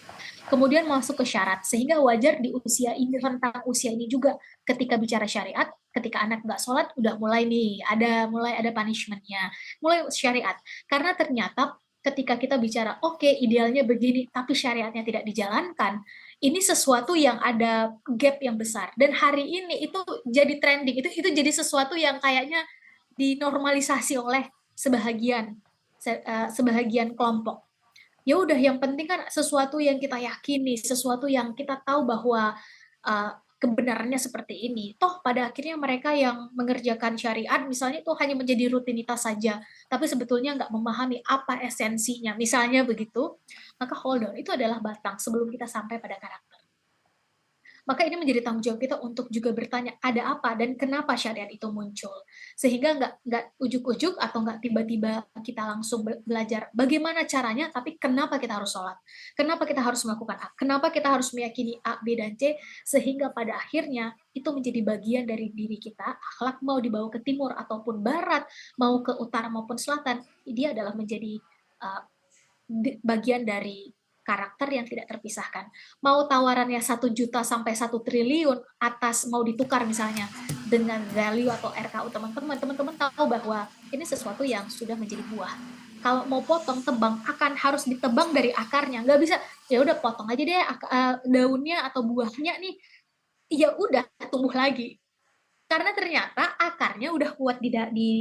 Kemudian masuk ke syarat, sehingga wajar di usia ini, tentang usia ini juga, ketika bicara syariat, ketika anak nggak sholat, udah mulai ada punishment-nya, mulai syariat. Karena ternyata ketika kita bicara, oke, idealnya begini, tapi syariatnya tidak dijalankan, ini sesuatu yang ada gap yang besar. Dan hari ini itu jadi trending, itu jadi sesuatu yang kayaknya dinormalisasi oleh sebahagian kelompok. Ya udah, yang penting kan sesuatu yang kita yakini, sesuatu yang kita tahu bahwa kebenarannya seperti ini. Toh pada akhirnya mereka yang mengerjakan syariat misalnya itu hanya menjadi rutinitas saja, tapi sebetulnya nggak memahami apa esensinya. Misalnya begitu, maka hold on, itu adalah batang sebelum kita sampai pada karakter. Maka ini menjadi tanggung jawab kita untuk juga bertanya ada apa dan kenapa syariat itu muncul, sehingga nggak ujuk-ujuk atau nggak tiba-tiba kita langsung belajar bagaimana caranya, tapi kenapa kita harus sholat, kenapa kita harus melakukan A, kenapa kita harus meyakini A, B, dan C, sehingga pada akhirnya itu menjadi bagian dari diri kita. Akhlak mau dibawa ke timur ataupun barat, mau ke utara maupun selatan, dia adalah menjadi bagian dari karakter yang tidak terpisahkan. Mau tawarannya 1 juta sampai 1 triliun atas mau ditukar misalnya dengan value atau RKU teman-teman tahu bahwa ini sesuatu yang sudah menjadi buah. Kalau mau potong, tebang, akan harus ditebang dari akarnya. Nggak bisa, ya udah potong aja deh daunnya atau buahnya nih, ya udah tumbuh lagi. Karena ternyata akarnya udah kuat di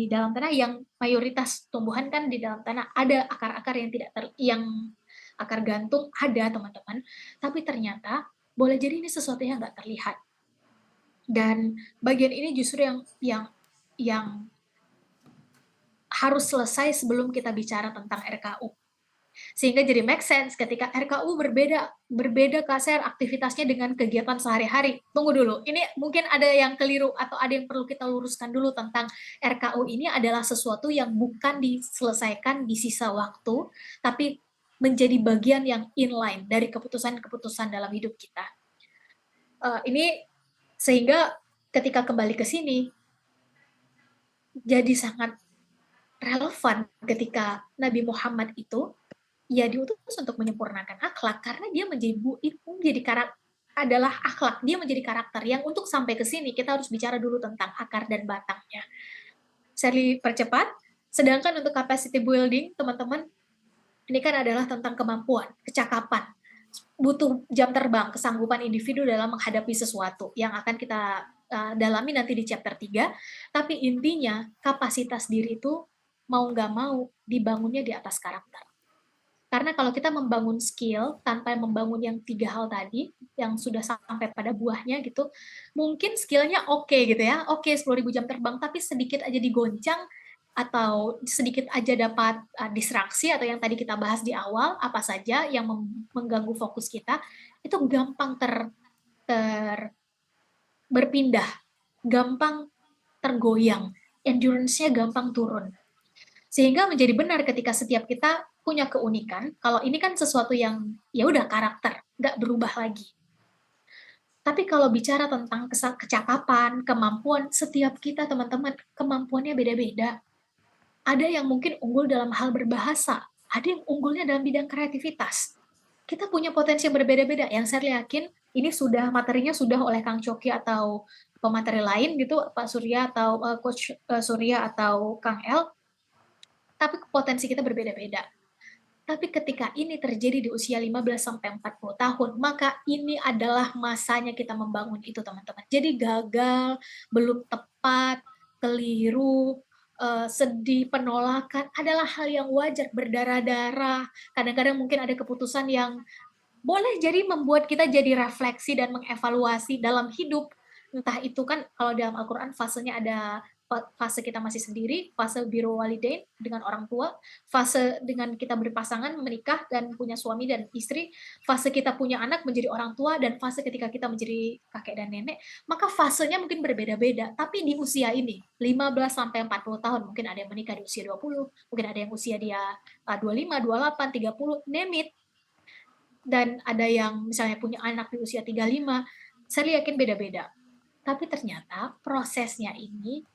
dalam tanah, yang mayoritas tumbuhan kan di dalam tanah ada akar-akar yang tidak yang akar gantung ada teman-teman, tapi ternyata boleh jadi ini sesuatu yang nggak terlihat. Dan bagian ini justru yang harus selesai sebelum kita bicara tentang RKU. Sehingga jadi make sense ketika RKU berbeda kasar aktivitasnya dengan kegiatan sehari-hari. Tunggu dulu, ini mungkin ada yang keliru atau ada yang perlu kita luruskan dulu tentang RKU ini adalah sesuatu yang bukan diselesaikan di sisa waktu, tapi menjadi bagian yang inline dari keputusan-keputusan dalam hidup kita. Ini sehingga ketika kembali ke sini, jadi sangat relevan ketika Nabi Muhammad itu ya diutus untuk menyempurnakan akhlak, karena dia menjadi karakter adalah akhlak, dia menjadi karakter yang untuk sampai ke sini kita harus bicara dulu tentang akar dan batangnya. Saya percepat, sedangkan untuk capacity building, teman-teman, ini kan adalah tentang kemampuan, kecakapan, butuh jam terbang, kesanggupan individu dalam menghadapi sesuatu yang akan kita dalami nanti di chapter 3, tapi intinya kapasitas diri itu mau nggak mau dibangunnya di atas karakter. Karena kalau kita membangun skill tanpa membangun yang 3 hal tadi, yang sudah sampai pada buahnya gitu, mungkin skillnya oke gitu ya, oke 10.000 jam terbang, tapi sedikit aja digoncang, atau sedikit aja dapat distraksi, atau yang tadi kita bahas di awal, apa saja yang mengganggu fokus kita, itu gampang berpindah, gampang tergoyang, endurance-nya gampang turun. Sehingga menjadi benar ketika setiap kita punya keunikan, kalau ini kan sesuatu yang ya udah karakter, nggak berubah lagi. Tapi kalau bicara tentang kecakapan, kemampuan, setiap kita teman-teman kemampuannya beda-beda. Ada yang mungkin unggul dalam hal berbahasa, ada yang unggulnya dalam bidang kreativitas. Kita punya potensi yang berbeda-beda, yang saya yakin ini materinya sudah oleh Kang Coki atau pemateri lain gitu, Pak Surya atau Coach Surya atau Kang El, tapi potensi kita berbeda-beda. Tapi ketika ini terjadi di usia 15-40 tahun, maka ini adalah masanya kita membangun itu, teman-teman. Jadi gagal, belum tepat, keliru, sedih, penolakan adalah hal yang wajar, berdarah-darah. Kadang-kadang mungkin ada keputusan yang boleh jadi membuat kita jadi refleksi dan mengevaluasi dalam hidup. Entah itu kan kalau dalam Al-Quran fasenya ada fase kita masih sendiri, fase biru walidain dengan orang tua, fase dengan kita berpasangan, menikah dan punya suami dan istri, fase kita punya anak menjadi orang tua, dan fase ketika kita menjadi kakek dan nenek. Maka fasenya mungkin berbeda-beda, tapi di usia ini 15-40 tahun, mungkin ada yang menikah di usia 20, mungkin ada yang usia dia 25, 28, 30, name it, dan ada yang misalnya punya anak di usia 35, saya yakin beda-beda. Tapi ternyata prosesnya ini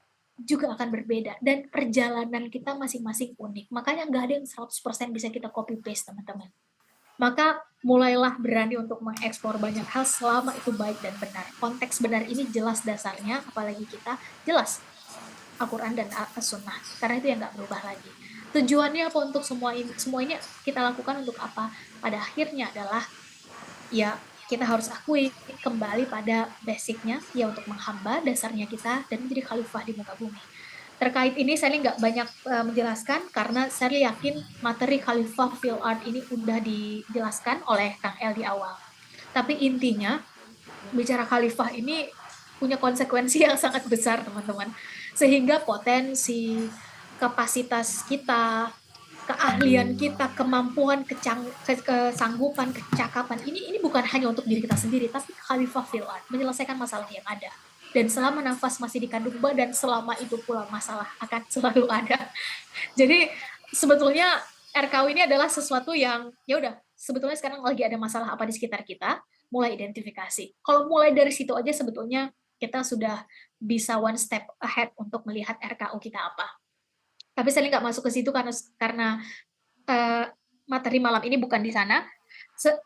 juga akan berbeda, dan perjalanan kita masing-masing unik. Makanya nggak ada yang 100% bisa kita copy-paste, teman-teman. Maka mulailah berani untuk mengeksplor banyak hal selama itu baik dan benar. Konteks benar ini jelas dasarnya, apalagi kita jelas Al-Quran dan As-Sunnah. Karena itu yang nggak berubah lagi. Tujuannya apa untuk semua ini kita lakukan untuk apa? Pada akhirnya adalah ya kita harus akui kembali pada basicnya, ya untuk menghamba dasarnya kita dan menjadi khalifah di muka bumi. Terkait ini saya nggak banyak menjelaskan karena saya yakin materi khalifah fil art ini udah dijelaskan oleh Kang El di awal. Tapi intinya bicara khalifah ini punya konsekuensi yang sangat besar, teman-teman. Sehingga potensi, kapasitas kita, keahlian kita, kemampuan, kesanggupan, kecakapan ini bukan hanya untuk diri kita sendiri, tapi khalifah fil ard, menyelesaikan masalah yang ada. Dan selama nafas masih di kandung badan, selama itu pula masalah akan selalu ada. Jadi sebetulnya RKU ini adalah sesuatu yang ya udah, sebetulnya sekarang lagi ada masalah apa di sekitar kita, mulai identifikasi. Kalau mulai dari situ aja sebetulnya kita sudah bisa one step ahead untuk melihat RKU kita apa. Tapi saya nggak masuk ke situ karena materi malam ini bukan di sana.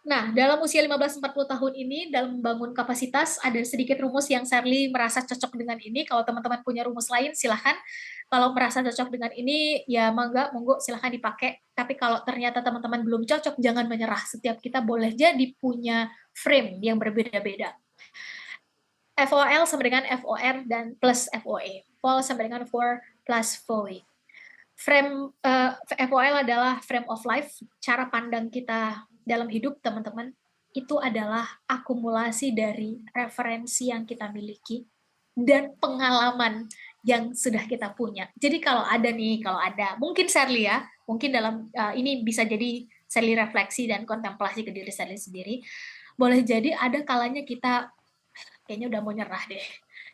Nah, dalam usia 15-40 tahun ini, dalam membangun kapasitas, ada sedikit rumus yang Sherly merasa cocok dengan ini. Kalau teman-teman punya rumus lain, silahkan. Kalau merasa cocok dengan ini, ya monggo silahkan dipakai. Tapi kalau ternyata teman-teman belum cocok, jangan menyerah. Setiap kita boleh jadi punya frame yang berbeda-beda. FOL sama dengan FOR dan plus FOE. FOL sama dengan for plus FOE. Frame FOL adalah frame of life, cara pandang kita dalam hidup, teman-teman. Itu adalah akumulasi dari referensi yang kita miliki dan pengalaman yang sudah kita punya. Jadi kalau ada, mungkin Sherly ya, mungkin dalam ini bisa jadi Sherly refleksi dan kontemplasi ke diri Sherly sendiri. Boleh jadi ada kalanya kita kayaknya udah mau nyerah deh.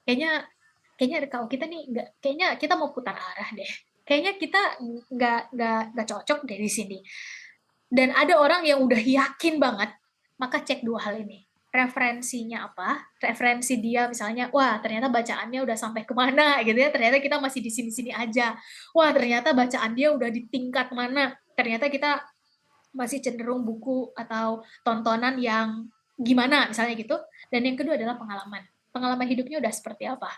Kayaknya kalau kita nih kayaknya kita mau putar arah deh. Kayaknya kita nggak cocok dari sini. Dan ada orang yang udah yakin banget, maka cek dua hal ini. Referensinya apa? Referensi dia misalnya, wah ternyata bacaannya udah sampai kemana gitu ya, ternyata kita masih di sini-sini aja. Wah ternyata bacaan dia udah di tingkat mana, ternyata kita masih cenderung buku atau tontonan yang gimana misalnya gitu. Dan yang kedua adalah pengalaman. Pengalaman hidupnya udah seperti apa?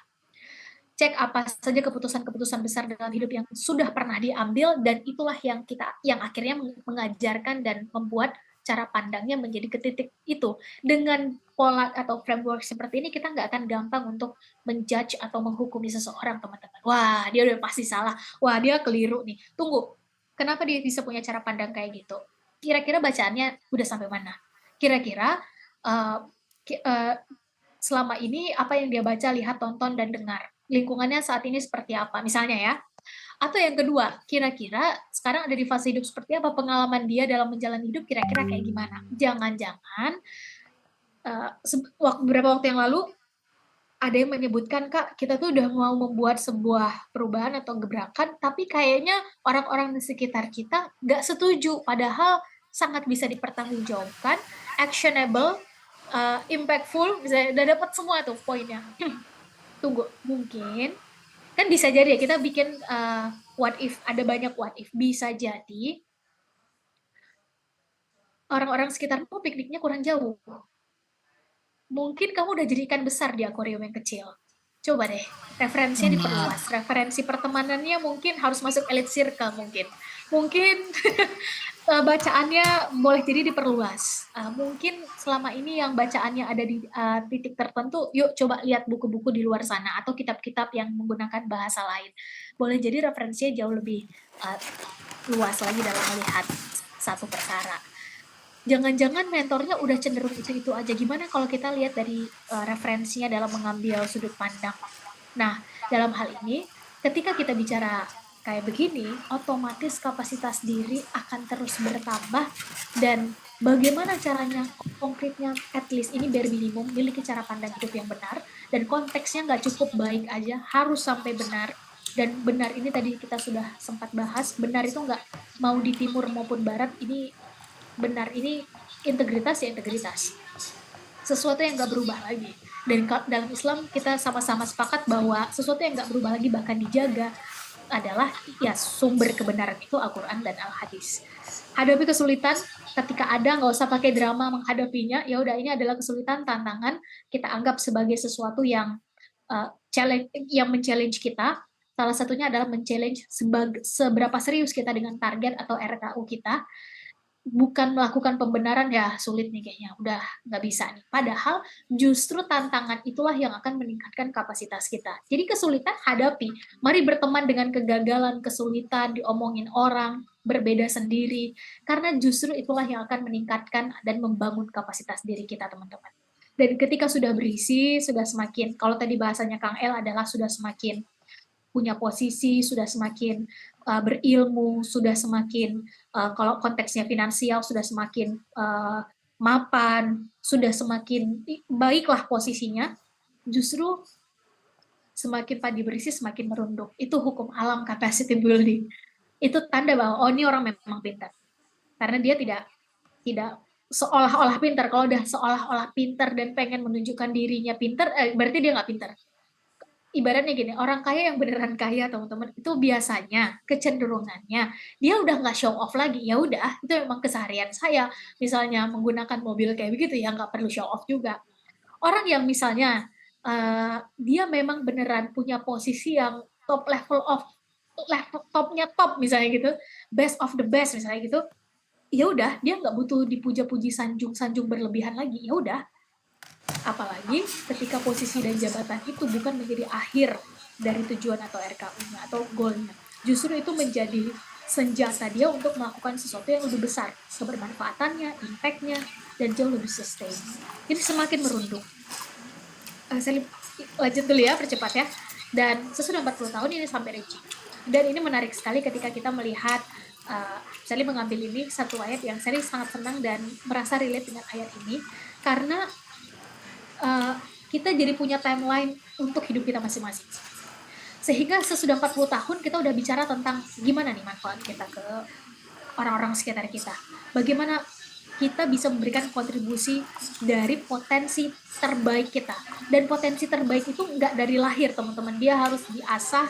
Cek apa saja keputusan-keputusan besar dalam hidup yang sudah pernah diambil, dan itulah yang akhirnya mengajarkan dan membuat cara pandangnya menjadi ke titik itu. Dengan pola atau framework seperti ini, kita nggak akan gampang untuk menjudge atau menghukumi seseorang, teman-teman. Wah, dia udah pasti salah. Wah, dia keliru nih. Tunggu, kenapa dia bisa punya cara pandang kayak gitu? Kira-kira bacaannya udah sampai mana? Kira-kira selama ini apa yang dia baca, lihat, tonton, dan dengar, lingkungannya saat ini seperti apa, misalnya ya. Atau yang kedua, kira-kira sekarang ada di fase hidup seperti apa, pengalaman dia dalam menjalani hidup kira-kira kayak gimana. Jangan-jangan beberapa waktu yang lalu ada yang menyebutkan, Kak, kita tuh udah mau membuat sebuah perubahan atau gebrakan, tapi kayaknya orang-orang di sekitar kita nggak setuju, padahal sangat bisa dipertanggungjawabkan, actionable, impactful, bisa udah dapat semua tuh poinnya. Tunggu, mungkin kan bisa jadi ya kita bikin what if, ada banyak what if. Bisa jadi orang-orang sekitarmu pikniknya kurang jauh. Mungkin kamu udah jadi ikan besar di akuarium yang kecil. Coba deh, referensinya diperluas. Referensi pertemanannya mungkin harus masuk elite circle mungkin. Bacaannya boleh jadi diperluas. Mungkin selama ini yang bacaannya ada di titik tertentu, yuk coba lihat buku-buku di luar sana atau kitab-kitab yang menggunakan bahasa lain. Boleh jadi referensinya jauh lebih luas lagi dalam melihat satu perkara. Jangan-jangan mentornya udah cenderung itu aja. Gimana kalau kita lihat dari referensinya dalam mengambil sudut pandang? Nah, dalam hal ini, ketika kita bicara kayak begini, otomatis kapasitas diri akan terus bertambah dan bagaimana caranya konkretnya, at least ini bare minimum, miliki cara pandang hidup yang benar dan konteksnya nggak cukup baik aja, harus sampai benar. Dan benar ini tadi kita sudah sempat bahas, benar itu nggak mau di timur maupun barat, ini benar ini integritas ya integritas. Sesuatu yang nggak berubah lagi. Dan dalam Islam kita sama-sama sepakat bahwa sesuatu yang nggak berubah lagi bahkan dijaga adalah ya sumber kebenaran itu Al-Quran dan Al-Hadis. Hadapi kesulitan ketika ada, nggak usah pakai drama menghadapinya. Ya udah, ini adalah kesulitan, tantangan, kita anggap sebagai sesuatu yang challenge, yang men-challenge kita. Salah satunya adalah men-challenge seberapa serius kita dengan target atau RKU kita. Bukan melakukan pembenaran, ya sulit nih kayaknya, udah nggak bisa nih. Padahal justru tantangan itulah yang akan meningkatkan kapasitas kita. Jadi kesulitan hadapi, mari berteman dengan kegagalan, kesulitan, diomongin orang, berbeda sendiri, karena justru itulah yang akan meningkatkan dan membangun kapasitas diri kita, teman-teman. Dan ketika sudah berisi, sudah semakin, kalau tadi bahasanya Kang El adalah sudah semakin punya posisi, sudah semakin berilmu, sudah semakin kalau konteksnya finansial sudah semakin mapan, sudah semakin baiklah posisinya, justru semakin padi berisi semakin merunduk. Itu hukum alam capacity building. Itu tanda bahwa oh ini orang memang pintar. Karena dia tidak seolah-olah pintar. Kalau udah seolah-olah pintar dan pengen menunjukkan dirinya pintar, berarti dia nggak pintar. Ibaratnya gini, orang kaya yang beneran kaya, teman-teman, itu biasanya kecenderungannya dia udah nggak show off lagi. Ya udah, itu memang keseharian saya. Misalnya menggunakan mobil kayak begitu ya nggak perlu show off juga. Orang yang misalnya dia memang beneran punya posisi yang top level of topnya top misalnya gitu, best of the best misalnya gitu. Ya udah, dia nggak butuh dipuja-puji sanjung-sanjung berlebihan lagi. Ya udah, apalagi ketika posisi dan jabatan itu bukan menjadi akhir dari tujuan atau RKU-nya atau goal-nya. Justru itu menjadi senjata dia untuk melakukan sesuatu yang lebih besar, kebermanfaatannya, impact-nya, dan jauh lebih sustain. Jadi semakin merunduk. Saya lanjut dulu ya, percepat ya. Dan sesudah 40 tahun ini sampai reaching. Dan ini menarik sekali ketika kita melihat Sally mengambil ini satu ayat yang Sally sangat senang dan merasa relate dengan ayat ini karena kita jadi punya timeline untuk hidup kita masing-masing. Sehingga sesudah 40 tahun kita udah bicara tentang gimana nih manfaat kita ke orang-orang sekitar kita. Bagaimana kita bisa memberikan kontribusi dari potensi terbaik kita. Dan potensi terbaik itu nggak dari lahir, teman-teman. Dia harus diasah.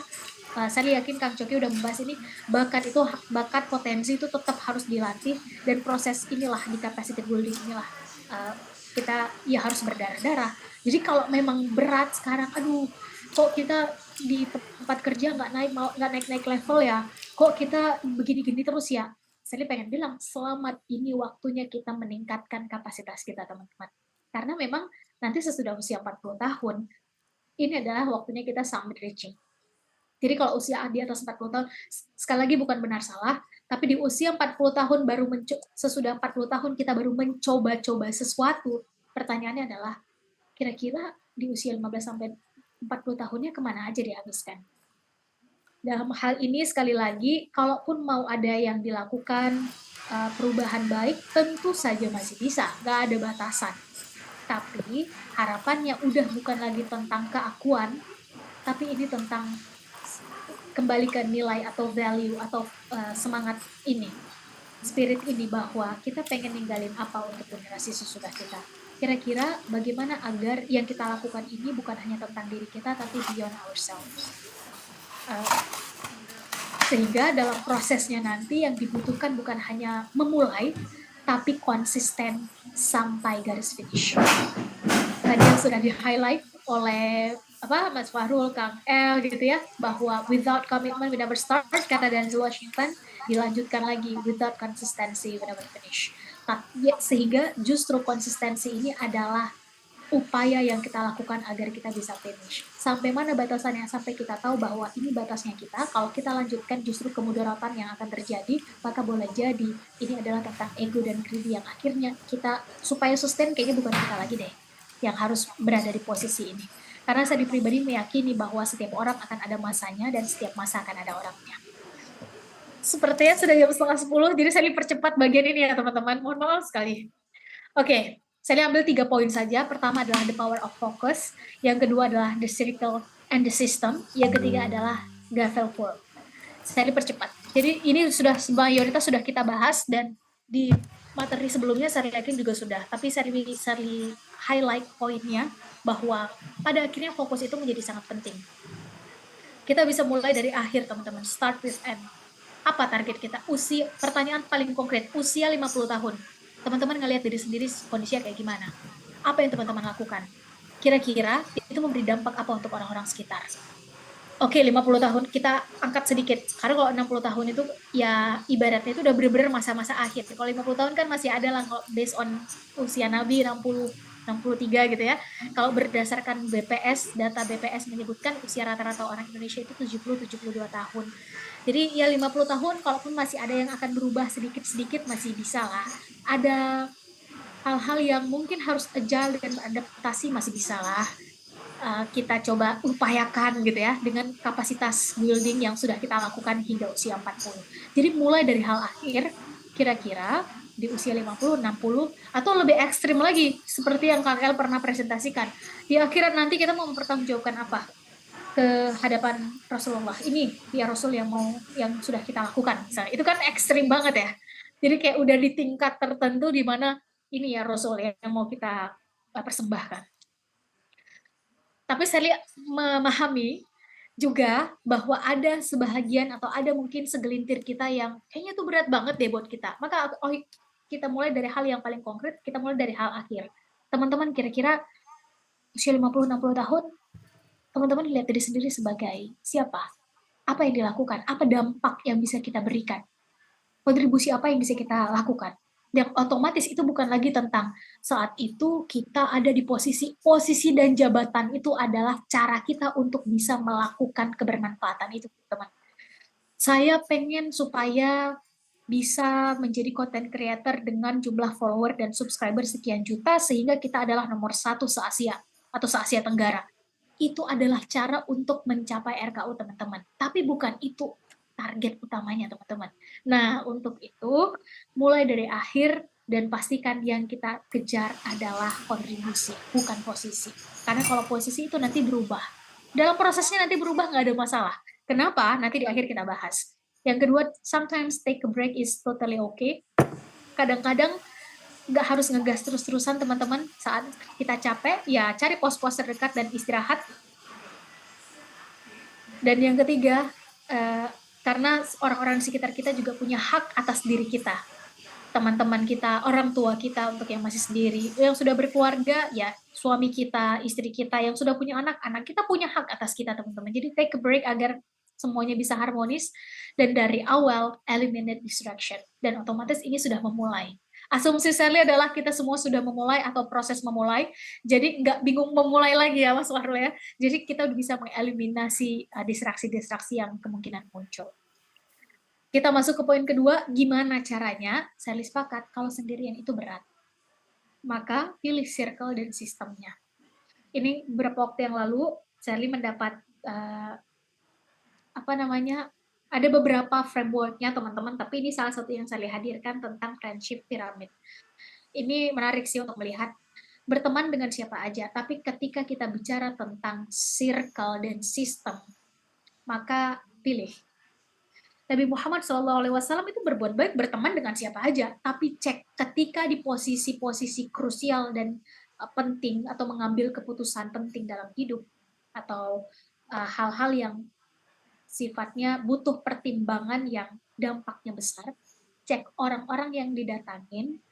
Saya yakin Kang Coki udah membahas ini, bakat potensi itu tetap harus dilatih, dan proses inilah di capacity building inilah kita ya harus berdarah-darah. Jadi kalau memang berat sekarang, aduh kok kita di tempat kerja nggak naik level ya, kok kita begini-gini terus ya, saya pengen bilang selamat, ini waktunya kita meningkatkan kapasitas kita, teman-teman. Karena memang nanti sesudah usia 40 tahun ini adalah waktunya kita summit reaching. Jadi kalau usia di atas 40 tahun, sekali lagi bukan benar salah, tapi di usia 40 tahun sesudah 40 tahun kita baru mencoba-coba sesuatu, pertanyaannya adalah kira-kira di usia 15 sampai 40 tahunnya kemana aja dihabiskan? Dalam hal ini sekali lagi, kalaupun mau ada yang dilakukan perubahan baik, tentu saja masih bisa, nggak ada batasan. Tapi harapannya udah bukan lagi tentang keakuan, tapi ini tentang kembali ke nilai atau value atau semangat ini, spirit ini, bahwa kita pengen ninggalin apa untuk generasi sesudah kita. Kira-kira bagaimana agar yang kita lakukan ini bukan hanya tentang diri kita, tapi beyond ourselves. Sehingga dalam prosesnya nanti yang dibutuhkan bukan hanya memulai, tapi konsisten sampai garis finish. Tadi yang sudah di-highlight oleh Mas Fahrul, Kang El gitu ya, bahwa without commitment we never start, kata Denzel Washington. dilanjutkan lagi without consistency, we never finish. Sehingga justru konsistensi ini adalah upaya yang kita lakukan agar kita bisa finish. Sampai mana batasannya? Sampai kita tahu bahwa ini batasnya kita. Kalau kita lanjutkan justru kemudaratan yang akan terjadi, maka boleh jadi ini adalah tentang ego dan greedy yang akhirnya kita, supaya sustain kayaknya bukan kita lagi deh yang harus berada di posisi ini. Karena saya pribadi meyakini bahwa setiap orang akan ada masanya dan setiap masa akan ada orangnya. Sepertinya sudah jam 9:30, jadi saya percepat bagian ini ya teman-teman. Mohon maaf sekali. Oke. Saya ambil 3 poin saja. Pertama adalah the power of focus. Yang kedua adalah the circle and the system. Yang ketiga adalah Gavelful. Saya dipercepat. Jadi ini sudah mayoritas sudah kita bahas dan di materi sebelumnya saya yakin juga sudah. Tapi saya highlight poinnya bahwa pada akhirnya fokus itu menjadi sangat penting. Kita bisa mulai dari akhir teman-teman. Start with end. Apa target kita? Pertanyaan paling konkret. Usia 50 tahun. Teman-teman ngelihat diri sendiri kondisinya kayak gimana? Apa yang teman-teman lakukan? Kira-kira itu memberi dampak apa untuk orang-orang sekitar? Oke, 50 tahun kita angkat sedikit. Karena kalau 60 tahun itu ya ibaratnya itu udah benar-benar masa-masa akhir. Kalau 50 tahun kan masih ada lah based on usia Nabi 63 gitu ya. Kalau berdasarkan BPS, data BPS menyebutkan usia rata-rata orang Indonesia itu 70-72 tahun. Jadi ya 50 tahun kalaupun masih ada yang akan berubah sedikit-sedikit masih bisa lah. Ada hal-hal yang mungkin harus agile dan beradaptasi masih bisa lah. Kita coba upayakan gitu ya dengan kapasitas building yang sudah kita lakukan hingga usia 40. Jadi mulai dari hal akhir, kira-kira di usia 50, 60, atau lebih ekstrim lagi, seperti yang Kang El pernah presentasikan. Di akhirat nanti kita mau mempertanggungjawabkan apa? Ke hadapan Rasulullah. Ini ya Rasul yang sudah kita lakukan. Misalnya. Itu kan ekstrim banget ya. Jadi kayak udah di tingkat tertentu di mana ini ya Rasul yang mau kita persembahkan. Tapi saya memahami juga bahwa ada sebahagian atau ada mungkin segelintir kita yang kayaknya tuh berat banget deh buat kita. Maka kita mulai dari hal yang paling konkret, kita mulai dari hal akhir. Teman-teman kira-kira usia 50-60 tahun, teman-teman lihat diri sendiri sebagai siapa? Apa yang dilakukan? Apa dampak yang bisa kita berikan? Kontribusi apa yang bisa kita lakukan? Yang otomatis itu bukan lagi tentang saat itu kita ada di posisi dan jabatan itu adalah cara kita untuk bisa melakukan kebermanfaatan itu, teman. Saya pengen supaya bisa menjadi content creator dengan jumlah follower dan subscriber sekian juta sehingga kita adalah nomor 1 se-Asia atau se-Asia Tenggara. Itu adalah cara untuk mencapai RKU teman-teman. Tapi bukan itu target utamanya teman-teman. Nah, untuk itu mulai dari akhir dan pastikan yang kita kejar adalah kontribusi, bukan posisi. Karena kalau posisi itu nanti berubah. Dalam prosesnya nanti berubah nggak ada masalah. Kenapa? Nanti di akhir kita bahas. Yang kedua, sometimes take a break is totally okay. Kadang-kadang nggak harus ngegas terus-terusan teman-teman. Saat kita capek, ya cari pos-pos terdekat dan istirahat. Dan yang ketiga, karena orang-orang di sekitar kita juga punya hak atas diri kita. Teman-teman kita, orang tua kita untuk yang masih sendiri, yang sudah berkeluarga, ya suami kita, istri kita, yang sudah punya anak-anak, kita punya hak atas kita teman-teman. Jadi take a break agar semuanya bisa harmonis, dan dari awal eliminate distraction. Dan otomatis ini sudah memulai. Asumsi Sally adalah kita semua sudah memulai atau proses memulai, jadi nggak bingung memulai lagi ya Mas Wahru ya. Jadi kita udah bisa mengeliminasi distraksi-distraksi yang kemungkinan muncul. Kita masuk ke poin kedua, gimana caranya? Sally sepakat kalau sendirian itu berat. Maka pilih circle dan sistemnya. Ini beberapa waktu yang lalu Sally mendapat ada beberapa frameworknya teman-teman, tapi ini salah satu yang saya hadirkan tentang friendship pyramid. Ini menarik sih untuk melihat berteman dengan siapa aja, tapi ketika kita bicara tentang circle dan sistem, maka pilih. Nabi Muhammad SAW itu berbuat baik berteman dengan siapa aja, tapi cek ketika di posisi-posisi krusial dan penting atau mengambil keputusan penting dalam hidup atau hal-hal yang sifatnya butuh pertimbangan yang dampaknya besar, cek orang-orang yang didatangin,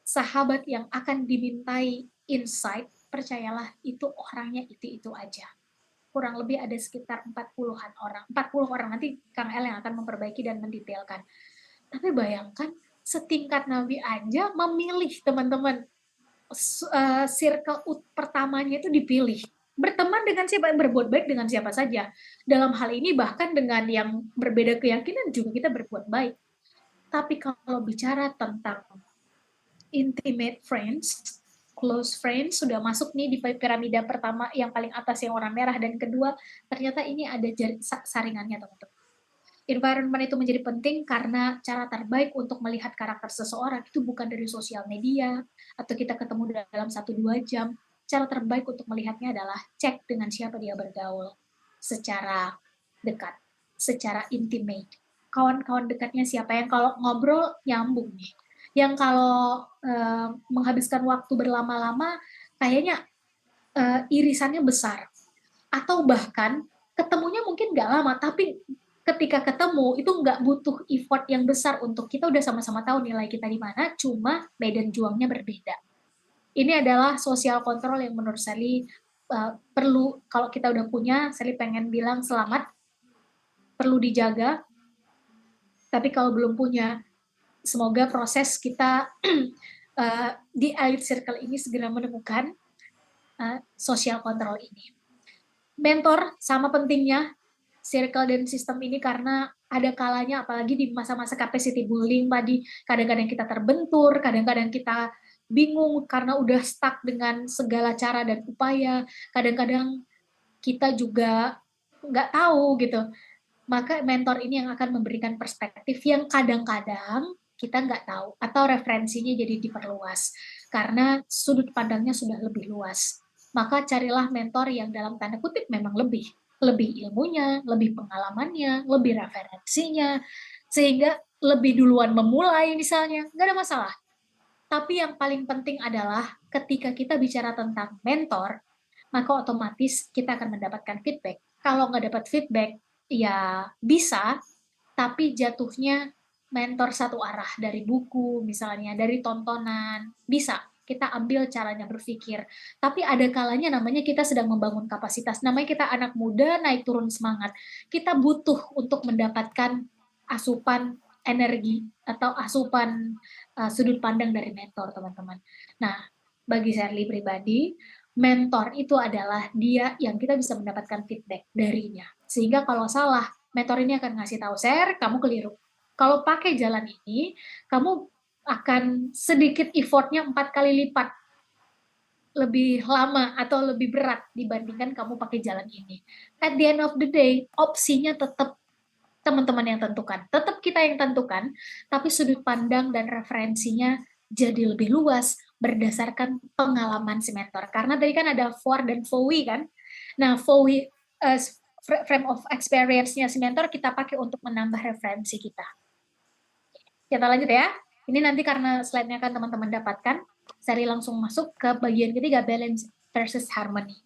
sahabat yang akan dimintai insight, percayalah itu orangnya itu aja. Kurang lebih ada sekitar 40 orang. Nanti Kang El yang akan memperbaiki dan mendetailkan. Tapi bayangkan setingkat Nabi aja memilih teman-teman, circle pertamanya itu dipilih. Berteman dengan siapa, berbuat baik dengan siapa saja. Dalam hal ini bahkan dengan yang berbeda keyakinan juga kita berbuat baik. Tapi kalau bicara tentang intimate friends, close friends, sudah masuk nih di piramida pertama yang paling atas yang warna merah, dan kedua ternyata ini ada saringannya teman-teman. Environment itu menjadi penting karena cara terbaik untuk melihat karakter seseorang itu bukan dari sosial media atau kita ketemu dalam 1-2 jam. Cara terbaik untuk melihatnya adalah cek dengan siapa dia bergaul secara dekat, secara intimate. Kawan-kawan dekatnya siapa yang kalau ngobrol nyambung nih. Yang kalau menghabiskan waktu berlama-lama kayaknya irisannya besar. Atau bahkan ketemunya mungkin nggak lama, tapi ketika ketemu itu nggak butuh effort yang besar untuk kita udah sama-sama tahu nilai kita di mana, cuma medan juangnya berbeda. Ini adalah sosial kontrol yang menurut Sally perlu, kalau kita udah punya, Sally pengen bilang selamat, perlu dijaga, tapi kalau belum punya, semoga proses kita di elite circle ini segera menemukan sosial kontrol ini. Mentor sama pentingnya circle dan sistem ini karena ada kalanya apalagi di masa-masa capacity building tadi kadang-kadang kita terbentur, kadang-kadang kita bingung karena udah stuck dengan segala cara dan upaya, kadang-kadang kita juga nggak tahu gitu. Maka mentor ini yang akan memberikan perspektif yang kadang-kadang kita nggak tahu atau referensinya jadi diperluas karena sudut pandangnya sudah lebih luas. Maka carilah mentor yang dalam tanda kutip memang lebih ilmunya, lebih pengalamannya, lebih referensinya, sehingga lebih duluan memulai misalnya, nggak ada masalah. Tapi yang paling penting adalah ketika kita bicara tentang mentor, maka otomatis kita akan mendapatkan feedback. Kalau nggak dapat feedback, ya bisa, tapi jatuhnya mentor satu arah dari buku, misalnya dari tontonan, bisa kita ambil caranya berpikir. Tapi ada kalanya namanya kita sedang membangun kapasitas, namanya kita anak muda naik turun semangat. Kita butuh untuk mendapatkan asupan energi atau asupan sudut pandang dari mentor, teman-teman. Nah, bagi Shirley pribadi, mentor itu adalah dia yang kita bisa mendapatkan feedback darinya. Sehingga kalau salah, mentor ini akan ngasih tahu, share, kamu keliru. Kalau pakai jalan ini, kamu akan sedikit effortnya 4 kali lipat lebih lama atau lebih berat dibandingkan kamu pakai jalan ini. At the end of the day, opsinya tetap teman-teman yang tentukan. Tetap kita yang tentukan, tapi sudut pandang dan referensinya jadi lebih luas berdasarkan pengalaman si mentor. Karena tadi kan ada for dan FOWI kan. Nah, FOWI frame of experience-nya si mentor kita pakai untuk menambah referensi kita. Kita lanjut ya. Ini nanti karena slide-nya kan teman-teman dapatkan, saya langsung masuk ke bagian ketiga, balance versus harmony.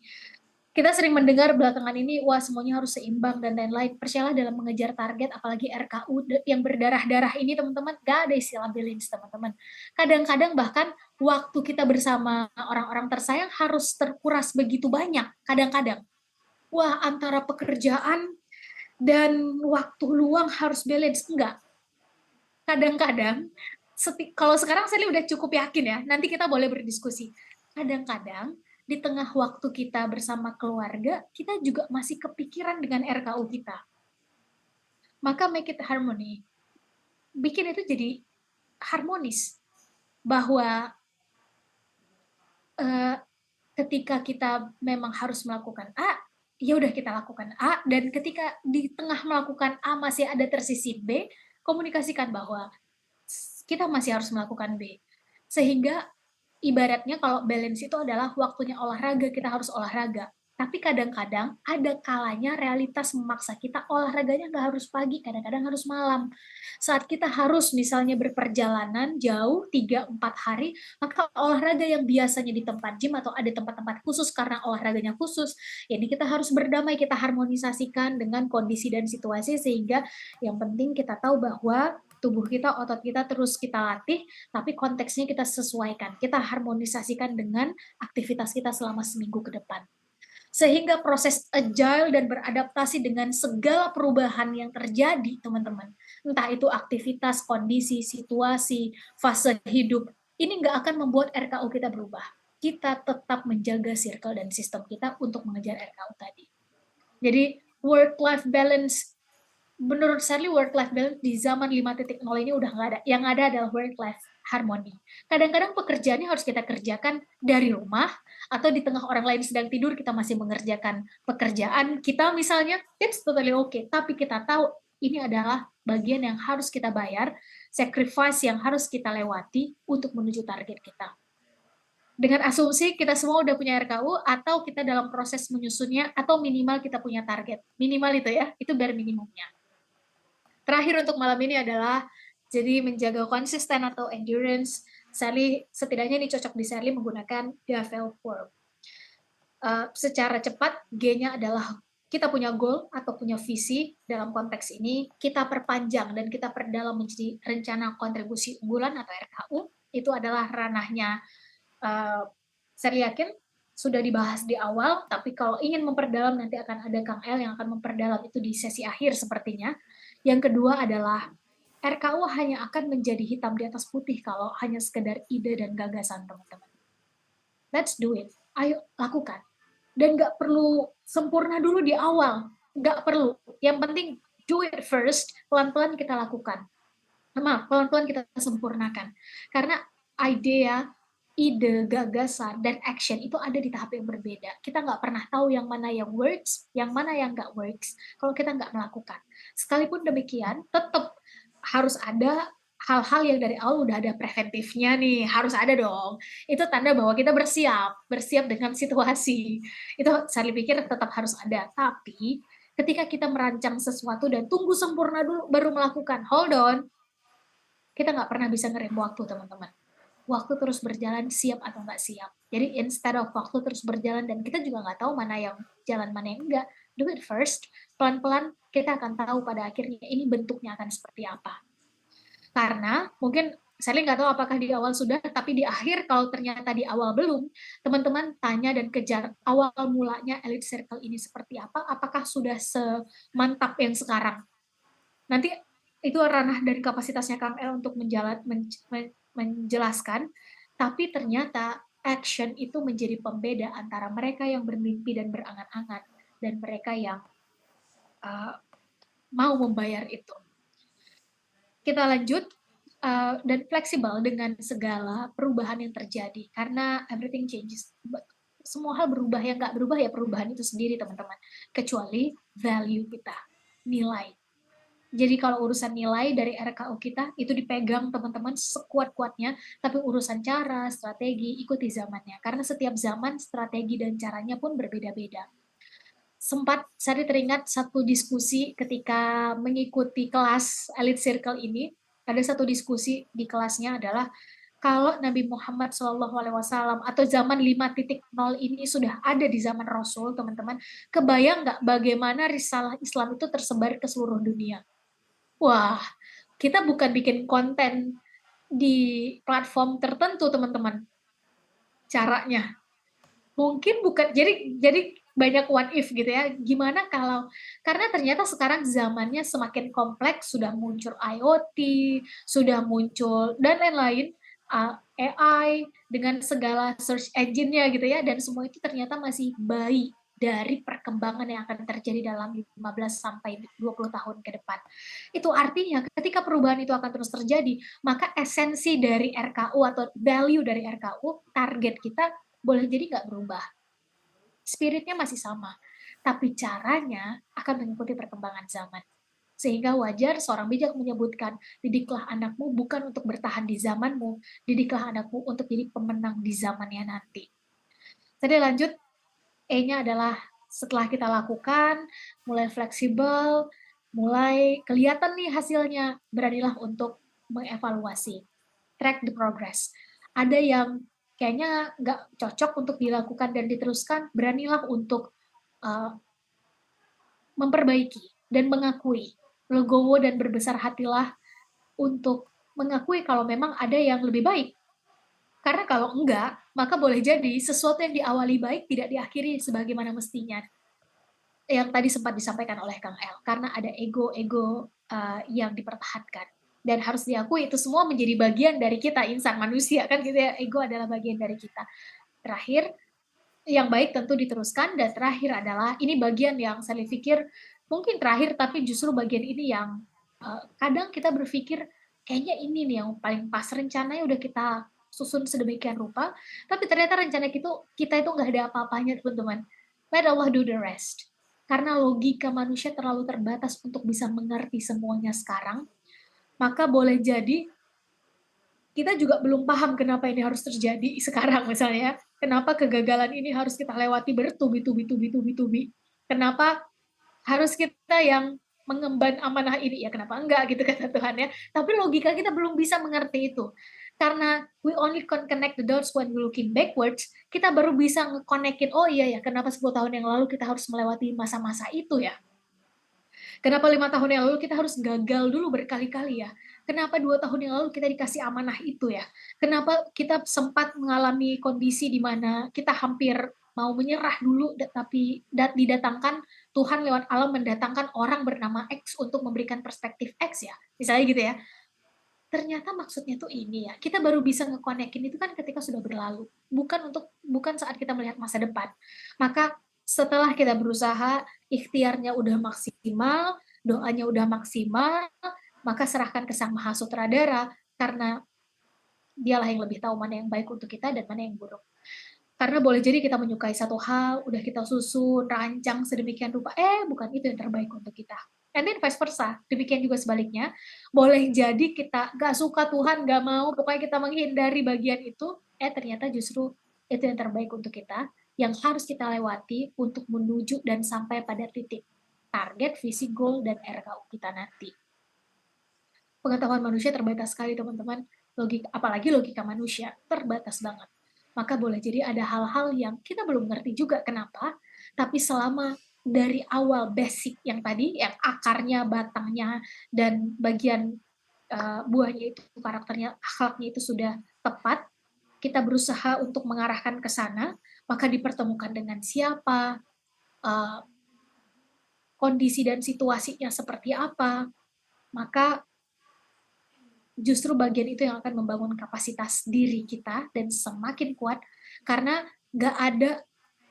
Kita sering mendengar belakangan ini, wah semuanya harus seimbang dan lain-lain. Percayalah dalam mengejar target, apalagi RKU yang berdarah-darah ini teman-teman, gak ada istilah balance teman-teman. Kadang-kadang bahkan waktu kita bersama orang-orang tersayang harus terkuras begitu banyak, kadang-kadang. Wah antara pekerjaan dan waktu luang harus balance, enggak. Kadang-kadang, kalau sekarang saya udah cukup yakin ya, nanti kita boleh berdiskusi. Kadang-kadang di tengah waktu kita bersama keluarga, kita juga masih kepikiran dengan RKU kita. Maka make it harmony. Bikin itu jadi harmonis. Bahwa ketika kita memang harus melakukan A, ya udah kita lakukan A, dan ketika di tengah melakukan A masih ada tersisih B, komunikasikan bahwa kita masih harus melakukan B. Sehingga ibaratnya kalau balance itu adalah waktunya olahraga, kita harus olahraga. Tapi kadang-kadang ada kalanya realitas memaksa kita olahraganya nggak harus pagi, kadang-kadang harus malam. Saat kita harus misalnya berperjalanan jauh 3-4 hari, maka olahraga yang biasanya di tempat gym atau ada tempat-tempat khusus karena olahraganya khusus, ini kita harus berdamai, kita harmonisasikan dengan kondisi dan situasi, sehingga yang penting kita tahu bahwa tubuh kita, otot kita terus kita latih, tapi konteksnya kita sesuaikan, kita harmonisasikan dengan aktivitas kita selama seminggu ke depan. Sehingga proses agile dan beradaptasi dengan segala perubahan yang terjadi, teman-teman, entah itu aktivitas, kondisi, situasi, fase hidup, ini nggak akan membuat RKU kita berubah. Kita tetap menjaga circle dan sistem kita untuk mengejar RKU tadi. Jadi work-life balance, menurut Sally work-life balance di zaman 5.0 ini udah nggak ada. Yang ada adalah work-life harmony. Kadang-kadang pekerjaannya harus kita kerjakan dari rumah, atau di tengah orang lain sedang tidur kita masih mengerjakan pekerjaan kita misalnya, it's totally okay. Tapi kita tahu ini adalah bagian yang harus kita bayar, sacrifice yang harus kita lewati untuk menuju target kita. Dengan asumsi kita semua udah punya RKU, atau kita dalam proses menyusunnya, atau minimal kita punya target. Minimal itu ya, itu bare minimumnya. Terakhir untuk malam ini adalah jadi menjaga konsisten atau endurance. Sally, setidaknya ini cocok di Sally menggunakan Gavel form. Secara cepat, G-nya adalah kita punya goal atau punya visi dalam konteks ini, kita perpanjang dan kita perdalam menjadi rencana kontribusi unggulan atau RKU. Itu adalah ranahnya, saya yakin sudah dibahas di awal, tapi kalau ingin memperdalam nanti akan ada Kang El yang akan memperdalam itu di sesi akhir sepertinya. Yang kedua adalah RKU hanya akan menjadi hitam di atas putih kalau hanya sekedar ide dan gagasan, teman-teman. Let's do it. Ayo lakukan. Dan nggak perlu sempurna dulu di awal. Nggak perlu. Yang penting do it first, pelan-pelan kita lakukan. Pelan-pelan kita sempurnakan. Karena ide, gagasan, dan action itu ada di tahap yang berbeda. Kita nggak pernah tahu yang mana yang works, yang mana yang nggak works, kalau kita nggak melakukan. Sekalipun demikian, tetap harus ada hal-hal yang dari awal udah ada preventifnya nih, harus ada dong. Itu tanda bahwa kita bersiap dengan situasi. Itu saya pikir tetap harus ada. Tapi ketika kita merancang sesuatu dan tunggu sempurna dulu baru melakukan, hold on, kita nggak pernah bisa ngerem waktu, teman-teman. Waktu terus berjalan, siap atau nggak siap. Jadi instead of waktu terus berjalan dan kita juga nggak tahu mana yang jalan, mana yang enggak, do it first. Pelan-pelan kita akan tahu pada akhirnya ini bentuknya akan seperti apa. Karena mungkin saya nggak tahu apakah di awal sudah, tapi di akhir kalau ternyata di awal belum, teman-teman tanya dan kejar awal mulanya Elite Circle ini seperti apa, apakah sudah semantap yang sekarang. Nanti itu ranah dari kapasitasnya Kang El untuk menjelaskan, tapi ternyata action itu menjadi pembeda antara mereka yang bermimpi dan berangan-angan dan mereka yang mau membayar itu. Kita lanjut, dan fleksibel dengan segala perubahan yang terjadi, karena everything changes. Semua hal berubah, yang nggak berubah ya perubahan itu sendiri, teman-teman. Kecuali value kita, nilai. Jadi kalau urusan nilai dari RKU kita, itu dipegang teman-teman sekuat-kuatnya, tapi urusan cara, strategi, ikuti zamannya. Karena setiap zaman, strategi dan caranya pun berbeda-beda. Sempat saya teringat satu diskusi ketika mengikuti kelas Elite Circle ini, ada satu diskusi di kelasnya adalah, kalau Nabi Muhammad SAW atau zaman 5.0 ini sudah ada di zaman Rasul, teman-teman, kebayang nggak bagaimana risalah Islam itu tersebar ke seluruh dunia? Wah, kita bukan bikin konten di platform tertentu, teman-teman. Caranya mungkin bukan, jadi banyak what if gitu ya. Gimana kalau, karena ternyata sekarang zamannya semakin kompleks, sudah muncul IoT, sudah muncul dan lain-lain, AI dengan segala search engine-nya gitu ya, dan semua itu ternyata masih bayi dari perkembangan yang akan terjadi dalam 15 sampai 20 tahun ke depan. Itu artinya ketika perubahan itu akan terus terjadi, maka esensi dari RKU atau value dari RKU, target kita boleh jadi nggak berubah. Spiritnya masih sama, tapi caranya akan mengikuti perkembangan zaman. Sehingga wajar seorang bijak menyebutkan, didiklah anakmu bukan untuk bertahan di zamanmu, didiklah anakmu untuk jadi pemenang di zamannya nanti. Jadi lanjut, E-nya adalah setelah kita lakukan, mulai fleksibel, mulai kelihatan nih hasilnya, beranilah untuk mengevaluasi, track the progress. Ada yang kayaknya nggak cocok untuk dilakukan dan diteruskan, beranilah untuk memperbaiki dan mengakui. Legowo dan berbesar hatilah untuk mengakui kalau memang ada yang lebih baik. Karena kalau enggak, maka boleh jadi sesuatu yang diawali baik tidak diakhiri sebagaimana mestinya. Yang tadi sempat disampaikan oleh Kang El, karena ada ego-ego yang dipertahankan. Dan harus diakui itu semua menjadi bagian dari kita, insan manusia kan gitu ya, ego adalah bagian dari kita. Terakhir, yang baik tentu diteruskan, dan terakhir adalah, ini bagian yang saya pikir mungkin terakhir, tapi justru bagian ini yang kadang kita berpikir, kayaknya ini nih yang paling pas, rencananya udah kita susun sedemikian rupa, tapi ternyata rencana kita itu nggak ada apa-apanya, teman-teman. Let Allah do the rest. Karena logika manusia terlalu terbatas untuk bisa mengerti semuanya sekarang, maka boleh jadi kita juga belum paham kenapa ini harus terjadi sekarang misalnya. Kenapa kegagalan ini harus kita lewati bertubi-tubi. Kenapa harus kita yang mengemban amanah ini, ya kenapa enggak gitu kata Tuhan ya. Tapi logika kita belum bisa mengerti itu. Karena we only can connect the dots when we looking backwards, kita baru bisa nge-connectin, oh iya ya, kenapa 10 tahun yang lalu kita harus melewati masa-masa itu ya. Kenapa 5 tahun yang lalu kita harus gagal dulu berkali-kali ya? Kenapa 2 tahun yang lalu kita dikasih amanah itu ya? Kenapa kita sempat mengalami kondisi di mana kita hampir mau menyerah dulu, tapi didatangkan Tuhan lewat alam mendatangkan orang bernama X untuk memberikan perspektif X ya, misalnya gitu ya. Ternyata maksudnya tuh ini ya, kita baru bisa nge-connect-in itu kan ketika sudah berlalu, bukan saat kita melihat masa depan. Maka setelah kita berusaha, ikhtiarnya udah maksimal, doanya udah maksimal, maka serahkan ke Sang Maha Sutradara, karena dialah yang lebih tahu mana yang baik untuk kita dan mana yang buruk. Karena boleh jadi kita menyukai satu hal, udah kita susun, rancang sedemikian rupa, bukan itu yang terbaik untuk kita. And then vice versa, demikian juga sebaliknya. Boleh jadi kita gak suka Tuhan, gak mau, pokoknya kita menghindari bagian itu, ternyata justru itu yang terbaik untuk kita, yang harus kita lewati untuk menuju dan sampai pada titik target, visi, goal, dan RKU kita nanti. Pengetahuan manusia terbatas sekali, teman-teman. Apalagi logika manusia, terbatas banget. Maka boleh jadi ada hal-hal yang kita belum ngerti juga kenapa, tapi selama dari awal basic yang tadi, yang akarnya, batangnya, dan bagian buahnya itu, karakternya, akhlaknya itu sudah tepat, kita berusaha untuk mengarahkan ke sana, maka dipertemukan dengan siapa, kondisi dan situasinya seperti apa, maka justru bagian itu yang akan membangun kapasitas diri kita dan semakin kuat, karena gak ada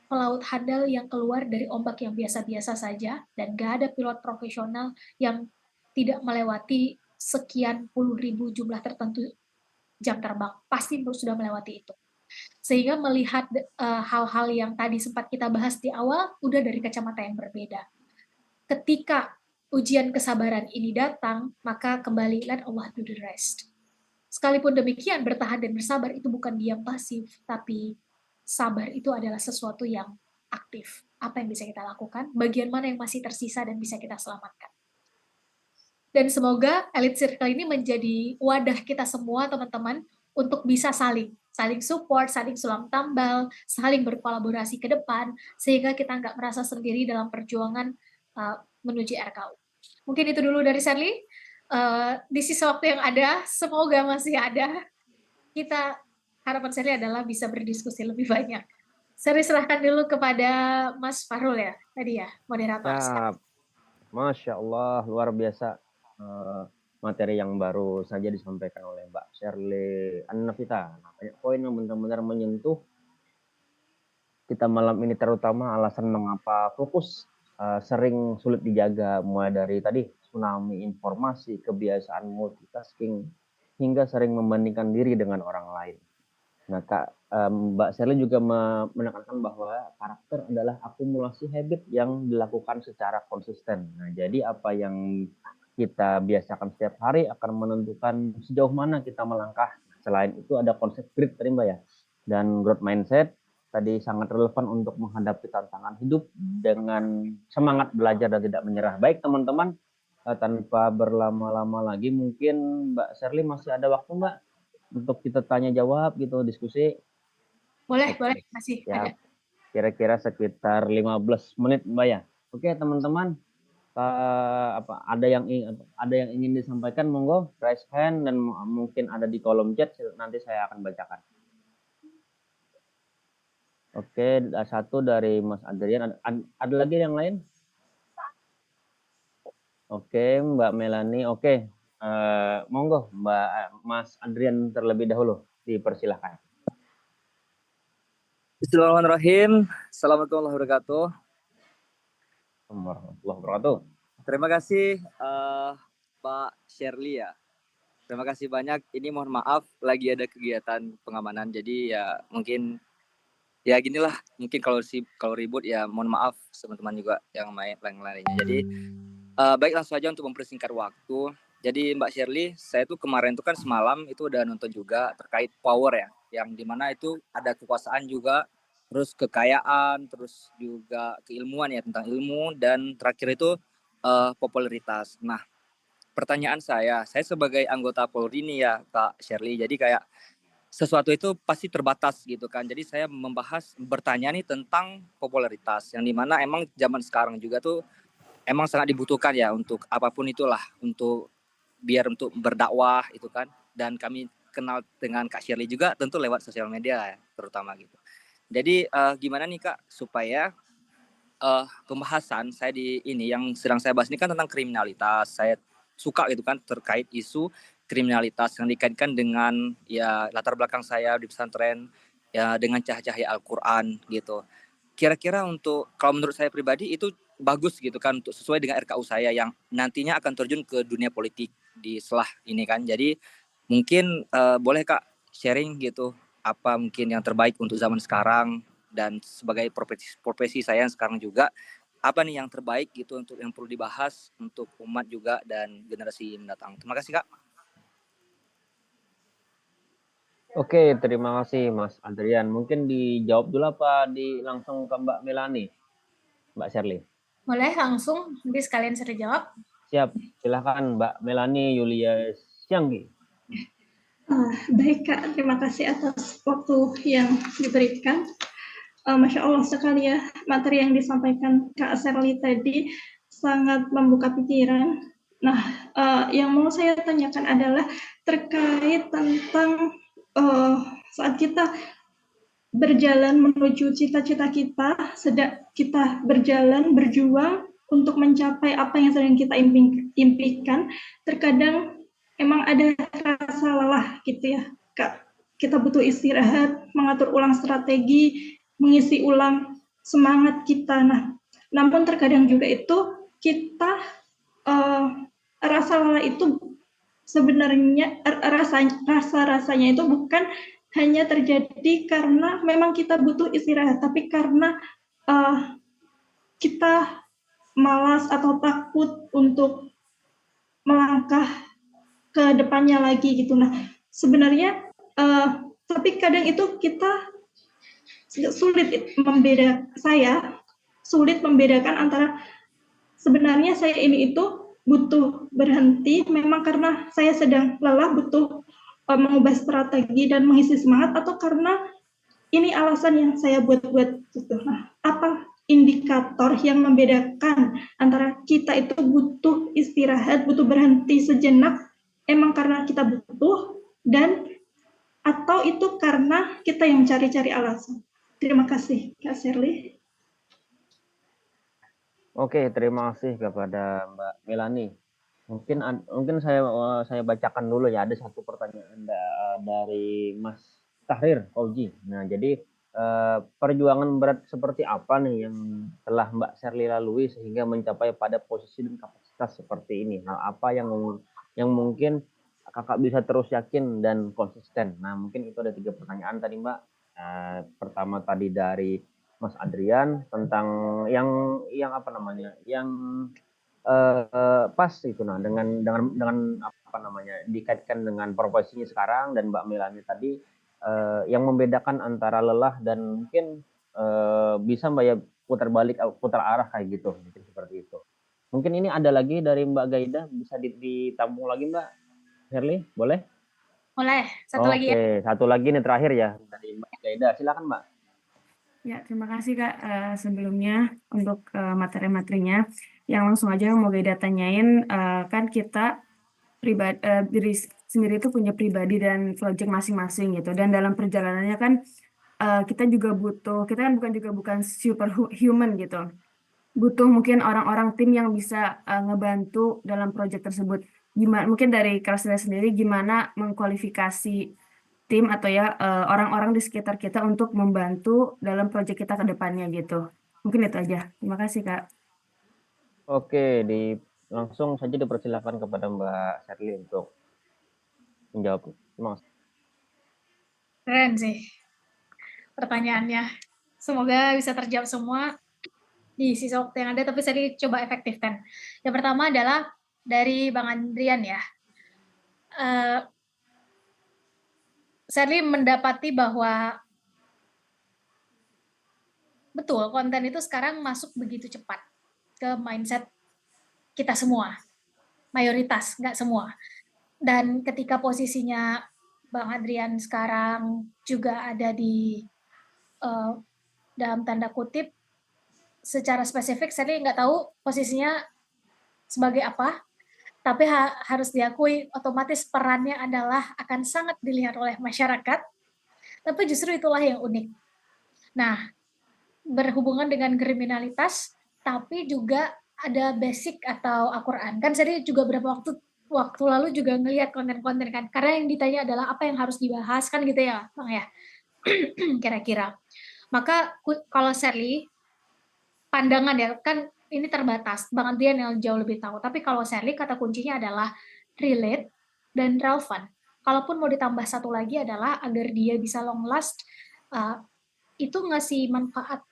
pelaut handal yang keluar dari ombak yang biasa-biasa saja, dan gak ada pilot profesional yang tidak melewati sekian puluh ribu jumlah tertentu jam terbang, pasti sudah melewati itu. Sehingga melihat hal-hal yang tadi sempat kita bahas di awal, udah dari kacamata yang berbeda. Ketika ujian kesabaran ini datang, maka kembali, let Allah do the rest. Sekalipun demikian, bertahan dan bersabar itu bukan diam pasif, tapi sabar itu adalah sesuatu yang aktif. Apa yang bisa kita lakukan, bagian mana yang masih tersisa dan bisa kita selamatkan. Dan semoga Elite Circle ini menjadi wadah kita semua, teman-teman, untuk bisa saling support, saling sulam tambal, saling berkolaborasi ke depan, sehingga kita nggak merasa sendiri dalam perjuangan menuju RKU. Mungkin itu dulu dari Sherly. Di sisa waktu yang ada, semoga masih ada, harapan Sherly adalah bisa berdiskusi lebih banyak. Sherly serahkan dulu kepada Mas Fahrul ya, tadi ya, moderator. Ya, Masya Allah, luar biasa materi yang baru saja disampaikan oleh Mbak Sherly An-Nafita. Banyak poin yang benar-benar menyentuh kita malam ini, terutama alasan mengapa fokus sering sulit dijaga, mulai dari tadi tsunami informasi, kebiasaan multitasking, hingga sering membandingkan diri dengan orang lain. Nah, Mbak Sherly juga menekankan bahwa karakter adalah akumulasi habit yang dilakukan secara konsisten. Nah, jadi apa yang kita biasakan setiap hari akan menentukan sejauh mana kita melangkah. Selain itu ada konsep grit tadi Mbak ya, dan growth mindset tadi sangat relevan untuk menghadapi tantangan hidup dengan semangat belajar dan tidak menyerah. Baik teman-teman, tanpa berlama-lama lagi, mungkin Mbak Sherly masih ada waktu Mbak untuk kita tanya jawab gitu, diskusi. Boleh, masih ya, ada. Kira-kira sekitar 15 menit Mbak ya. Oke teman-teman, ada yang ingin disampaikan, monggo raise hand, dan mungkin ada di kolom chat, nanti saya akan bacakan. Oke, satu dari Mas Adrian. Ada lagi yang lain? Oke, Mbak Melani. Oke, monggo Mas Adrian terlebih dahulu. Dipersilahkan. Bismillahirrahmanirrahim. Assalamualaikum warahmatullahi wabarakatuh. Warahmatullahi wabarakatuh. Terima kasih Pak Shirley ya. Terima kasih banyak. Ini mohon maaf lagi ada kegiatan pengamanan. Jadi ya mungkin ya ginilah. Mungkin kalau ribut ya mohon maaf teman-teman juga yang lainnya. Jadi baik langsung saja untuk mempersingkat waktu. Jadi Mbak Shirley, saya tuh kemarin tuh kan semalam itu udah nonton juga terkait power ya, yang dimana itu ada kekuasaan juga, terus kekayaan, terus juga keilmuan ya tentang ilmu, dan terakhir itu popularitas. Nah, pertanyaan saya sebagai anggota Polri nih ya Kak Shirley, jadi kayak sesuatu itu pasti terbatas gitu kan. Jadi saya bertanya nih tentang popularitas, yang dimana emang zaman sekarang juga tuh emang sangat dibutuhkan ya untuk apapun itulah, untuk berdakwah itu kan, dan kami kenal dengan Kak Shirley juga tentu lewat sosial media ya, terutama gitu. Jadi gimana nih Kak supaya pembahasan saya di ini yang sedang saya bahas ini kan tentang kriminalitas. Saya suka gitu kan terkait isu kriminalitas yang dikaitkan dengan ya latar belakang saya di pesantren ya, dengan cahaya Al-Qur'an gitu. Kira-kira untuk kalau menurut saya pribadi itu bagus gitu kan, untuk sesuai dengan RKU saya yang nantinya akan terjun ke dunia politik di setelah ini kan. Jadi mungkin boleh Kak sharing gitu apa mungkin yang terbaik untuk zaman sekarang, dan sebagai profesi saya yang sekarang juga apa nih yang terbaik gitu untuk yang perlu dibahas untuk umat juga dan generasi mendatang. Terima kasih Kak. Oke, terima kasih Mas Adrian. Mungkin dijawab dulu apa langsung ke Mbak Melani, Mbak Shirley? Boleh langsung, nanti sekalian saya jawab. Siap, silakan Mbak Melani Yulia Syanggi. Baik Kak, terima kasih atas waktu yang diberikan. Masya Allah sekali ya, materi yang disampaikan Kak Shirley tadi sangat membuka pikiran. Nah, yang mau saya tanyakan adalah terkait tentang saat kita berjalan menuju cita-cita kita, sedang kita berjalan, berjuang untuk mencapai apa yang sedang kita impikan, terkadang emang ada rasa lelah gitu ya, Kak. Kita butuh istirahat, mengatur ulang strategi, mengisi ulang semangat kita. Nah, namun terkadang juga itu kita rasa lelah itu sebenarnya rasanya itu bukan hanya terjadi karena memang kita butuh istirahat, tapi karena kita malas atau takut untuk melangkah ke depannya lagi gitu. Nah, sebenarnya tapi kadang itu kita sulit membedakan antara sebenarnya saya ini itu butuh berhenti memang karena saya sedang lelah, butuh mengubah strategi dan mengisi semangat, atau karena ini alasan yang saya buat-buat gitu. Nah, apa indikator yang membedakan antara kita itu butuh istirahat, butuh berhenti sejenak, emang karena kita butuh, dan atau itu karena kita yang mencari-cari alasan. Terima kasih, Kak Shirley. Oke, terima kasih kepada Mbak Melani. Mungkin saya bacakan dulu ya, ada satu pertanyaan dari Mas Tahrir Oji. Nah, jadi perjuangan berat seperti apa nih yang telah Mbak Shirley lalui sehingga mencapai pada posisi dan kapasitas seperti ini? Hal apa yang mungkin kakak bisa terus yakin dan konsisten? Nah, mungkin itu ada 3 pertanyaan tadi Mbak. Pertama tadi dari Mas Adrian tentang yang apa namanya, yang pas itu nah dengan apa namanya dikaitkan dengan profesinya sekarang, dan Mbak Melani tadi yang membedakan antara lelah dan mungkin bisa Mbak ya putar arah kayak gitu, mungkin seperti itu. Mungkin ini ada lagi dari Mbak Gaida, bisa ditampung lagi Mbak Shirley, boleh? Boleh, satu lagi ya. Oke, satu lagi nih terakhir ya dari Mbak Gaida, silakan Mbak. Ya, terima kasih Kak sebelumnya untuk materi-materinya. Yang langsung aja mau Gaida tanyain, kan kita diri sendiri itu punya pribadi dan project masing-masing gitu. Dan dalam perjalanannya kan kita juga butuh, kita kan bukan superhuman gitu. Butuh mungkin orang-orang tim yang bisa ngebantu dalam proyek tersebut. Gimana mungkin dari Kalsel sendiri gimana mengkualifikasi tim atau ya orang-orang di sekitar kita untuk membantu dalam proyek kita ke depannya gitu. Mungkin itu aja. Terima kasih, Kak. Oke, langsung saja dipersilakan kepada Mbak Sherly untuk menjawab. Terima kasih. Keren sih pertanyaannya. Semoga bisa terjawab semua di sisa waktu yang ada, tapi saya coba efektifkan. Yang pertama adalah dari Bang Andrian ya. Sherly mendapati bahwa betul konten itu sekarang masuk begitu cepat ke mindset kita semua, mayoritas, nggak semua. Dan ketika posisinya Bang Adrian sekarang juga ada di dalam tanda kutip secara spesifik, saya nggak tahu posisinya sebagai apa, tapi harus diakui otomatis perannya adalah akan sangat dilihat oleh masyarakat, tapi justru itulah yang unik. Nah, berhubungan dengan kriminalitas, tapi juga ada basic atau Al-Quran. Kan saya juga beberapa waktu lalu juga ngelihat konten-konten kan, karena yang ditanya adalah apa yang harus dibahas kan gitu ya, Bang ya. Kira-kira. Maka kalau Sherly, pandangan ya, kan ini terbatas, Bang Adrian yang jauh lebih tahu. Tapi kalau Sherly, kata kuncinya adalah relate dan relevan. Kalaupun mau ditambah satu lagi adalah agar dia bisa long last, itu ngasih manfaat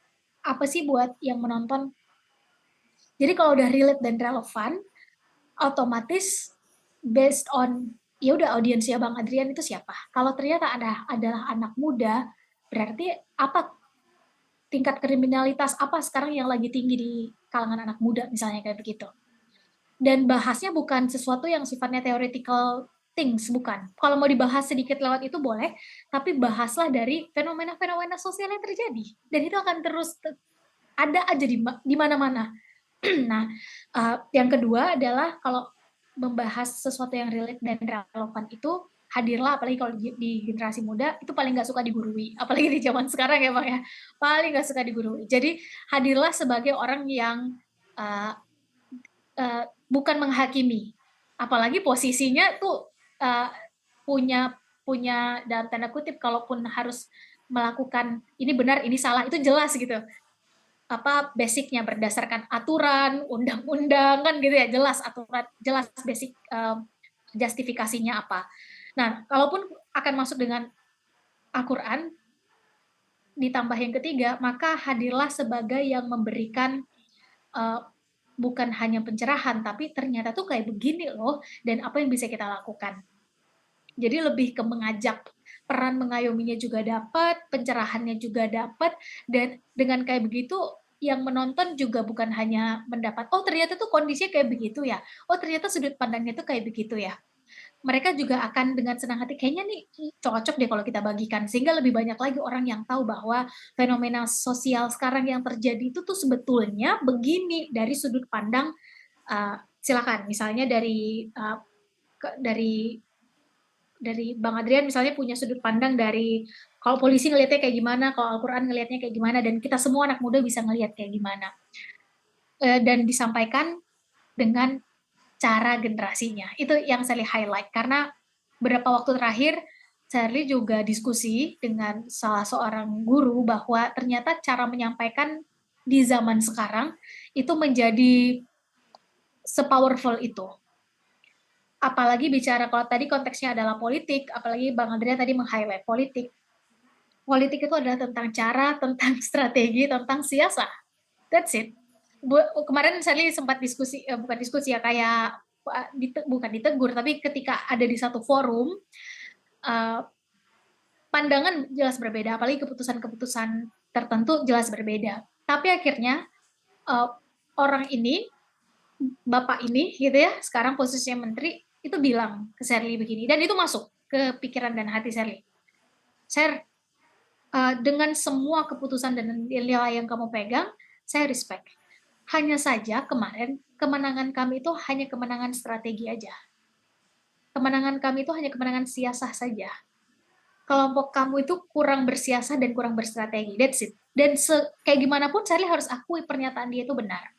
apa sih buat yang menonton. Jadi kalau udah relate dan relevan, otomatis based on ya udah audiensnya Bang Adrian itu siapa. Kalau ternyata adalah anak muda, berarti apa tingkat kriminalitas apa sekarang yang lagi tinggi di kalangan anak muda misalnya kayak begitu. Dan bahasnya bukan sesuatu yang sifatnya theoretical things, bukan. Kalau mau dibahas sedikit lewat itu boleh, tapi bahaslah dari fenomena-fenomena sosial yang terjadi. Dan itu akan terus ada aja di mana-mana. Nah, yang kedua adalah kalau membahas sesuatu yang relate dan relevan itu, hadirlah, apalagi kalau di generasi muda, itu paling nggak suka digurui. Apalagi di zaman sekarang ya Bang ya, paling nggak suka digurui. Jadi hadirlah sebagai orang yang bukan menghakimi. Apalagi posisinya tuh punya dalam tanda kutip, kalaupun harus melakukan ini benar, ini salah, itu jelas gitu. Apa basicnya berdasarkan aturan, undang-undang kan gitu ya, jelas aturan, jelas basic justifikasinya apa. Nah, kalaupun akan masuk dengan Al-Quran, ditambah yang ketiga, maka hadirlah sebagai yang memberikan bukan hanya pencerahan, tapi ternyata tuh kayak begini loh, dan apa yang bisa kita lakukan. Jadi lebih ke mengajak, peran mengayominya juga dapat, pencerahannya juga dapat, dan dengan kayak begitu yang menonton juga bukan hanya mendapat, oh ternyata tuh kondisinya kayak begitu ya, oh ternyata sudut pandangnya tuh kayak begitu ya. Mereka juga akan dengan senang hati, kayaknya nih cocok deh kalau kita bagikan, sehingga lebih banyak lagi orang yang tahu bahwa fenomena sosial sekarang yang terjadi itu tuh sebetulnya begini dari sudut pandang, silakan, misalnya dari Bang Adrian misalnya punya sudut pandang dari kalau polisi ngelihatnya kayak gimana, kalau Al-Quran ngelihatnya kayak gimana, dan kita semua anak muda bisa ngelihat kayak gimana. Dan disampaikan dengan cara generasinya. Itu yang saya highlight, karena beberapa waktu terakhir, Charlie juga diskusi dengan salah seorang guru bahwa ternyata cara menyampaikan di zaman sekarang itu menjadi sepowerful itu. Apalagi bicara, kalau tadi konteksnya adalah politik, apalagi Bang Andrea tadi meng-highlight politik. Politik itu adalah tentang cara, tentang strategi, tentang siasat. That's it. Kemarin saya sempat diskusi, bukan diskusi ya, kayak bukan ditegur, tapi ketika ada di satu forum, pandangan jelas berbeda, apalagi keputusan-keputusan tertentu jelas berbeda. Tapi akhirnya orang ini, bapak ini gitu ya, sekarang posisinya menteri, itu bilang ke Sherly begini, dan itu masuk ke pikiran dan hati Sherly. Sher, dengan semua keputusan dan nilai yang kamu pegang, saya respect. Hanya saja kemarin kemenangan kami itu hanya kemenangan strategi aja. Kemenangan kami itu hanya kemenangan siasah saja. kelompok kamu itu kurang bersiasat dan kurang berstrategi. That's it. Dan kayak gimana pun Charlie harus akui pernyataan dia itu benar.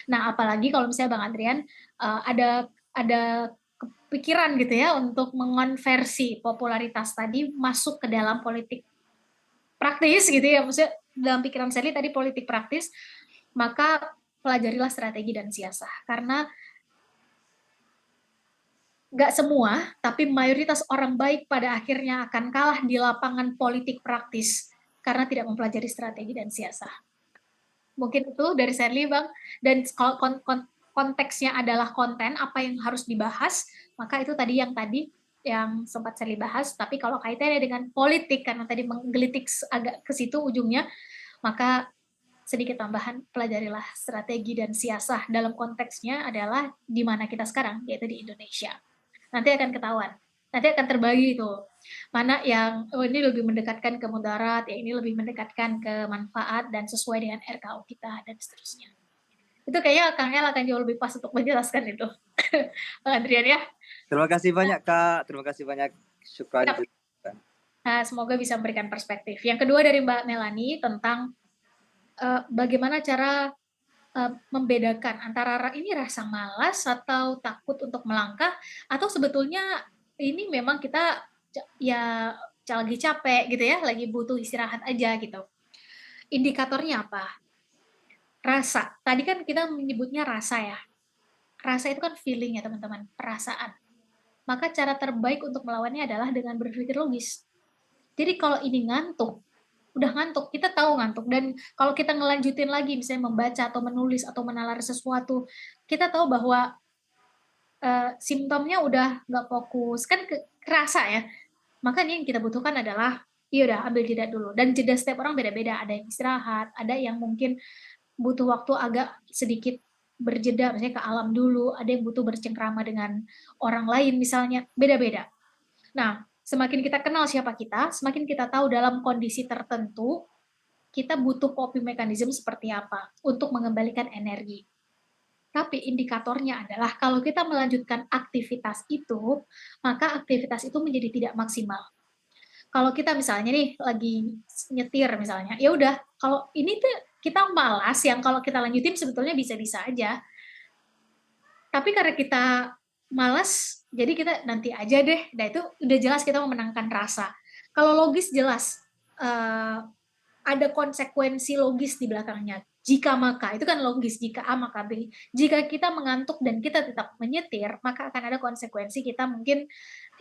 Nah, apalagi kalau misalnya Bang Adrian ada kepikiran gitu ya untuk mengonversi popularitas tadi masuk ke dalam politik praktis gitu ya, maksudnya dalam pikiran Sally tadi politik praktis, maka pelajarilah strategi dan siasah. Karena nggak semua, tapi mayoritas orang baik pada akhirnya akan kalah di lapangan politik praktis karena tidak mempelajari strategi dan siasah. Mungkin itu dari Sally, Bang. Dan kalau konteksnya adalah konten, apa yang harus dibahas, maka itu tadi yang sempat Sally bahas. Tapi kalau kaitannya dengan politik, karena tadi menggelitik agak ke situ ujungnya, maka sedikit tambahan, pelajarilah strategi dan siasah dalam konteksnya adalah di mana kita sekarang, yaitu di Indonesia. Nanti akan ketahuan, nanti akan terbagi itu mana yang ini lebih mendekatkan ke mudarat, ya ini lebih mendekatkan ke manfaat dan sesuai dengan RKU kita dan seterusnya. Itu kayaknya Kang El akan jauh lebih pas untuk menjelaskan itu. Bang Adrian ya. Terima kasih banyak Kak, terima kasih banyak. Syukran. Nah, semoga bisa memberikan perspektif. Yang kedua dari Mbak Melani tentang bagaimana cara membedakan antara ini rasa malas atau takut untuk melangkah, atau sebetulnya ini memang kita ya lagi capek gitu ya, lagi butuh istirahat aja gitu. Indikatornya apa? Rasa. Tadi kan kita menyebutnya rasa ya. Rasa itu kan feeling ya teman-teman, perasaan. Maka cara terbaik untuk melawannya adalah dengan berpikir logis. Jadi kalau ini ngantuk, udah ngantuk, kita tahu ngantuk, dan kalau kita ngelanjutin lagi misalnya membaca atau menulis atau menalar sesuatu, kita tahu bahwa simptomnya udah nggak fokus, kan kerasa ya. Maka ini yang kita butuhkan adalah ya udah ambil jeda dulu, dan jeda setiap orang beda-beda, ada yang istirahat, ada yang mungkin butuh waktu agak sedikit berjeda misalnya ke alam dulu, ada yang butuh bercengkrama dengan orang lain misalnya, beda-beda. Nah, semakin kita kenal siapa kita, semakin kita tahu dalam kondisi tertentu, kita butuh coping mechanism seperti apa untuk mengembalikan energi. Tapi indikatornya adalah kalau kita melanjutkan aktivitas itu, maka aktivitas itu menjadi tidak maksimal. Kalau kita misalnya nih lagi nyetir misalnya, ya udah, kalau ini tuh kita malas, yang kalau kita lanjutin sebetulnya bisa-bisa aja. Tapi karena kita malas, jadi kita nanti aja deh. Nah itu udah jelas kita memenangkan rasa. Kalau logis jelas ada konsekuensi logis di belakangnya. Jika maka, itu kan logis, jika A maka B. Jika kita mengantuk dan kita tetap menyetir, maka akan ada konsekuensi kita mungkin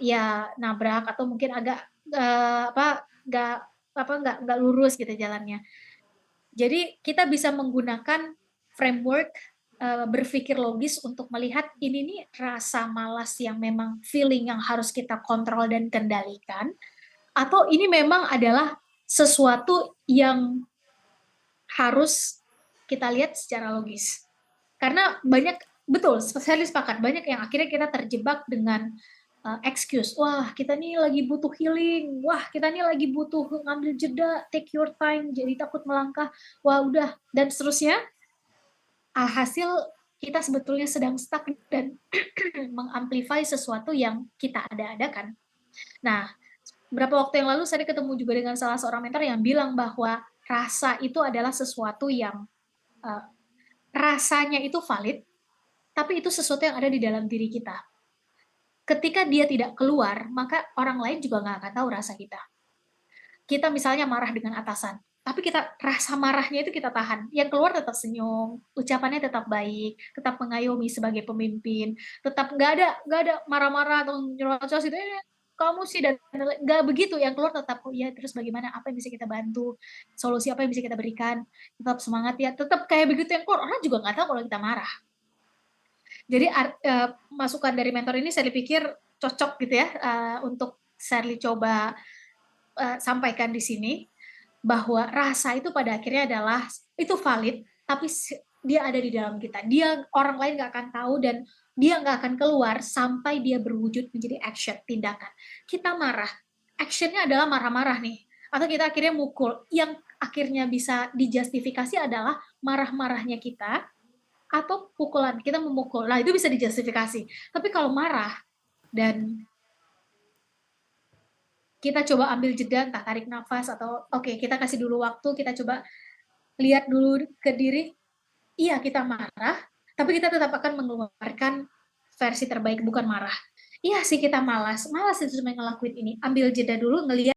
ya nabrak atau mungkin agak nggak lurus gitu jalannya. Jadi kita bisa menggunakan framework berpikir logis untuk melihat ini nih rasa malas yang memang feeling yang harus kita kontrol dan kendalikan, atau ini memang adalah sesuatu yang harus kita lihat secara logis. Karena banyak, betul, saya sepakat, banyak yang akhirnya kita terjebak dengan excuse. Wah, kita nih lagi butuh healing. Wah, kita nih lagi butuh ngambil jeda, take your time, jadi takut melangkah. Wah, udah, dan seterusnya. Hasil kita sebetulnya sedang stuck dan mengamplify sesuatu yang kita ada-adakan. Nah, beberapa waktu yang lalu saya ketemu juga dengan salah seorang mentor yang bilang bahwa rasa itu adalah sesuatu yang rasanya itu valid, tapi itu sesuatu yang ada di dalam diri kita. Ketika dia tidak keluar, maka orang lain juga nggak akan tahu rasa kita. Kita misalnya marah dengan atasan, tapi kita rasa marahnya itu kita tahan. Yang keluar tetap senyum, ucapannya tetap baik, tetap mengayomi sebagai pemimpin, tetap nggak ada marah-marah atau nyerocos itu. Kamu sih, dan nggak begitu. Yang keluar tetap, oh ya, terus bagaimana, apa yang bisa kita bantu, solusi apa yang bisa kita berikan, tetap semangat ya, tetap kayak begitu. Yang keluar orang juga nggak tahu kalau kita marah. Jadi masukan dari mentor ini saya pikir cocok gitu ya, untuk Sherly coba sampaikan di sini, bahwa rasa itu pada akhirnya adalah itu valid, tapi dia ada di dalam kita. Dia, orang lain nggak akan tahu, dan dia nggak akan keluar sampai dia berwujud menjadi action, tindakan. Kita marah, actionnya adalah marah-marah nih, atau kita akhirnya mukul. Yang akhirnya bisa dijustifikasi adalah marah-marahnya kita, atau pukulan, kita memukul. Nah, itu bisa dijustifikasi. Tapi kalau marah dan kita coba ambil jeda, entah tarik nafas atau oke, kita kasih dulu waktu, kita coba lihat dulu ke diri, iya kita marah, tapi kita tetap akan mengeluarkan versi terbaik, bukan marah. Iya sih kita malas itu cuma ngelakuin ini. Ambil jeda dulu, ngelihat